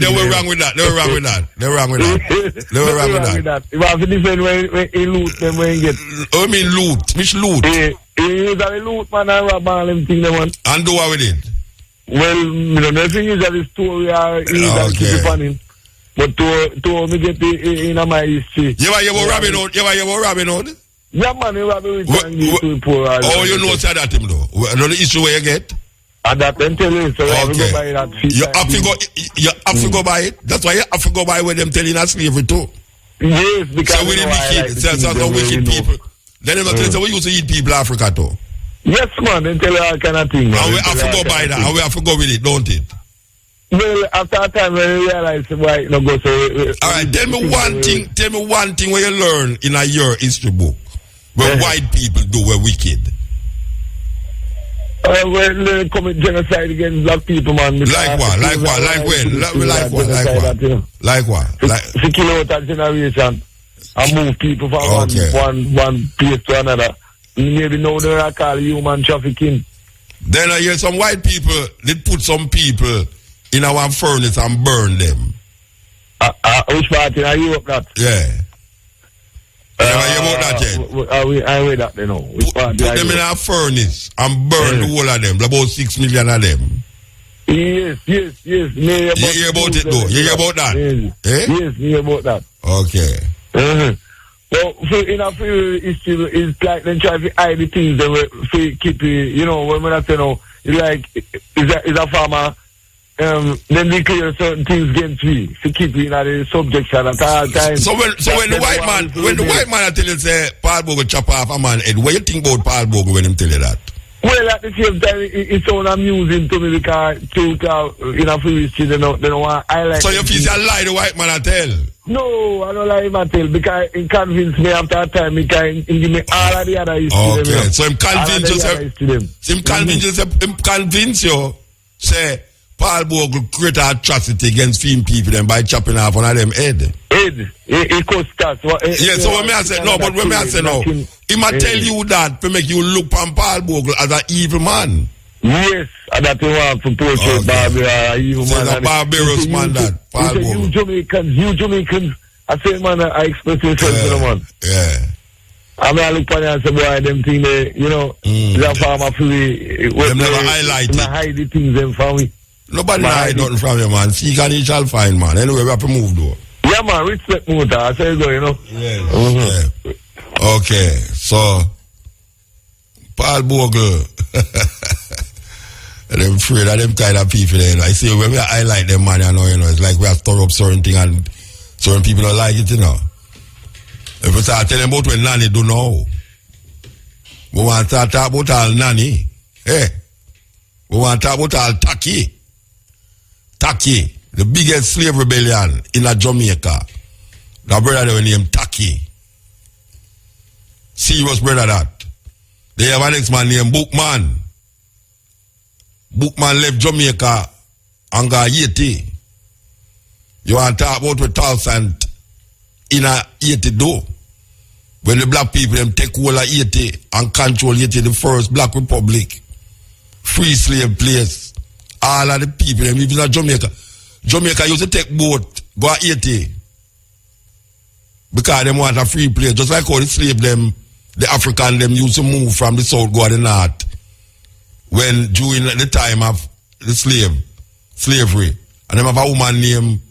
Speaker 1: were wrong with that. They were wrong with that.
Speaker 3: You have to defend when he loot them when he get.
Speaker 1: I mean loot. Which loot?
Speaker 3: He usually loot, man, and rob all them things, man.
Speaker 1: And do what with it?
Speaker 3: Well, you know, nothing usually story or usually keep it on him. But to me get in my history.
Speaker 1: You ever hear about Robin Hood?
Speaker 3: Yeah, man, you have to poor.
Speaker 1: Oh, you know say that him though. Know the issue where you get?
Speaker 3: And that then tell you, so I go buy that.
Speaker 1: You have to go buy it. That's why you have to go buy with them telling us slavery too.
Speaker 3: Yes, because
Speaker 1: so we the wicked, so wicked people. Then they tell us we used to eat people Africa too.
Speaker 3: Yes, man, they tell you all kind of things.
Speaker 1: And we have to go buy that, and we have to go with it, don't it?
Speaker 3: Well, after a time when you realize why it not go so.
Speaker 1: All right, tell me one thing where you learn in a year history book. Where white people do were wicked.
Speaker 3: When they commit genocide against black people, man.
Speaker 1: Like what? Like when? Like what?
Speaker 3: To kill out a generation and move people from one place to another. Maybe now they call human trafficking.
Speaker 1: Then I hear some white people, they put some people in our furnace and burn them.
Speaker 3: Which part in Europe that?
Speaker 1: Yeah. I
Speaker 3: read that, you know.
Speaker 1: Put them in a furnace and burn the whole of them, about 6 million of them.
Speaker 3: Yes. You
Speaker 1: hear about it though? You hear about that?
Speaker 3: Yes, you hear about that.
Speaker 1: Okay.
Speaker 3: Well, in a few history, it's like they try to hide the things they keep, you know, when I say no, it's like, is a farmer. Then declare certain things against me to keep in the subjection at all times. So when the white man tell you say Paul Bogle chop off a man head, what you think about Paul Bogle when him tell you that? Well, at the same time, it sounds amusing to me because in a free history they don't want to highlight. So you feel a lie the white man tell? No, I don't lie him tell because he convinced me after a time he can give me all of the other history. Okay, so him convince you say Paul Bogle create an atrocity against film people and by chopping off one of them head. It costs us. Yeah, so when I say no, but when I say no, he might tell you that to make you look on Paul Bogle as an evil man. Yes, and that he want to portray Barbara evil man. He's a barbarous man that Paul Bogle. You Jamaicans, I say man, I express yourself to the man. Yeah.
Speaker 9: I mean, I look on it and say, boy, them things, you know, the farmer free.
Speaker 1: Them never highlight it.
Speaker 9: Hide the things them from me.
Speaker 1: Nobody hide nothing from you, man. Seek and you shall find, man. Anyway, we have to move, though.
Speaker 9: Yeah, man, respect Muta. I say go, you know.
Speaker 1: Yeah. Okay, so, Paul Bogle. I'm afraid of them kind of people, you know. I see when we highlight them, man, you know, it's like we have to throw up certain things and certain people don't like it, you know. If we start telling about when Nanny do know, we want to talk about all Nanny. Hey, we want to talk about all Taki. Taki, the biggest slave rebellion in Jamaica. The brother they named Taki. Serious brother that. They have an ex-man named Bookman. Bookman left Jamaica and got Haiti. You want to talk about what Talsant in a Haiti do? When the black people them take hold of Haiti and control Haiti, the first black republic, free slave place. All of the people them living in Jamaica. Jamaica used to take boat, go to Haiti. Because they want a free place. Just like how the slave them, the African them used to move from the south go to the north. When during the time of the slavery. And them have a woman named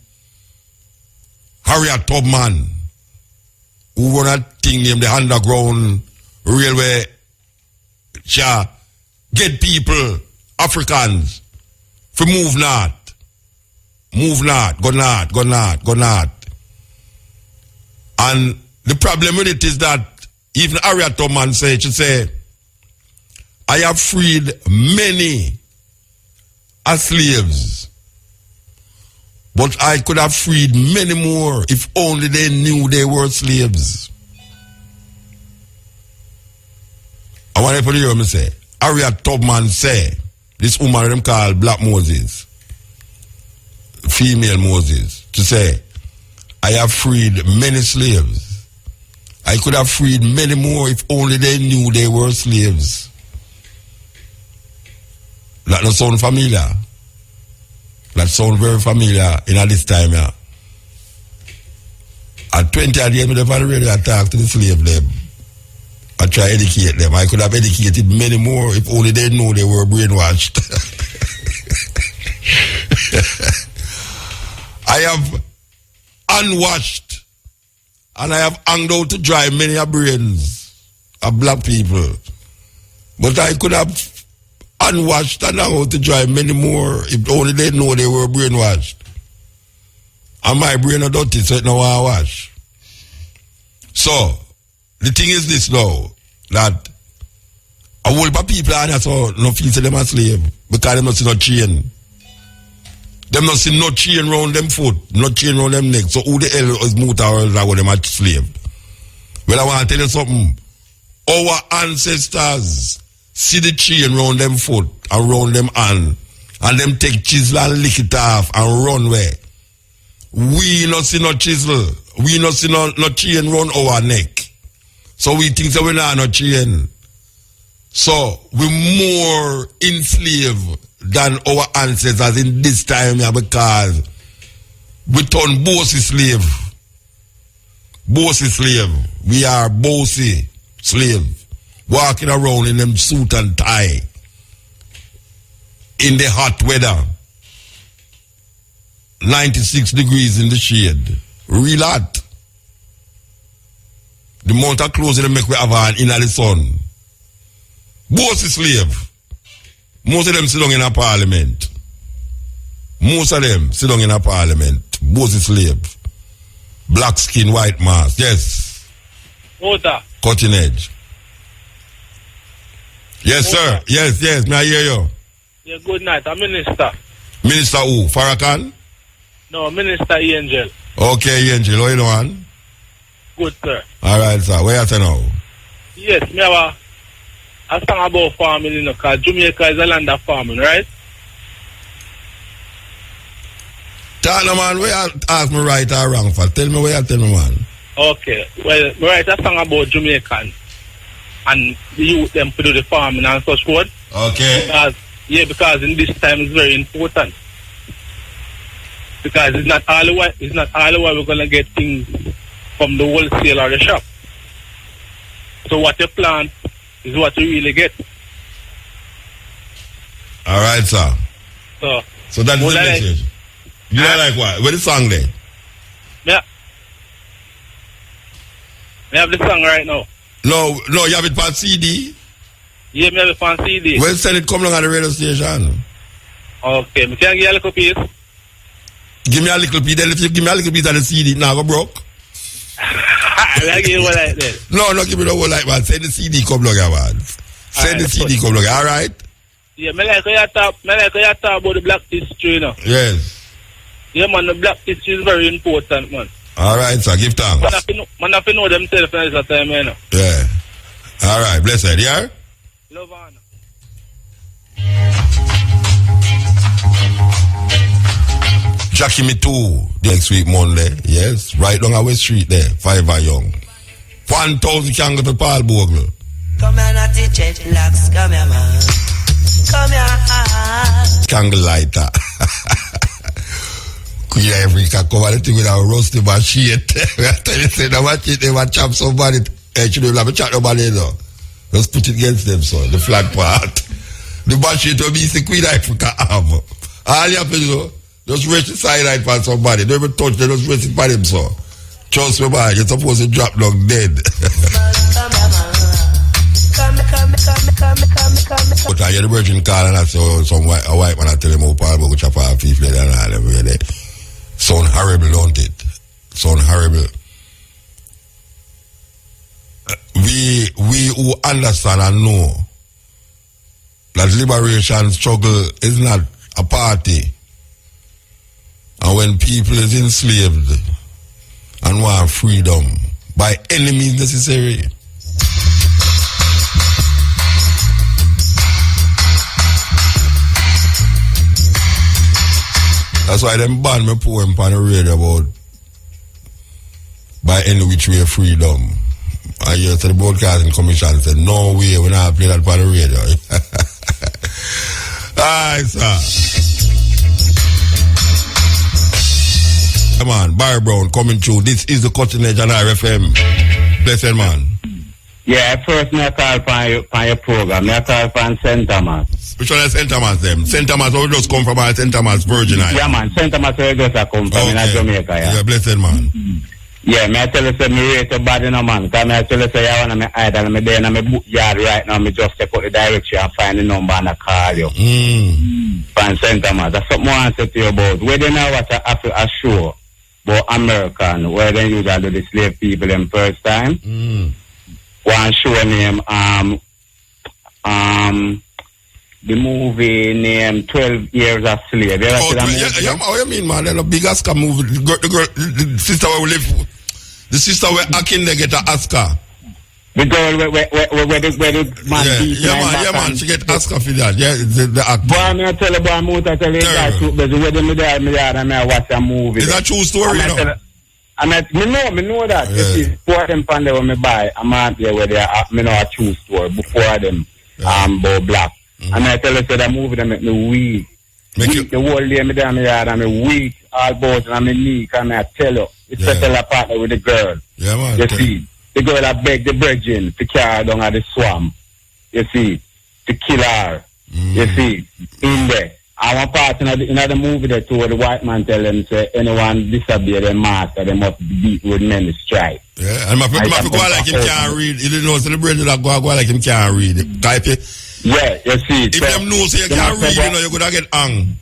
Speaker 1: Harriet Tubman, who run a thing named the Underground Railway. Get people, Africans, to move north. Move north, go north, go north, go north. And the problem with it is that even Harriet Tubman said, she said, I have freed many as slaves, but I could have freed many more if only they knew they were slaves. I want to hear me say, Harriet Tubman say, this woman them called Black Moses, female Moses, to say, I have freed many slaves. I could have freed many more if only they knew they were slaves. That don't sound familiar. That sound very familiar in this time, yeah. At 20 years, I never really talk to the slave them. I try to educate them. I could have educated many more if only they knew they were brainwashed. I have unwashed and I have hanged out to dry many brains of black people. But I could have unwashed and hung out to dry many more if only they know they were brainwashed. And my brain are dirty, so it no want to wash. So, the thing is this now, that a whole lot of people are so no feel to them as slave because they not see no chain. Them not see no chain round them foot, no chain round them neck. So who the hell is Mutabaruka that them a slave? Well, I want to tell you something. Our ancestors see the chain round them foot and round them hand, and them take chisel and lick it off and run away. We not see no chisel. We not see no chain round our neck. So we think that we not no chain. So we more enslaved than our ancestors in this time here because we turn bossy slave. Bossy slave. We are bossy slave. Walking around in them suit and tie. In the hot weather. 96 degrees in the shade. Real hot. The amount of clothes they make we have on in the sun. Bossy slave. Most of them sit down in a parliament. Most of them sit down in a parliament. Bossy slave. Black skin, white mask. Yes.
Speaker 10: Water.
Speaker 1: Cutting edge. Yes, sir. Yes, may I hear you?
Speaker 10: Yeah, good night. I'm Minister.
Speaker 1: Minister who? Farrakhan?
Speaker 10: No, Minister Angel.
Speaker 1: Okay, Angel. How you doing?
Speaker 10: Good, sir.
Speaker 1: Alright, sir. Where are you now?
Speaker 10: Yes, me have a song about farming, you know, because Jamaica is a land of farming, right?
Speaker 1: Tell me, man, where you ask me right or wrong for? Tell me where you tell me, man.
Speaker 10: Okay. Well, me write a song about Jamaican and the youth them to do the farming and such forth.
Speaker 1: Okay.
Speaker 10: Because in this time it's very important. Because it's not all the way we're gonna get things from the wholesale or the shop. So what you plant is what you really get.
Speaker 1: All right, sir. So that's the message. You like what? Where the song then?
Speaker 10: Yeah. I have the song right now.
Speaker 1: No, you have it on CD?
Speaker 10: Yeah, me have it on CD.
Speaker 1: Well, send it come along at the radio station.
Speaker 10: Okay, me can give you a little piece.
Speaker 1: Give me a little piece. Then if you give me a little piece of the CD, now go broke.
Speaker 10: I give you one like that.
Speaker 1: No, give me the whole like man. Send the CD come along, man. Send the CD come along, all right?
Speaker 10: Yeah, me like how you talk about the black history, you know.
Speaker 1: Yes.
Speaker 10: Yeah, man, the black history is very important, man.
Speaker 1: All right, sir. Give thanks.
Speaker 10: Man, have to know themselves at the time, you know.
Speaker 1: Yeah. All right, blessed, yeah?
Speaker 10: Love on.
Speaker 1: Jackie Me Too, next week Monday. Yes, right down our street there, 5 Young. 1,000 candles for Paul Bogle.
Speaker 11: Come here, not the dreadlocks. Come here, man. Come here.
Speaker 1: Candle lighter. Queen Africa cover the thing with our roasting machine. I tell you, say, now watch it, they want to chop somebody. Hey, you don't have a chat nobody, though. Just put it against them, so the flat part. The machine to be the Queen Africa arm. All you have to do, just rest the cyanide for somebody. Don't even touch them, just rest it for them, so. Trust me, man, you're supposed to drop down dead. But I hear the virgin call and I saw a white man, I tell him how Paul Bogle chop off people and all everywhere. Sound horrible, don't it? Sound horrible. We who understand and know that liberation struggle is not a party. And when people is enslaved and want freedom by any means necessary, that's why them ban me poem on the radio about by any which way freedom. I hear the broadcasting commission said, no way, we're not play that on the radio. Alright, sir. Come on, Barry Brown coming through. This is the Cutting Edge on RFM. Blessed man.
Speaker 5: Yeah, first me I call for your program. Me I call for St. Thomas.
Speaker 1: Which one is St. Thomas them? St. Thomas, where just come from St. Thomas, Virgin Islands?
Speaker 5: Yeah, man. St. Thomas, where just come from in Jamaica, yeah.
Speaker 1: Yeah, blessed man.
Speaker 5: Yeah, me I tell you, say, me rate your body, no, man. Because me I tell you, say, I want to idle, me there in my book yard right now, me just take out the directory and find the number and I call you. From St. Thomas. That's something I want to say to you about. Where they now watch a show about American, where they usually do the slave people them first time. One show name, the movie named 12 Years a Slave.
Speaker 1: How you mean, man? The big Oscar movie. The sister where we live, the sister where Akin they get an Oscar.
Speaker 5: The girl where the man
Speaker 1: yeah, man, she get Oscar for that. Yeah, the actor.
Speaker 5: Boy, me tell you, boy, I'm out to tell you that truth. But where them there, and I watch a movie.
Speaker 1: Is that true story, you know?
Speaker 5: Me know that. Yeah. You see, before them find when me buy, I'm out there where they are, me know a true story. Before them, about black. And I tell you, so that movie, they make me weak. The whole day, me there, me yard, and me weak, all both, and me knee, and I tell you, it's settle a partner with the girl.
Speaker 1: Yeah, man.
Speaker 5: You see, the girl that beg the brethren to carry down at the swamp. You see, to kill her. You see, in there. I want part in the movie that too, the white man tell them, say, anyone disobey their master, they must be beat with men strike.
Speaker 1: Yeah, and my people go like him can't read. You didn't know, so the brethren that go like him can't read. Type it.
Speaker 5: Yeah, you see.
Speaker 1: If them know so you can't read, you know, you're gonna get hung.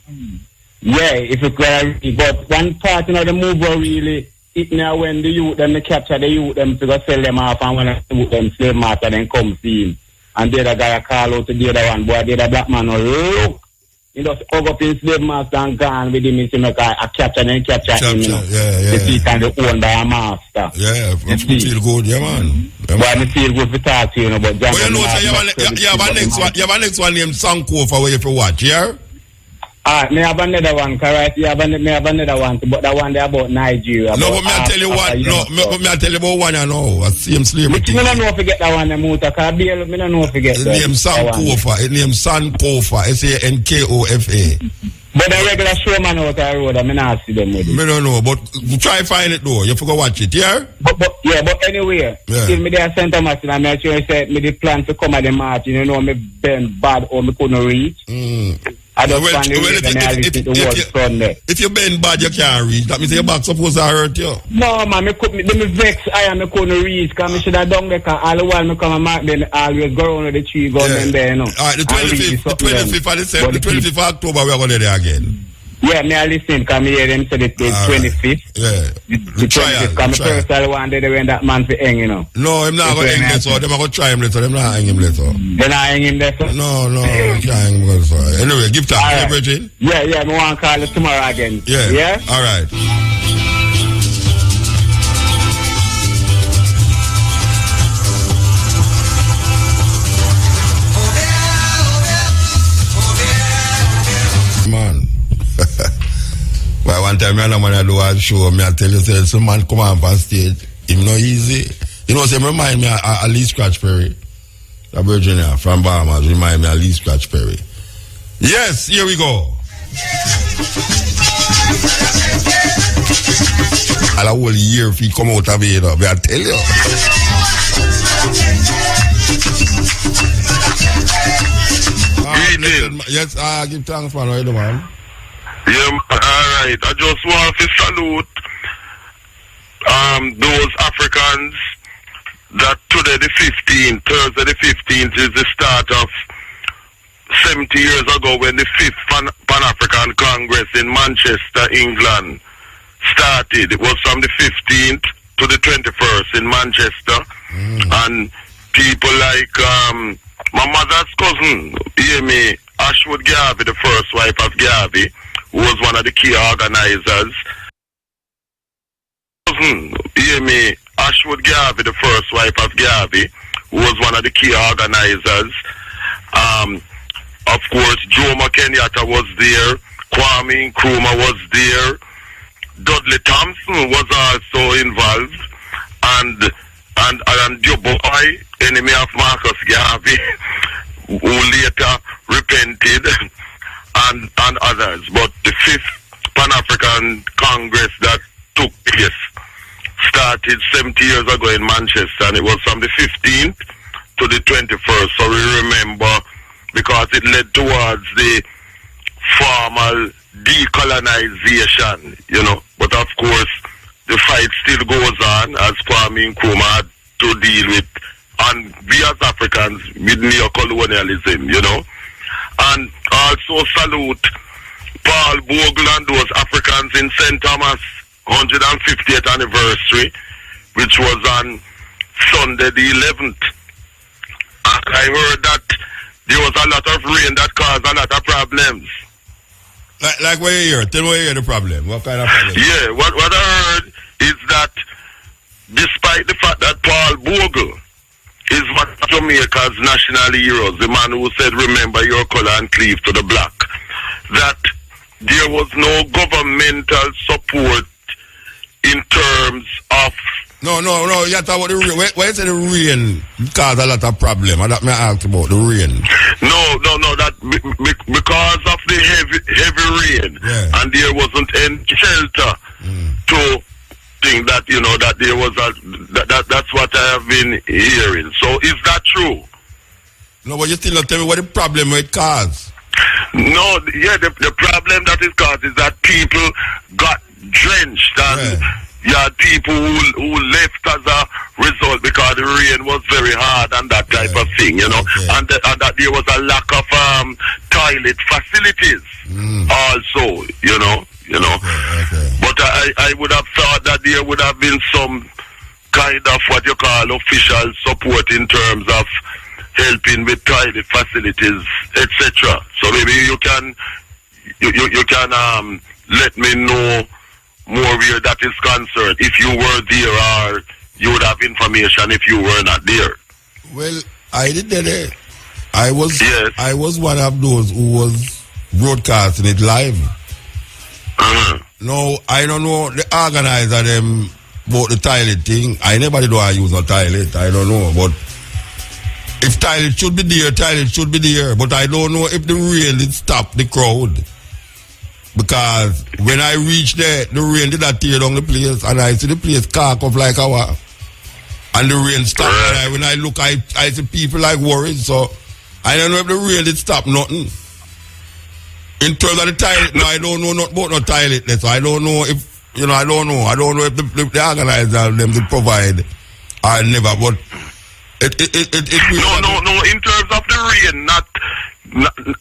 Speaker 5: Yeah, if you can't read. But one part in the movie really, it now when the youth them they capture the youth them to go sell them off, and when the youth them slave master then come see him. And the other guy call out to the other one, boy, the other black man look. He just hug up his slave master and gone with him. He say, I capture him, you know.
Speaker 1: Yeah.
Speaker 5: The feet can be owned by a master.
Speaker 1: Yeah, you feel good, yeah, man.
Speaker 5: Why me feel good to talk to you, know, but
Speaker 1: you know, so you have a next one named Sankofa where you have watch, yeah?
Speaker 5: Me have another one, correct? Me have another one, but that one there about Nigeria.
Speaker 1: No, but me I tell you what, me I tell you about one, you know, a same slave.
Speaker 5: Me don't know if you get that one, Muta, because me don't know if you get that.
Speaker 1: It named Sankofa, S-A-N-K-O-F-A.
Speaker 12: But the regular showman out the road, I mean, I see them with it.
Speaker 1: I don't know, but try find it though. You forgot watch it, yeah?
Speaker 12: But anyway, still me there St. Thomas, and I'm not sure I said me the plan to come at the march, you know, me bend bad or me couldn't reach. I don't find
Speaker 1: if you bend bad, you can't reach. That means your back supposed to hurt you.
Speaker 12: No, man, me vex. I couldn't reach. Because I should have done that. All the while I come and mark, then I always go around the tree, go them there, you know.
Speaker 1: All right, the 25th of October, we are going there again.
Speaker 12: Yeah, me I listen, because I hear them say the 25th.
Speaker 1: Yeah.
Speaker 12: The 25th, because I personally one day they went that man to hang, you know.
Speaker 1: No, I'm not going to hang this, so they're going to try him later. They're not hang him later.
Speaker 12: They're not hang him later?
Speaker 1: No, I can't hang him later. Anyway, give time.
Speaker 12: Right.
Speaker 1: Bridget?
Speaker 12: Yeah, I want to call it tomorrow again.
Speaker 1: Yeah? All right. Man. Well, one time, when I do a show, I tell you, say, some man come on stage, him no easy. You know, say, remind me of Lee Scratch Perry. The Virginia from Bahamas, remind me of Lee Scratch Perry. Yes, here we go. All a whole year if he come out of it, I tell you. Yes, I give thanks, man. Right, man.
Speaker 3: Yeah, alright. I just want to salute those Africans that today the 15th, Thursday the 15th is the start of 70 years ago when the 5th Pan-African Congress in Manchester, England started. It was from the 15th to the 21st in Manchester. And people like my mother's cousin, hear me, Ashwood Garvey, the first wife of Garvey, who was one of the key organizers. Cousin, hear me, Ashwood Garvey, the first wife of Garvey, who was one of the key organizers. Of course, Jomo Kenyatta was there, Kwame Nkrumah was there, Dudley Thompson was also involved, and your boy, enemy of Marcus Garvey, who later repented, and others. But the 5th Pan-African Congress that took place started 70 years ago in Manchester, and it was from the 15th to the 21st. So we remember, because it led towards the formal decolonization, you know. But of course, the fight still goes on, as Kwame Nkrumah had to deal with, and we as Africans with neo-colonialism, you know. And also salute Paul Bogle and those Africans in St. Thomas 150th anniversary, which was on Sunday the 11th. And I heard that there was a lot of rain that caused a lot of problems.
Speaker 1: Like what you hear? Tell me what you hear the problem. What kind of problem?
Speaker 3: Yeah, what I heard is that despite the fact that Paul Bogle is one of Jamaica's national heroes, the man who said, remember your color and cleave to the black, that there was no governmental support in terms of...
Speaker 1: No, you talk about the rain. Why you say the rain caused a lot of problem? That may ask about the rain.
Speaker 3: No, that because of the heavy rain, and there wasn't any shelter to think that, you know, that there was that's what I have been hearing. So is that true?
Speaker 1: No, but you still not tell me what the problem it caused.
Speaker 3: No, the problem that it caused is that people got drenched, and you had people who left as a result because the rain was very hard and that type of thing, you know, and that there was a lack of toilet facilities also, you know. But I would have thought that there would have been some kind of what you call official support in terms of helping with toilet facilities, etc. So maybe you can let me know more where that is concerned, if you were there, or you would have information if you were not there.
Speaker 1: Well, I did that. I was one of those who was broadcasting it live. No, I don't know the organizer them about the toilet thing. I never did I use a toilet. I don't know, but if toilet should be there, toilet should be there. But I don't know if the rain did stop the crowd. Because when I reached there, the rain did not tear down the place, and I see the place cark up like a wall. And the rain stopped. And when I look, I see people like worried. So I don't know if the rain did stop nothing. In terms of the toilet, no, I don't know nothing about no toilet. So I don't know if, I don't know. I don't know if the organizer them to provide or never. But it
Speaker 3: No. In terms of the rain,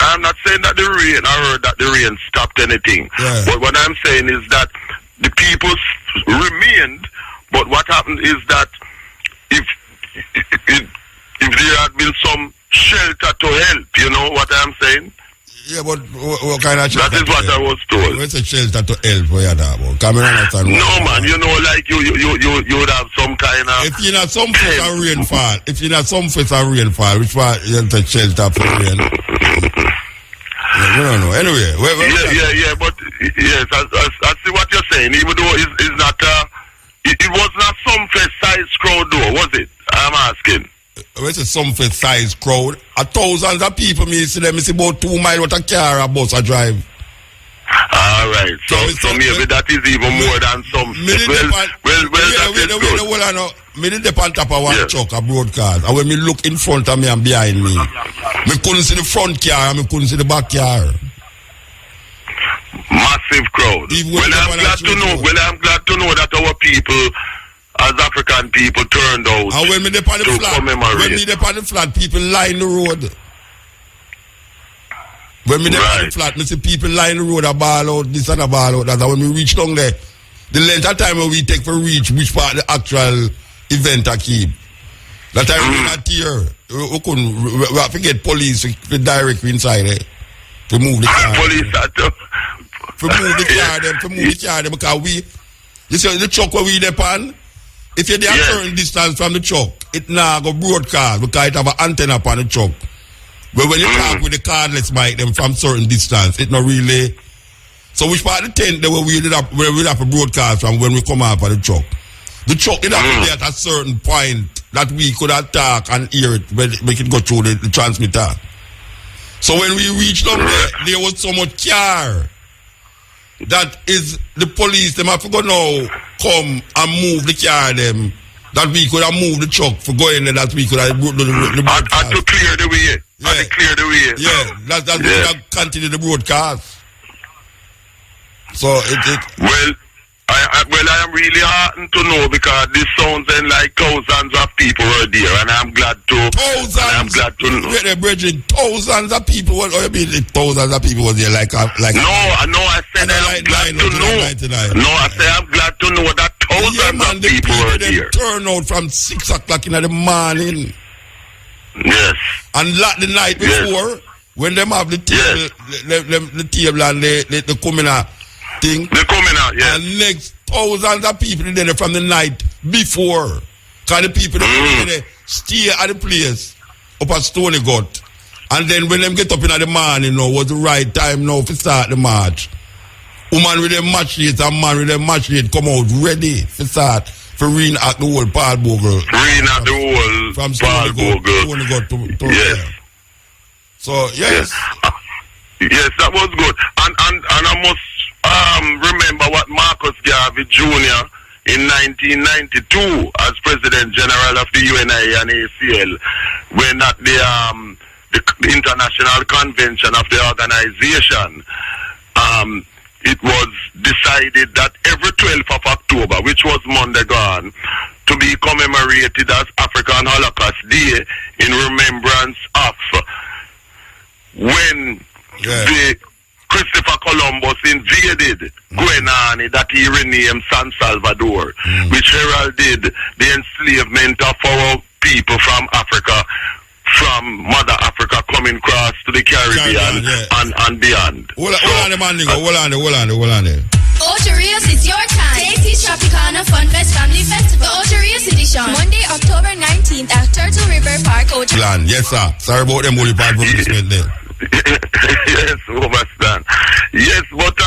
Speaker 3: I'm not saying that the rain, I heard that the rain stopped anything.
Speaker 1: Yeah.
Speaker 3: But what I'm saying is that the people remained, but what happened is that if there had been some shelter to help, you know what I'm saying?
Speaker 1: Yeah, but what kind of shelter?
Speaker 3: That is what I was told.
Speaker 1: What's a shelter to help? What you about? Come understand?
Speaker 3: No, man, like you would have some kind of.
Speaker 1: If you're not some place of rainfall, which part you have to shelter for rain? We don't know. Anyway,
Speaker 3: but yes, I see what you're saying. Even though it's not, it was not some size crowd, though, was it? I'm asking.
Speaker 1: It's a some size crowd. Thousands of people, me see them. Me see about 2 miles what a car or bus I drive.
Speaker 3: All right. So maybe that is even more than some.
Speaker 1: Me did dip on top of one truck, a broadcast. And when me look in front of me and behind me, me couldn't see the front car and me couldn't see the back car.
Speaker 3: Massive crowd. I'm glad to know that our people, as African people, turned out
Speaker 1: and when me dip on the flat,
Speaker 3: commemorate.
Speaker 1: When me dip on the flat, people line the road. When me dip on the flat, me see people line the road, a ball out, this and a ball out, that. And when we reach down there, the length of time when we take for reach, which part the actual event I keep. That time we not here. We have to get police to direct inside there. To move the car.
Speaker 3: Police are to
Speaker 1: move the car them, because you see the truck where we depend, if you're there a certain distance from the truck, it now go broadcast because it have an antenna upon the truck. But when you talk with the cardless mic them from certain distance, it not really. So which part of the tent that where we have a broadcast from when we come out of the truck. The truck it have to be at a certain point that we could attack and hear it when we can go through the transmitter. So when we reached down there was so much car that is the police them have to go now come and move the car them that we could have moved the truck for going there that we could have the
Speaker 3: and to clear the way.
Speaker 1: Yeah.
Speaker 3: And to clear the way.
Speaker 1: Yeah, that's we have continue the broadcast. So I am really heartened to know because this sounds like thousands of people were there, and I'm glad to. I'm glad to know. Thousands of people. What do you mean? Thousands of people were there, like. No,
Speaker 3: I said I'm glad to know. No, I said I'm glad to know that thousands of people were there.
Speaker 1: Turn out from 6 o'clock in the morning.
Speaker 3: Yes.
Speaker 1: And the night before, when them have the table, the table and the coming out thing.
Speaker 3: The coming out, yes.
Speaker 1: And next thousands of people there from the night before. Because the people they stay at the place up at Stony Gut. And then when them get up in the morning was the right time now to start the march. Woman with them match rate and man with them match rate come out ready to start for reenact the whole Paul Bogle.
Speaker 3: Reenact the whole
Speaker 1: from
Speaker 3: Paul Bogle.
Speaker 1: Stony Gut to
Speaker 3: yes.
Speaker 1: There. So yes.
Speaker 3: Yes, that was good. And I must remember what Marcus Garvey Jr. in 1992 as President General of the UNI and ACL when at the International Convention of the organization it was decided that every 12th of October, which was Monday gone, to be commemorated as African Holocaust Day in remembrance of when the Christopher Columbus invaded Guiana that he renamed San Salvador, which heralded the enslavement of our people from Africa, from Mother Africa coming across to the Caribbean and beyond.
Speaker 1: Hold on there.
Speaker 13: Ocho Rios, it's your time. Tasty Tropicana Fun Fest Family Festival. The Ocho Rios edition. Monday, October 19th at Turtle River Park, Ocho.
Speaker 1: Plan, yes sir. Sorry about them holy part publicement there.
Speaker 3: Yes, overstand. Yes, but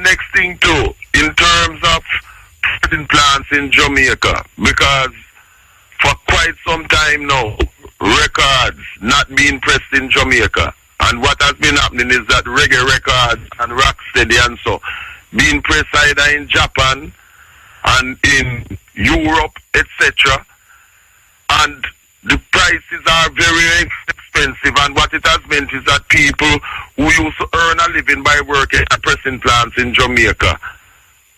Speaker 3: next thing too, in terms of plans in Jamaica, because for quite some time now, records not being pressed in Jamaica, And what has been happening is that reggae records and rocksteady and so being pressed either in Japan and in Europe, etc. And the prices are very expensive, and what it has meant is that people who used to earn a living by working at pressing plants in Jamaica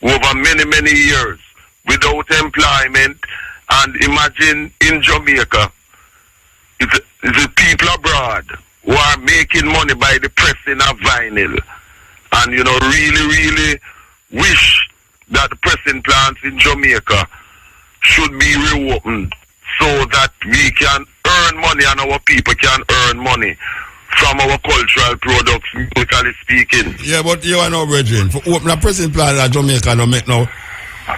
Speaker 3: over many, many years without employment, and imagine in Jamaica, it's the people abroad who are making money by the pressing of vinyl, and really wish that the pressing plants in Jamaica should be reopened so that we can earn money and our people can earn money from our cultural products, musically speaking.
Speaker 1: Yeah, but you are no brethren. For open a pressing plant in Jamaica don't make no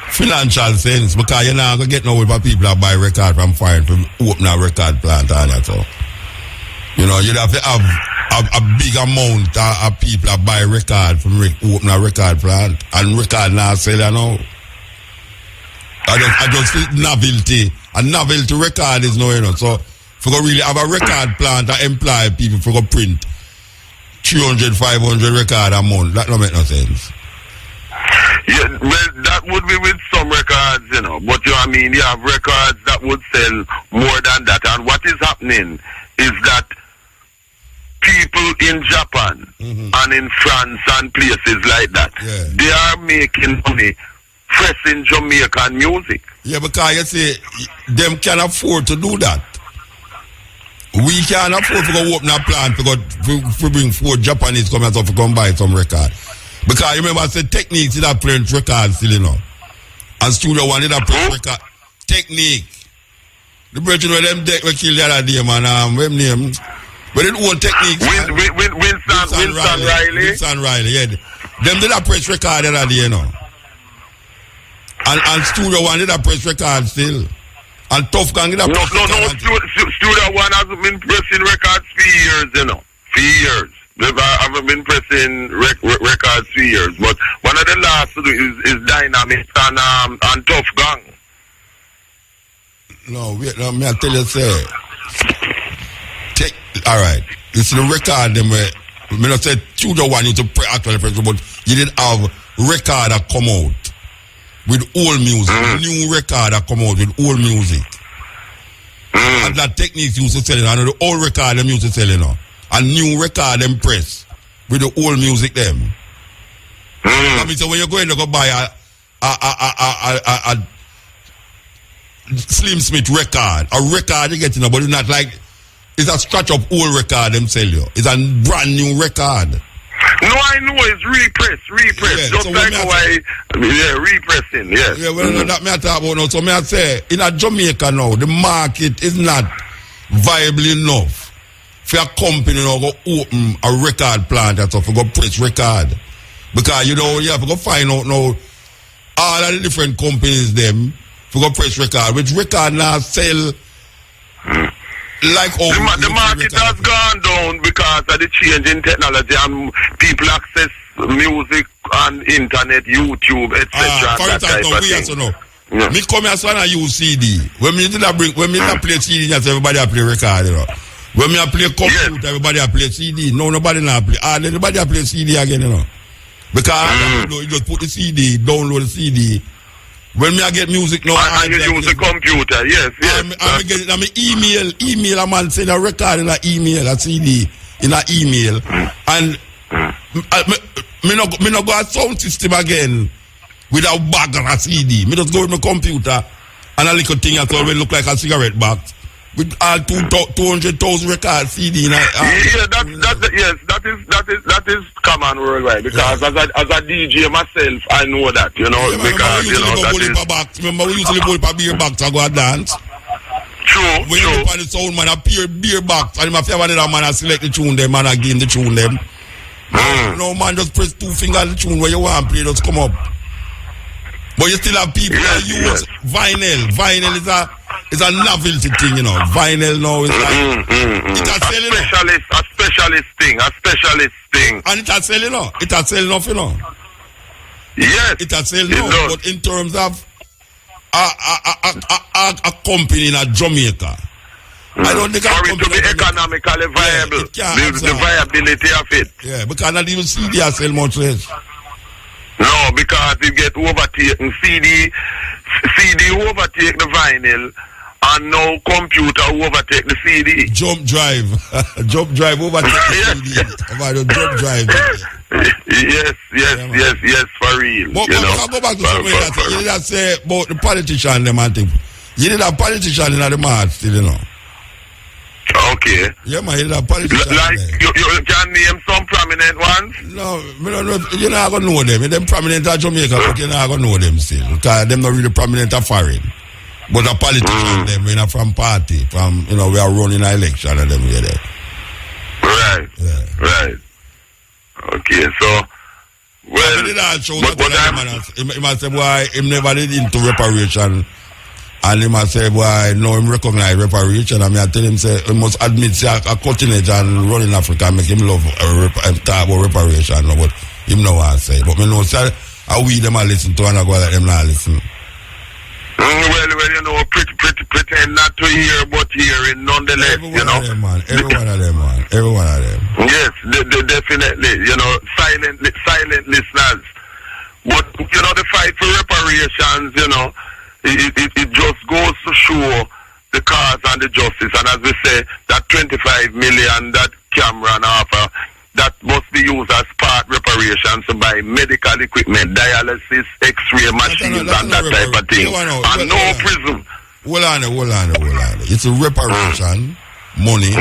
Speaker 1: financial sense because you're not going to get no with people that buy record from foreign to open a record plant and that. So, you'd have to have a big amount of people that buy record from open a record plant, and record now sell now. I just feel novelty. A novelty record is no, so if we really have a record plant that employ people for go print 300, 500 record a month, that don't make no sense.
Speaker 3: Yeah, well, that would be with some records, but you have records that would sell more than that. And what is happening is that people in Japan and in France and places like that, they are making money pressing Jamaican music.
Speaker 1: Yeah, because you see, them can afford to do that. We can't afford to go open a plant to bring 4 Japanese come and to come buy some record. Because you remember I said Technique did a print record still, and Studio One did a print record. Technique. The brethren where them we killed the other day, man, them names. But it own Technique.
Speaker 3: Winston Riley.
Speaker 1: Winston Riley, yeah. Them did a press record the other day, And Studio One did a press record still. And Tough Gang did a press record.
Speaker 3: Studio One hasn't been pressing records for years, For years. They haven't been pressing records for years. But one of the last to do is Dynamic and Tough Gang.
Speaker 1: No, wait, may I tell you, say. Alright. It's the record them where I not say Studio One you to actually press, but you didn't have record that come out with old music, new record that come out with old music. And that Techniques used to sell it, and the old record them used to sell it, and new record them press with the old music them. I mean, so when you're going to go buy a Slim Smith record, a record you get but it's not like it's a scratch up old record them sell you. It's a brand new record.
Speaker 3: No, I know it's repress. Yeah, just so like repressing, yes.
Speaker 1: Yeah, well, that me I talk about now. So me I say, in a Jamaica now, the market is not viable enough for a company now go open a record plant and stuff, for go press record. Because, you have to go find out now all of the different companies them for go press record, which record now sell like
Speaker 3: the market has gone down because of the change in technology and people access music and internet, YouTube, etc.
Speaker 1: For instance, me come here so I use CD. When me play CD, everybody play record, When me play computer, everybody play CD. No, nobody now play. Everybody play CD again, Because you just put the CD, download the CD. When me I get music now,
Speaker 3: and you use the computer, yes.
Speaker 1: I get it on my email a man send a record in an email, a CD in an email, and me no go a sound system again with a bag of a CD. Me just go with my computer and a little thing that will look like a cigarette box with all 200,000 record CD. That is common worldwide because as a DJ myself, I know that, because box. Remember we usually go with a beer box and go and dance.
Speaker 3: True.
Speaker 1: When you look at the sound man, a beer box, and if you have another man, I select the tune them and I give him the tune them. No man, just press 2 fingers the tune where you want to play, just come up. But you still have people that use vinyl. Vinyl is a novelty thing, Vinyl now is like
Speaker 3: a specialist thing. And
Speaker 1: it has sell, It has sell enough,
Speaker 3: Yes.
Speaker 1: It has sell enough. But in terms of a company in Jamaica I don't think
Speaker 3: for it to be economically viable. The viability of it.
Speaker 1: Yeah, because not even CD has sell much less.
Speaker 3: No, because it get overtaken. CD overtake the vinyl, and now computer overtake the CD.
Speaker 1: Jump drive overtake the CD. About the jump drive.
Speaker 3: Yes, for real.
Speaker 1: But I go back to something that you did say about the politician, them and thing. You did a politician in the march still, you know.
Speaker 3: Okay.
Speaker 1: Yeah, man, you did a politician.
Speaker 3: Like, you can name some prominent ones?
Speaker 1: No, I don't know. You're not going to know them. Them prominent at Jamaica, but you're not going to know them still. Because them not really prominent at foreign. But a politician, them, you know, from party, from, you know, we are running an election and them here there.
Speaker 3: Right. Yeah. Right. Okay, so, well,
Speaker 1: he must say, boy, he never did into reparation. And he must say, boy, no, him recognize reparation. I mean, I tell him, say, he must admit, say, a cutting edge and run in Africa, make him love talk about reparation. No, but him know what I say. But me know, say, I we them a listen to and I go like them not listen.
Speaker 3: Well, you know, pretend not to hear, but hearing nonetheless, you know.
Speaker 1: Every one of them.
Speaker 3: Yes, definitely, you know, silent listeners. But, you know, the fight for reparations, you know, it just goes to show the cause and the justice. And as we say, that 25 million that Cameron offer, that must be used as part reparations to buy medical equipment, dialysis, x-ray machines, and that type of thing. And no prison.
Speaker 1: Hold on. It's a reparation money.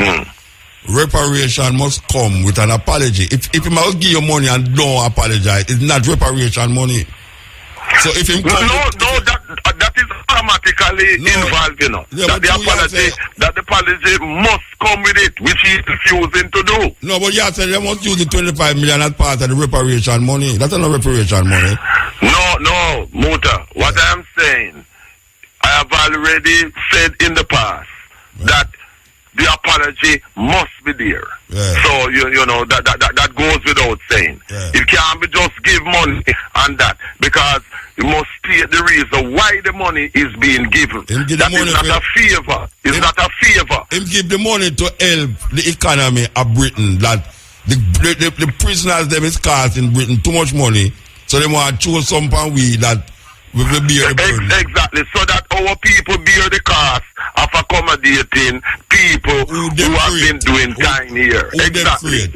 Speaker 1: Reparation must come with an apology. If he must give you money and don't apologize, it's not reparation money. So if him
Speaker 3: that is automatically involved, you know. Yeah, that the apology must come with it, which he is refusing to do.
Speaker 1: No, but you said they must use the 25 million as part of the reparation money. That's not reparation money.
Speaker 3: No, Muta. What I am saying, I have already said in the past that the apology must be there. Yeah. So you know that goes without saying. Yeah. It can't be just give money and that, because you must state the reason why the money is being given. That is not a favor. It's not a favor.
Speaker 1: Him give the money to help the economy of Britain. That the prisoners them is costing Britain too much money, so they want to choose some we that we will bear the burden.
Speaker 3: Exactly, so that our people bear the cost of accommodating people who have been doing time here. Exactly.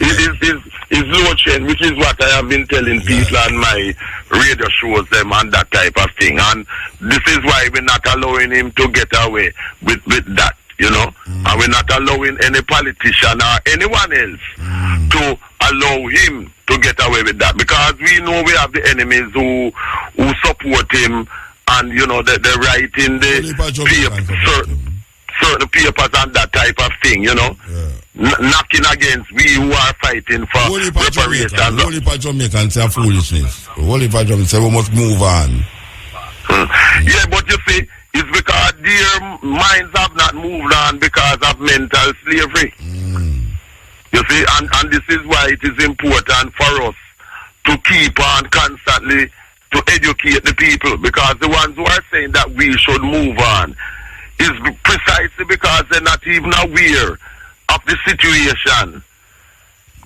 Speaker 3: It's low chain, which is what I have been telling people on my radio shows them and that type of thing. And this is why we're not allowing him to get away with that, you know. And we're not allowing any politician or anyone else to allow him to get away with that, because we know we have the enemies who support him, and you know they're writing the certain papers and that type of thing, you know, knocking against we who are fighting for reparations.
Speaker 1: Only for Jamaicans say foolishness. Only for Jamaicans say we must move on.
Speaker 3: Yeah, but you see, it's because their minds have not moved on because of mental slavery. You see, and this is why it is important for us to keep on constantly to educate the people, because the ones who are saying that we should move on is precisely because they're not even aware of the situation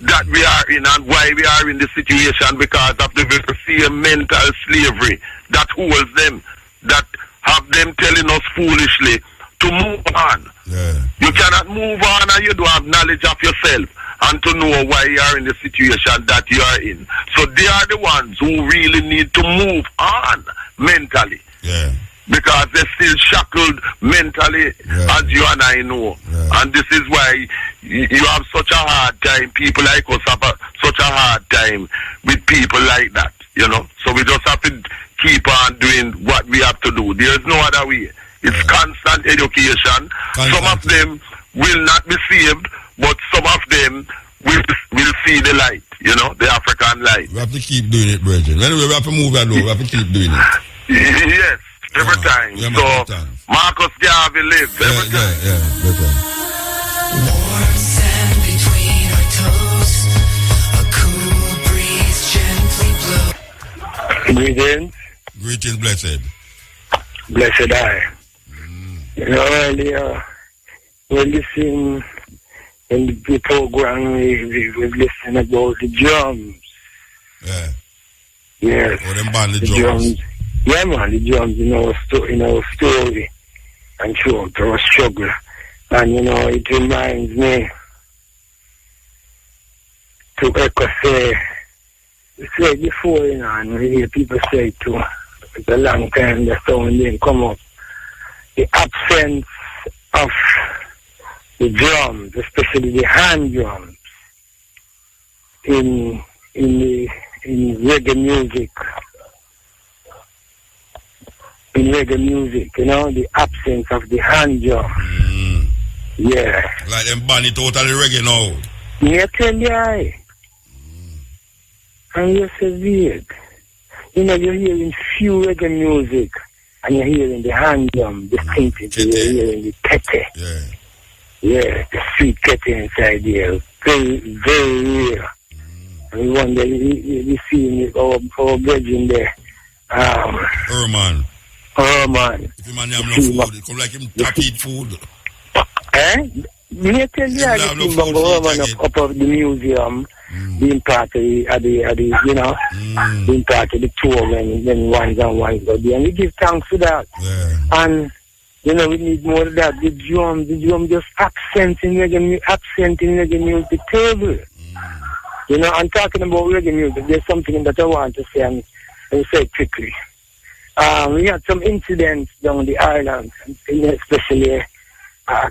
Speaker 3: that we are in and why we are in the situation, because of the very same mental slavery that holds them, that have them telling us foolishly to move on. You cannot move on and you don't have knowledge of yourself and to know why you are in the situation that you are in. So they are the ones who really need to move on mentally. Because they're still shackled mentally, as you and I know. And this is why you have such a hard time. People like us have such a hard time with people like that, you know. So we just have to keep on doing what we have to do. There's no other way. It's constant education. Some of them will not be saved, but some of them will see the light, you know, the African light.
Speaker 1: We have to keep doing it, brethren. Anyway, we have to move that over. We have to keep doing it.
Speaker 3: Yes, every time. So, Marcus Garvey lived every time.
Speaker 11: Warm sand between our toes, a cool breeze gently blows.
Speaker 1: Greetings, blessed.
Speaker 8: Blessed I. You know, earlier
Speaker 14: we listen in the program, we listen about the drums.
Speaker 1: Yeah.
Speaker 14: Yes.
Speaker 1: Oh, them band the drums.
Speaker 14: Yeah, man, the drums in our story and throughout our struggle. And, it reminds me to echo say before, and we hear people say it too. It's a long time the sound didn't come up. The absence of the drums, especially the hand drums, in reggae music. In reggae music, the absence of the hand drum. Yeah.
Speaker 1: Like them ban it totally reggae now.
Speaker 14: Yeah, tell you, and you're so weird. You're hearing few reggae music, and you're hearing the hand drum, the thinking, you're hearing the kete.
Speaker 1: Yeah.
Speaker 14: Yeah, the sweet kete inside there. Very, very rare. And we wonder, you see our brethren there.
Speaker 1: Herman.
Speaker 14: If
Speaker 1: you man have no food, it come like him tap eat food.
Speaker 14: Me tell you, I think Herman up of the museum, being part of being part of the tour when ones and ones go there. And we give thanks for that.
Speaker 1: Yeah.
Speaker 14: And, we need more of that. The drum just accenting reggae music table. I'm talking about reggae music. There's something that I want to say and say quickly. We had some incidents down the island, especially a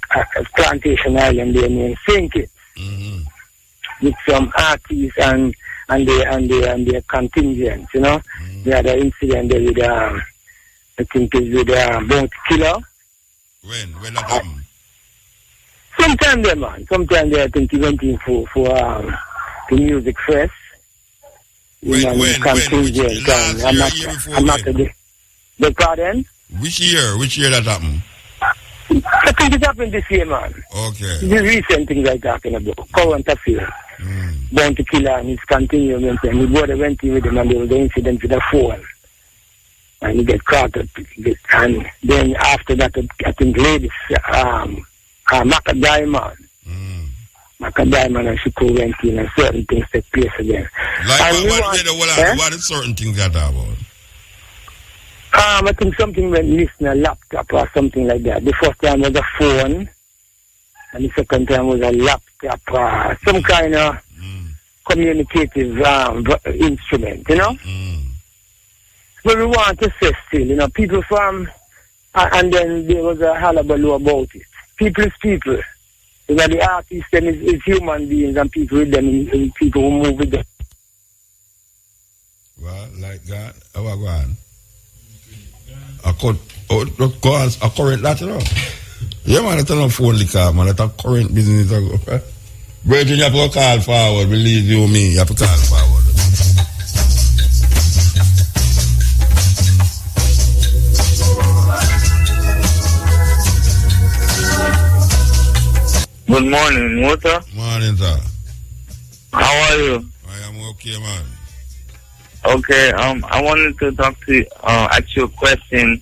Speaker 14: plantation island there named St. Kitts, with some artists and their contingents. We had an incident there with I think it's with Bounty Killer.
Speaker 1: When that happened?
Speaker 14: Sometime there, man. Sometime there, I think he went in for the music fest.
Speaker 1: When?
Speaker 14: I'm not the pardon?
Speaker 1: Which year that happened?
Speaker 14: I think it happened this year, man.
Speaker 1: Okay.
Speaker 14: The recent things I'm talking about. Current affairs. Bounty Killer and his continuance. And his brother went in with him and there was an incident with a phone. And he get caught up. And then after that, I think ladies, Maca Diamond. Maca Diamond and Shiko went in and certain things take place again.
Speaker 1: Like what are certain things that are about?
Speaker 14: I think something went missing, a laptop or something like that. The first time was a phone, and the second time was a laptop or some kind of communicative instrument, But we want to say still, people from, and then there was a hullabaloo about it. People is people. The artists then is human beings and people with them, and people who move with them.
Speaker 1: Well, like that, how I go on? A current that, Yeah, man, that's not phone liquor, man. That's a current business. Brethren, you have to call forward. Believe you me, you have to call forward.
Speaker 5: Good morning, Walter.
Speaker 1: Morning, sir.
Speaker 5: How are you?
Speaker 1: I am okay, man.
Speaker 5: Okay, I wanted to talk to you, ask you a question,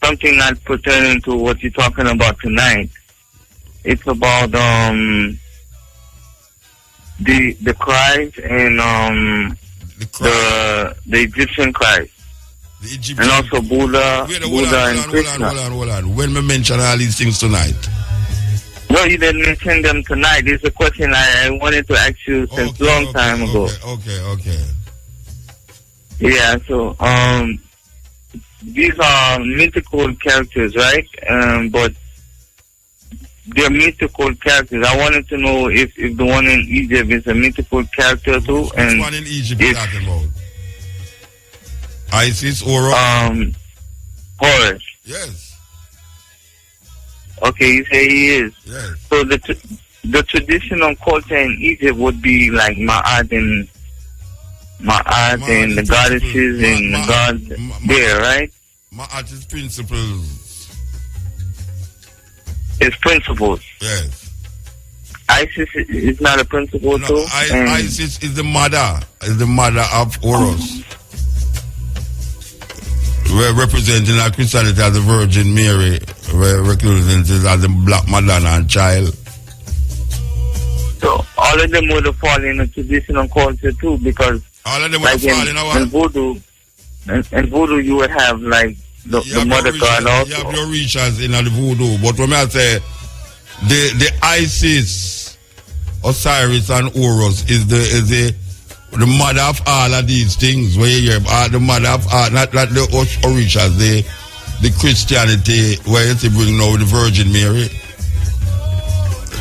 Speaker 5: something not pertaining to what you're talking about tonight. It's about the Christ and the Egyptian Christ.
Speaker 1: The Egyptian,
Speaker 5: and also Buddha and Krishna.
Speaker 1: Hold on. When we mention all these things tonight?
Speaker 5: No, you didn't mention them tonight. It's a question I wanted to ask you since long time ago.
Speaker 1: Okay.
Speaker 5: Yeah, so these are mythical characters, right? But they're mythical characters. I wanted to know if the one in Egypt is a mythical character too.
Speaker 1: Which one in Egypt you talking about? Isis or
Speaker 5: Horus.
Speaker 1: Yes.
Speaker 5: Okay, you say he is.
Speaker 1: Yes.
Speaker 5: So the traditional culture in Egypt would be like Ma'at and the goddesses and the gods there, right?
Speaker 1: Ma'at is principles.
Speaker 5: It's principles.
Speaker 1: Yes.
Speaker 5: Isis is not a principle too?
Speaker 1: Isis is the mother of Horus. We're representing our Christianity as the Virgin Mary, recluses as a black Madonna and child.
Speaker 5: So all of them would have fallen in a traditional culture too, because
Speaker 1: all of them would have fallen in
Speaker 5: voodoo, you would have like the mother god also.
Speaker 1: You have your rituals in the voodoo, but when I say the Isis, Osiris, and Horus is the mother of all of these things. Where you have the mother of all, not the Orishas, the Christianity where you bring now the Virgin Mary.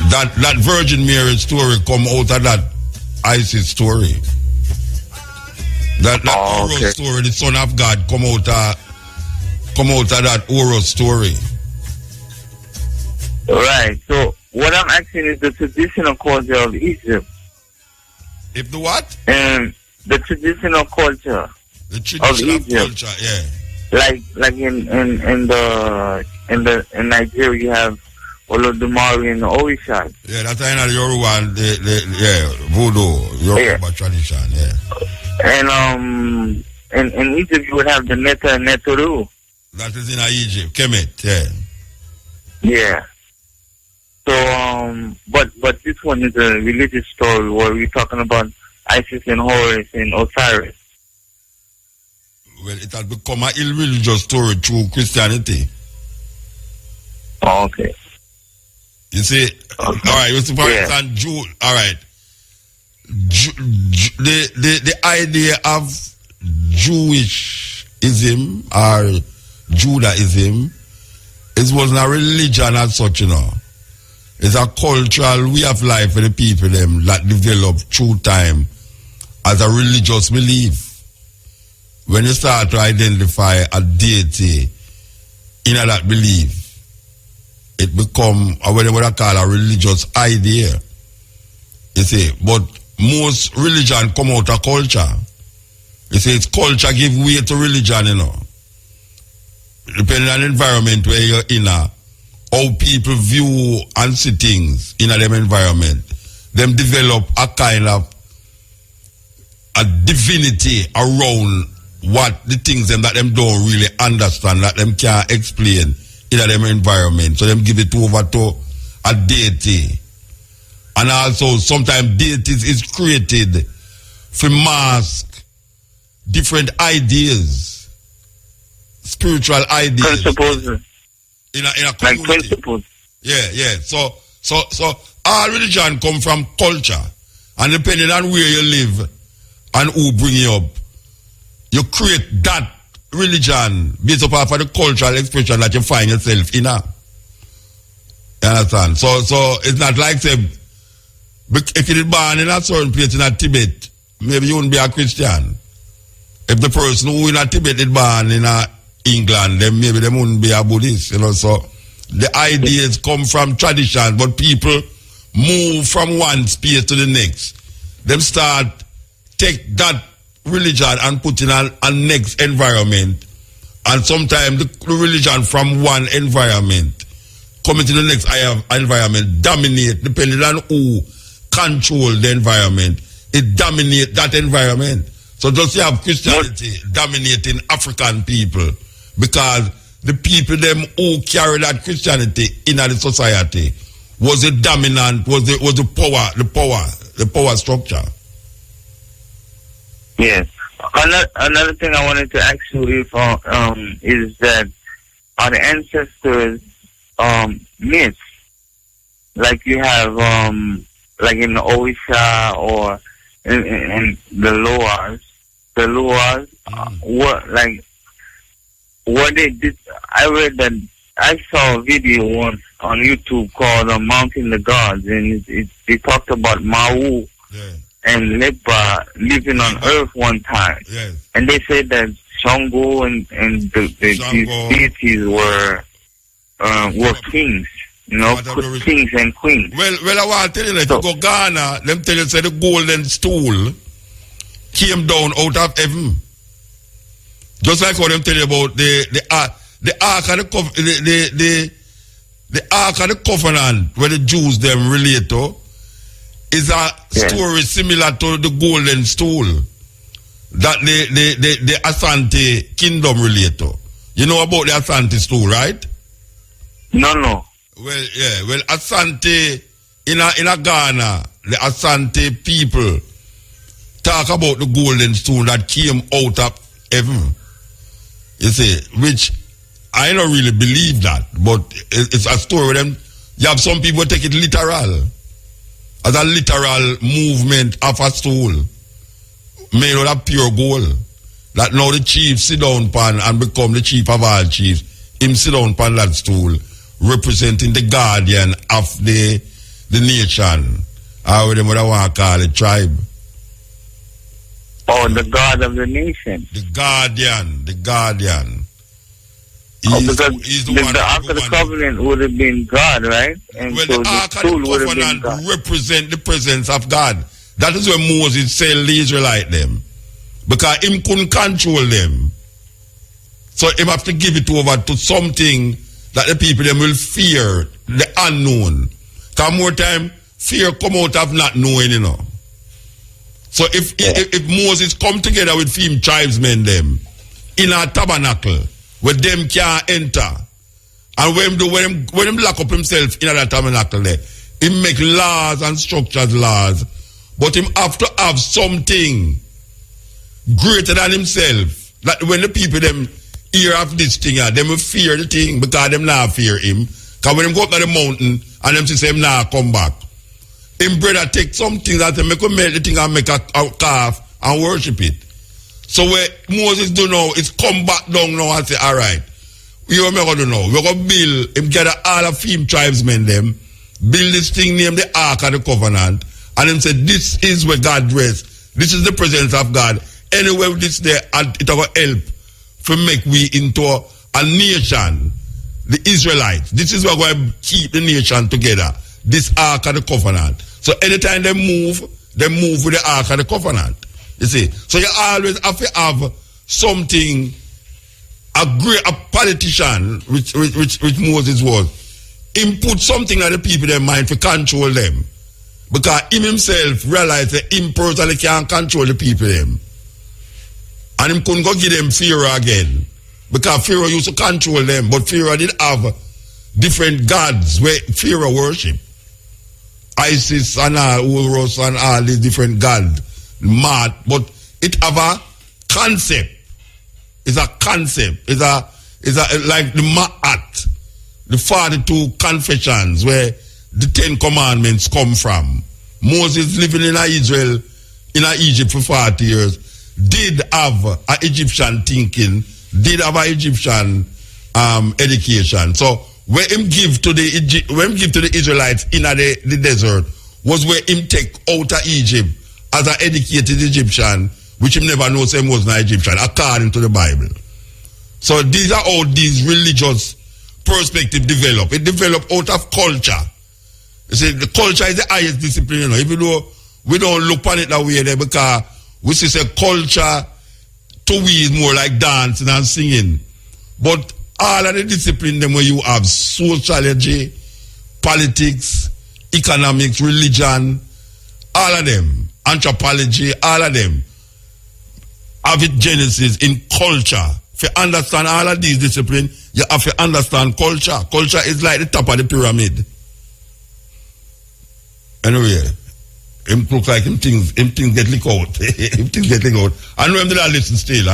Speaker 1: That Virgin Mary story come out of that Isis story. That Horus story, the Son of God, come out of that Horus story.
Speaker 5: Right. So what I'm asking is the traditional culture of Egypt.
Speaker 1: If the what?
Speaker 5: The traditional culture.
Speaker 1: The traditional
Speaker 5: of Egypt.
Speaker 1: Culture, yeah.
Speaker 5: Like in Nigeria you have Olodumare and the Orishas.
Speaker 1: Yeah, that's another Yoruba and voodoo, Yoruba tradition, yeah.
Speaker 5: And in Egypt you would have the Neta and Neturu.
Speaker 1: That is in Egypt, Kemet, yeah.
Speaker 5: Yeah. So but this one is a religious story where we're talking about Isis and Horus and Osiris.
Speaker 1: Well, it has become an irreligious story through Christianity.
Speaker 5: Oh, okay.
Speaker 1: You see, all right, you see, for instance, all right. The idea of Jewishism or Judaism wasn't a religion as such, you know. It's a cultural way of life for the people them that develop through time as a religious belief. When you start to identify a deity in that belief, it become what they would call a religious idea. You see, but most religion come out of culture. You see, it's culture give way to religion, you know. Depending on the environment where you're in, how people view and see things in them environment, them develop a kind of a divinity around what the things them that them don't really understand, that them can't explain in them environment. So them give it over to a deity. And also sometimes deities is created to mask different ideas, spiritual ideas.
Speaker 5: Principles.
Speaker 1: In a community.
Speaker 5: Like principles.
Speaker 1: Yeah. So all religion come from culture. And depending on where you live and who bring you up, you create that religion based upon the cultural expression that you find yourself in. You understand? So it's not like say, if you did born in a certain place in a Tibet, maybe you wouldn't be a Christian. If the person who in a Tibet is born in a England, then maybe they wouldn't be a Buddhist, you know. So the ideas come from tradition, but people move from one space to the next. Them start take that religion and put in a next environment, and sometimes the religion from one environment coming to the next environment dominate, depending on who control the environment. It dominates that environment. So just you have Christianity dominating African people, because the people them who carry that Christianity in the society was the dominant, was the power structure.
Speaker 5: Yes. Another thing I wanted to ask you is that are the ancestors myths, like you have like in the Obeah or in the Loas, what they did. I read that I saw a video once on YouTube called Mounting the Gods, and it talked about Mau and Lepa living on Earth one time.
Speaker 1: Yes.
Speaker 5: And they said that Shango and these deities were kings, you know, kings and queens.
Speaker 1: Well, I want to tell you, if you go Ghana, them tell you say the golden stool came down out of heaven. Just like what them tell you about the Ark of the Ark of the Covenant, where the Jews them relate to, is a story similar to the golden stool that the Asante kingdom relate to. You know about the Asante stool, right?
Speaker 5: No.
Speaker 1: Well, yeah. Well, Asante in a Ghana, the Asante people talk about the golden stone that came out of heaven. You see, which I don't really believe that, but it's a story with them. You have some people take it literal, as a literal movement of a soul made out of pure gold. That now the chief sit down pan and become the chief of all chiefs. Him sit down pan that stool, representing the guardian of the nation, or what they would want to call it, tribe.
Speaker 5: Oh, the God of the nation.
Speaker 1: The guardian.
Speaker 5: He's the Ark of the Covenant would have been God, right? And
Speaker 1: well,
Speaker 5: so
Speaker 1: the Ark of the Covenant represent the presence of God. That is where Moses tell the Israelite them. Because him couldn't control them. So him have to give it over to something that the people them will fear, the unknown. Because more time, fear come out of not knowing, you know. So if Moses come together with him tribesmen them in a tabernacle where them can't enter, and when him lock up himself in that tabernacle there, he make laws and structures laws, but him have to have something greater than himself. That when the people them hear of this thing, them will fear the thing because them not fear him. Because when him go up to the mountain and them say him nah come back, him brother take something that they make the thing and make a calf and worship it. So what Moses do now is come back down now and say, all right, you know what we're going to do now? We're going to build, him gather all of him tribesmen them, build this thing named the Ark of the Covenant, and him say, this is where God rests. This is the presence of God. Anywhere this there, and it will help to make we into a nation, the Israelites. This is where we're going to keep the nation together. This Ark of the Covenant. So anytime they move with the Ark of the Covenant. You see? So you always have to have something, a politician, which Moses was, input something that the people in their mind to control them. Because him himself realized that him personally can't control the people them. And him couldn't go give them Pharaoh again. Because Pharaoh used to control them, but Pharaoh did have different gods where Pharaoh worship. Isis and all, Horus and all these different gods. Mad, but it have a concept. It's a concept. It's a like the Ma'at, the 42 confessions where the 10 commandments come from. Moses living in Israel, in Egypt for 40 years, did have an Egyptian thinking, did have an Egyptian education. So where him give to the Israelites in the desert was where him take out of Egypt as an educated Egyptian, which him never knows him was not Egyptian, according to the Bible. So these are all these religious perspective develop. It developed out of culture. You see, the culture is the highest discipline, you know. Even though we don't look on it that way there, because we see say culture to we is more like dancing and singing. But all of the discipline them where you have sociology, politics, economics, religion, all of them, anthropology, all of them have its genesis in culture. If you understand all of these disciplines, you have to understand culture. Culture is like the top of the pyramid. Anyway, him look like him things get leak out. Him things get leak out. I know him did not listen still.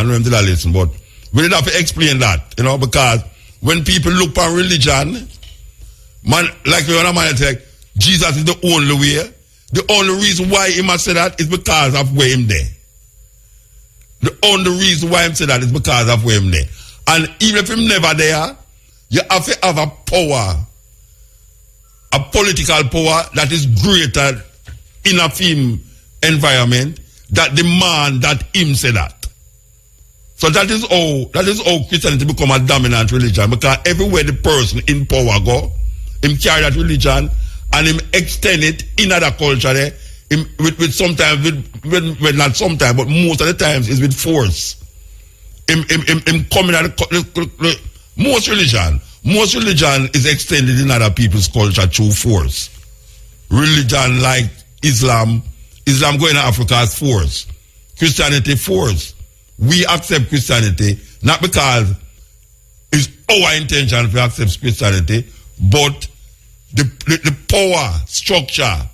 Speaker 1: But we did have to explain that, you know, because when people look on religion, man, like when a man say, Jesus is the only way. The only reason why he must say that is because of where him there. The only reason why him say that is because of where him there. And even if him never there, you have to have a power, a political power that is greater in a film environment that demand that him say that. So that is how Christianity become a dominant religion, because everywhere the person in power go, him carry that religion and him extend it in other culture there, with sometimes with not sometimes, but most of the times is with force. Him coming at most religion is extended in other people's culture through force. Religion like Islam going to Africa as force. Christianity force. We accept Christianity not because it's our intention to accept Christianity, but the power structure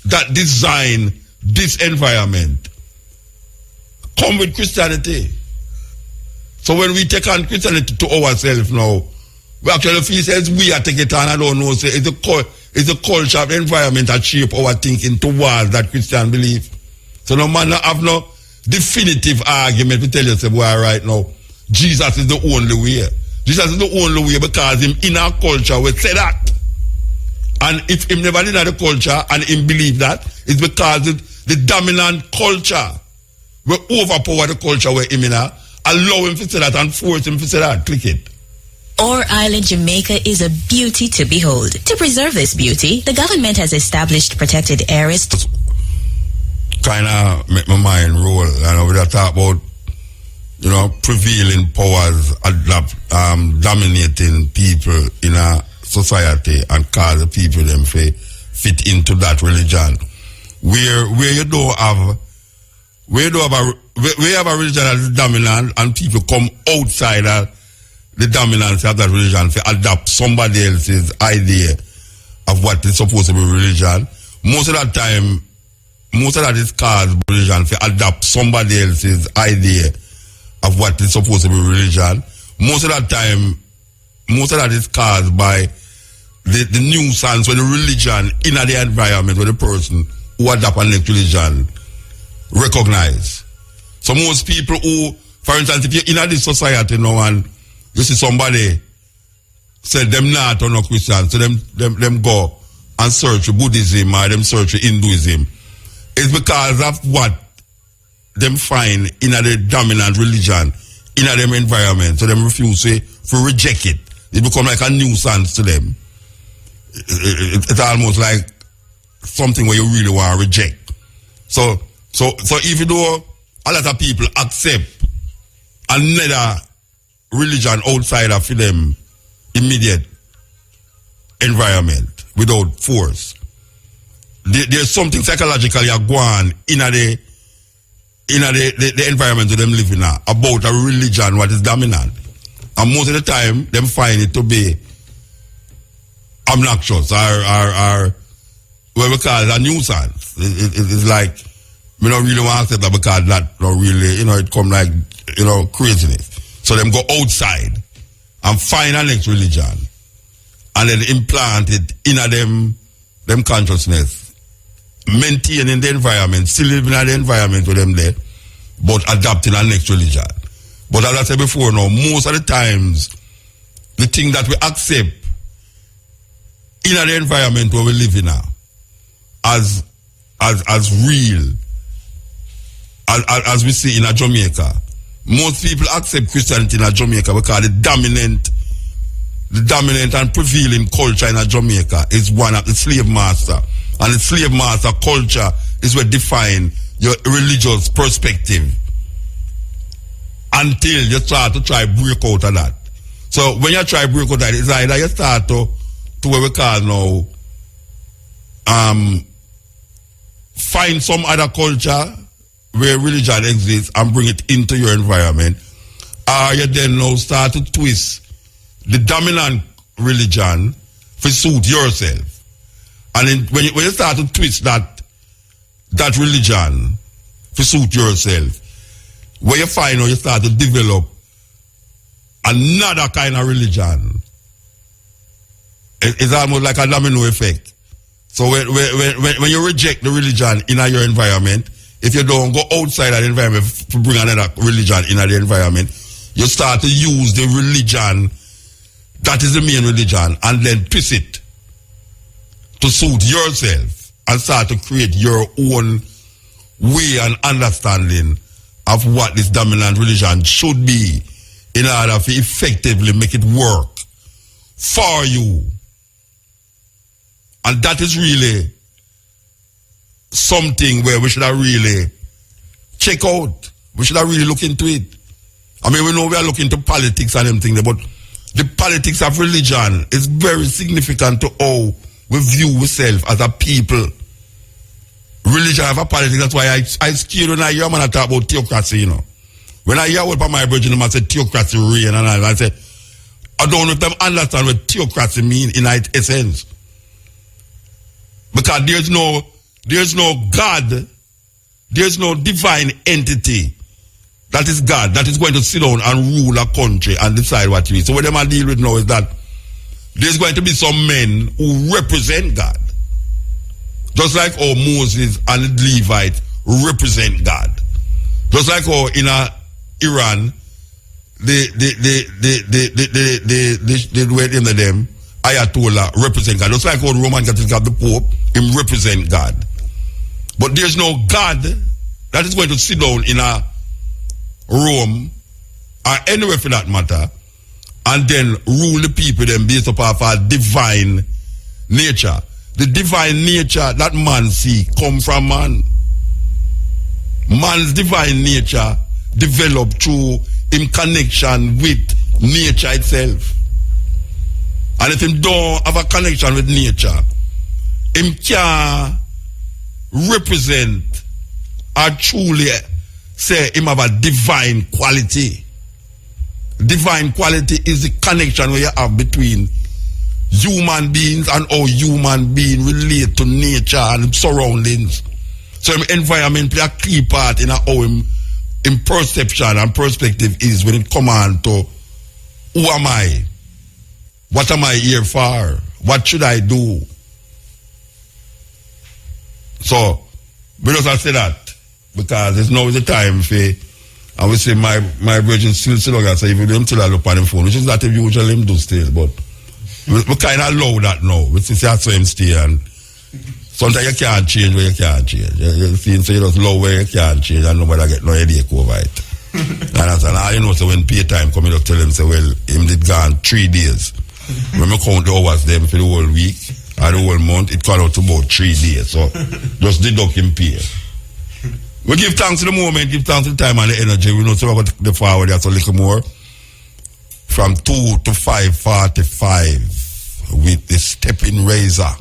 Speaker 1: that design this environment come with Christianity. So when we take on Christianity to ourselves now, we actually feel says we are taking it on. I don't know, say it's the culture of the environment that shape our thinking towards that Christian belief. So no man have no definitive argument to tell you, say, boy, right now, Jesus is the only way. Jesus is the only way because him in our culture will say that. And if him never did the culture and him believe that, it's because the dominant culture will overpower the culture where him in allow him to say that and force him to say that. Click it.
Speaker 15: Our island, Jamaica, is a beauty to behold. To preserve this beauty, the government has established protected areas.
Speaker 1: Kind of make my mind roll. And we talk about, prevailing powers dominating people in a society and cause the people them fit into that religion. Where you don't have we have a religion that is dominant and people come outside the dominance of that religion to adopt somebody else's idea of what is supposed to be religion. Most of that is caused religion to adopt somebody else's idea of what is supposed to be religion. Most of that is caused by the nuisance with the religion in the environment where the person who adopt a next religion recognize. So most people who, for instance, if you're in this society now and you see somebody say them not or no Christian, so them go and search for Buddhism or them search for Hinduism, it's because of what them find in the dominant religion in them environment. So them refuse to reject it. It become like a nuisance to them. It's almost like something where you really want to reject. So even though a lot of people accept another religion outside of them immediate environment without force, there's something psychologically going on in the environment that them living in about a religion what is dominant. And most of the time, them find it to be obnoxious or what we call a nuisance. It's like, we don't really want to accept that because that don't really, it come like, craziness. So them go outside and find a next religion and then implant it in them consciousness, maintaining the environment, still living in the environment with them there, but adapting a next religion. But as I said before now, most of the times, the thing that we accept in the environment where we live in now, as real, as we see in Jamaica, most people accept Christianity in Jamaica because the dominant and prevailing culture in Jamaica is one of the slave master. And the slave master culture is what define your religious perspective until you start to try break out of that. So when you try break out of that, it's either you start to what we call now find some other culture where religion exists and bring it into your environment, or you then now start to twist the dominant religion to suit yourself. And then when you start to twist that religion to suit yourself, where you find out you start to develop another kind of religion, it's almost like a domino effect. So when you reject the religion in your environment, if you don't go outside of the environment to bring another religion in the environment, you start to use the religion that is the main religion and then twist it to suit yourself and start to create your own way and understanding of what this dominant religion should be in order to effectively make it work for you. And that is really something where we should have really check out. We should have really look into it. I mean, we know we are looking to politics and everything, but the politics of religion is very significant to how we view ourselves as a people. Religion have a politics, that's why I scared when I hear man talk about theocracy, When I hear what my virgin man say theocracy reign, and I say, I don't know if them understand what theocracy means in its essence. Because there's no God, there's no divine entity that is God, that is going to sit down and rule a country and decide what you is. So what them are dealing with now is that there's going to be some men who represent God. Just like how Moses and the Levites represent God. Just like how in Iran, they wait in them, Ayatollah represent God. Just like how the Roman Catholic have the Pope, him represent God. But there's no God that is going to sit down in a Rome or anywhere for that matter and then rule the people then based upon a divine nature. The divine nature that man see come from man. Man's divine nature developed through in connection with nature itself. And if him don't have a connection with nature, him can represent or truly say him have a divine quality. Divine quality is the connection where you have between human beings and how human beings relate to nature and surroundings. So him environment play a key part in how him perception and perspective is when it comes on to who am I? What am I here for? What should I do? So, because I say that, because it's now the time for, I would say my virgin still so if you don't tell her look on the phone, which is not usually him do still, but we kind of allow that now. We see how him stay and sometimes you can't change where you can't change. You see, so you just love where you can't change and nobody get no headache over it. And all you know, so when pay time come, you just tell him, say, well, him did gone 3 days. When we count the hours them for the whole week or the whole month, it comes out to about 3 days. So just deduct him pay. We give thanks to the moment, give thanks to the time and the energy. We know so about the forward, that's a little more. From 2 to 5:45 with the stepping razor,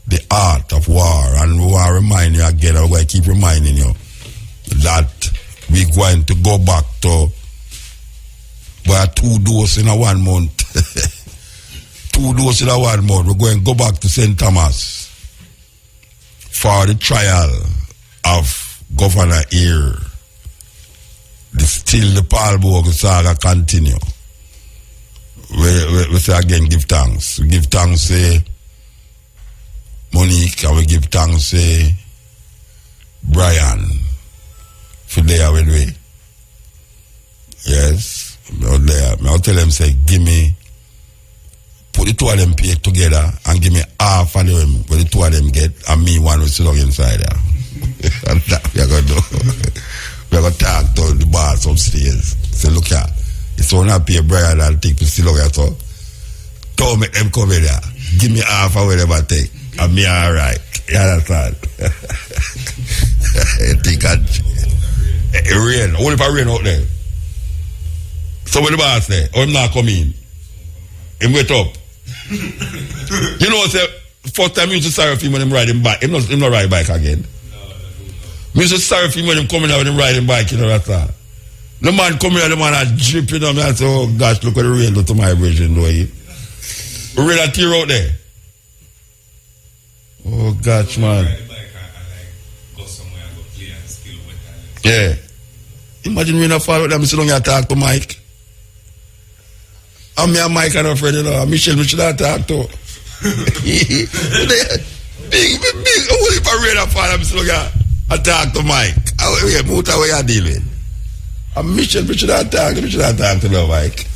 Speaker 1: the art of war. And we want to remind you again, I'm going to keep reminding you that we're going to go back to 2 doses in a 1 month. 2 doses in a 1 month. We're going to go back to St. Thomas for the trial of Governor Ear. Still the Paul Bogle saga continue. We say again, give thanks. We give thanks to Monique, and we give thanks to Brian for there with we. Yes, I'll tell them, say, give me, put the 2 of them pay together and give me half of them what the 2 of them get, and me one will sit down inside there. And that we are going to do. We are going to talk to the boss upstairs. Say, look here, it's only a pay Brian and take to sit down here, so don't make them come in there. Give me half of whatever take, and me alright. You understand? It rain. Only if I rain out there. So when the boss say, oh, him not come in, him wait up. You know, say, first time you used to sorry for him when him riding bike. Him not ride bike again. Me used to sorry for him when him coming out when him riding bike, you know, that's all. The man coming out, the man are dripping on me. I say, oh gosh, look what the rain do to my version, do you? Rain a tear out there. Oh gosh, man. Yeah. Imagine me not fall with them, sit down here talk to Mike. I'm me and Mike and a friend, you know, Michelle, we should have talk to. Big. Only if I rain a fall, I'm sit down here and talk to Mike. Wait, what are you dealing with? I'm Michelle, we should have talk to the Mike.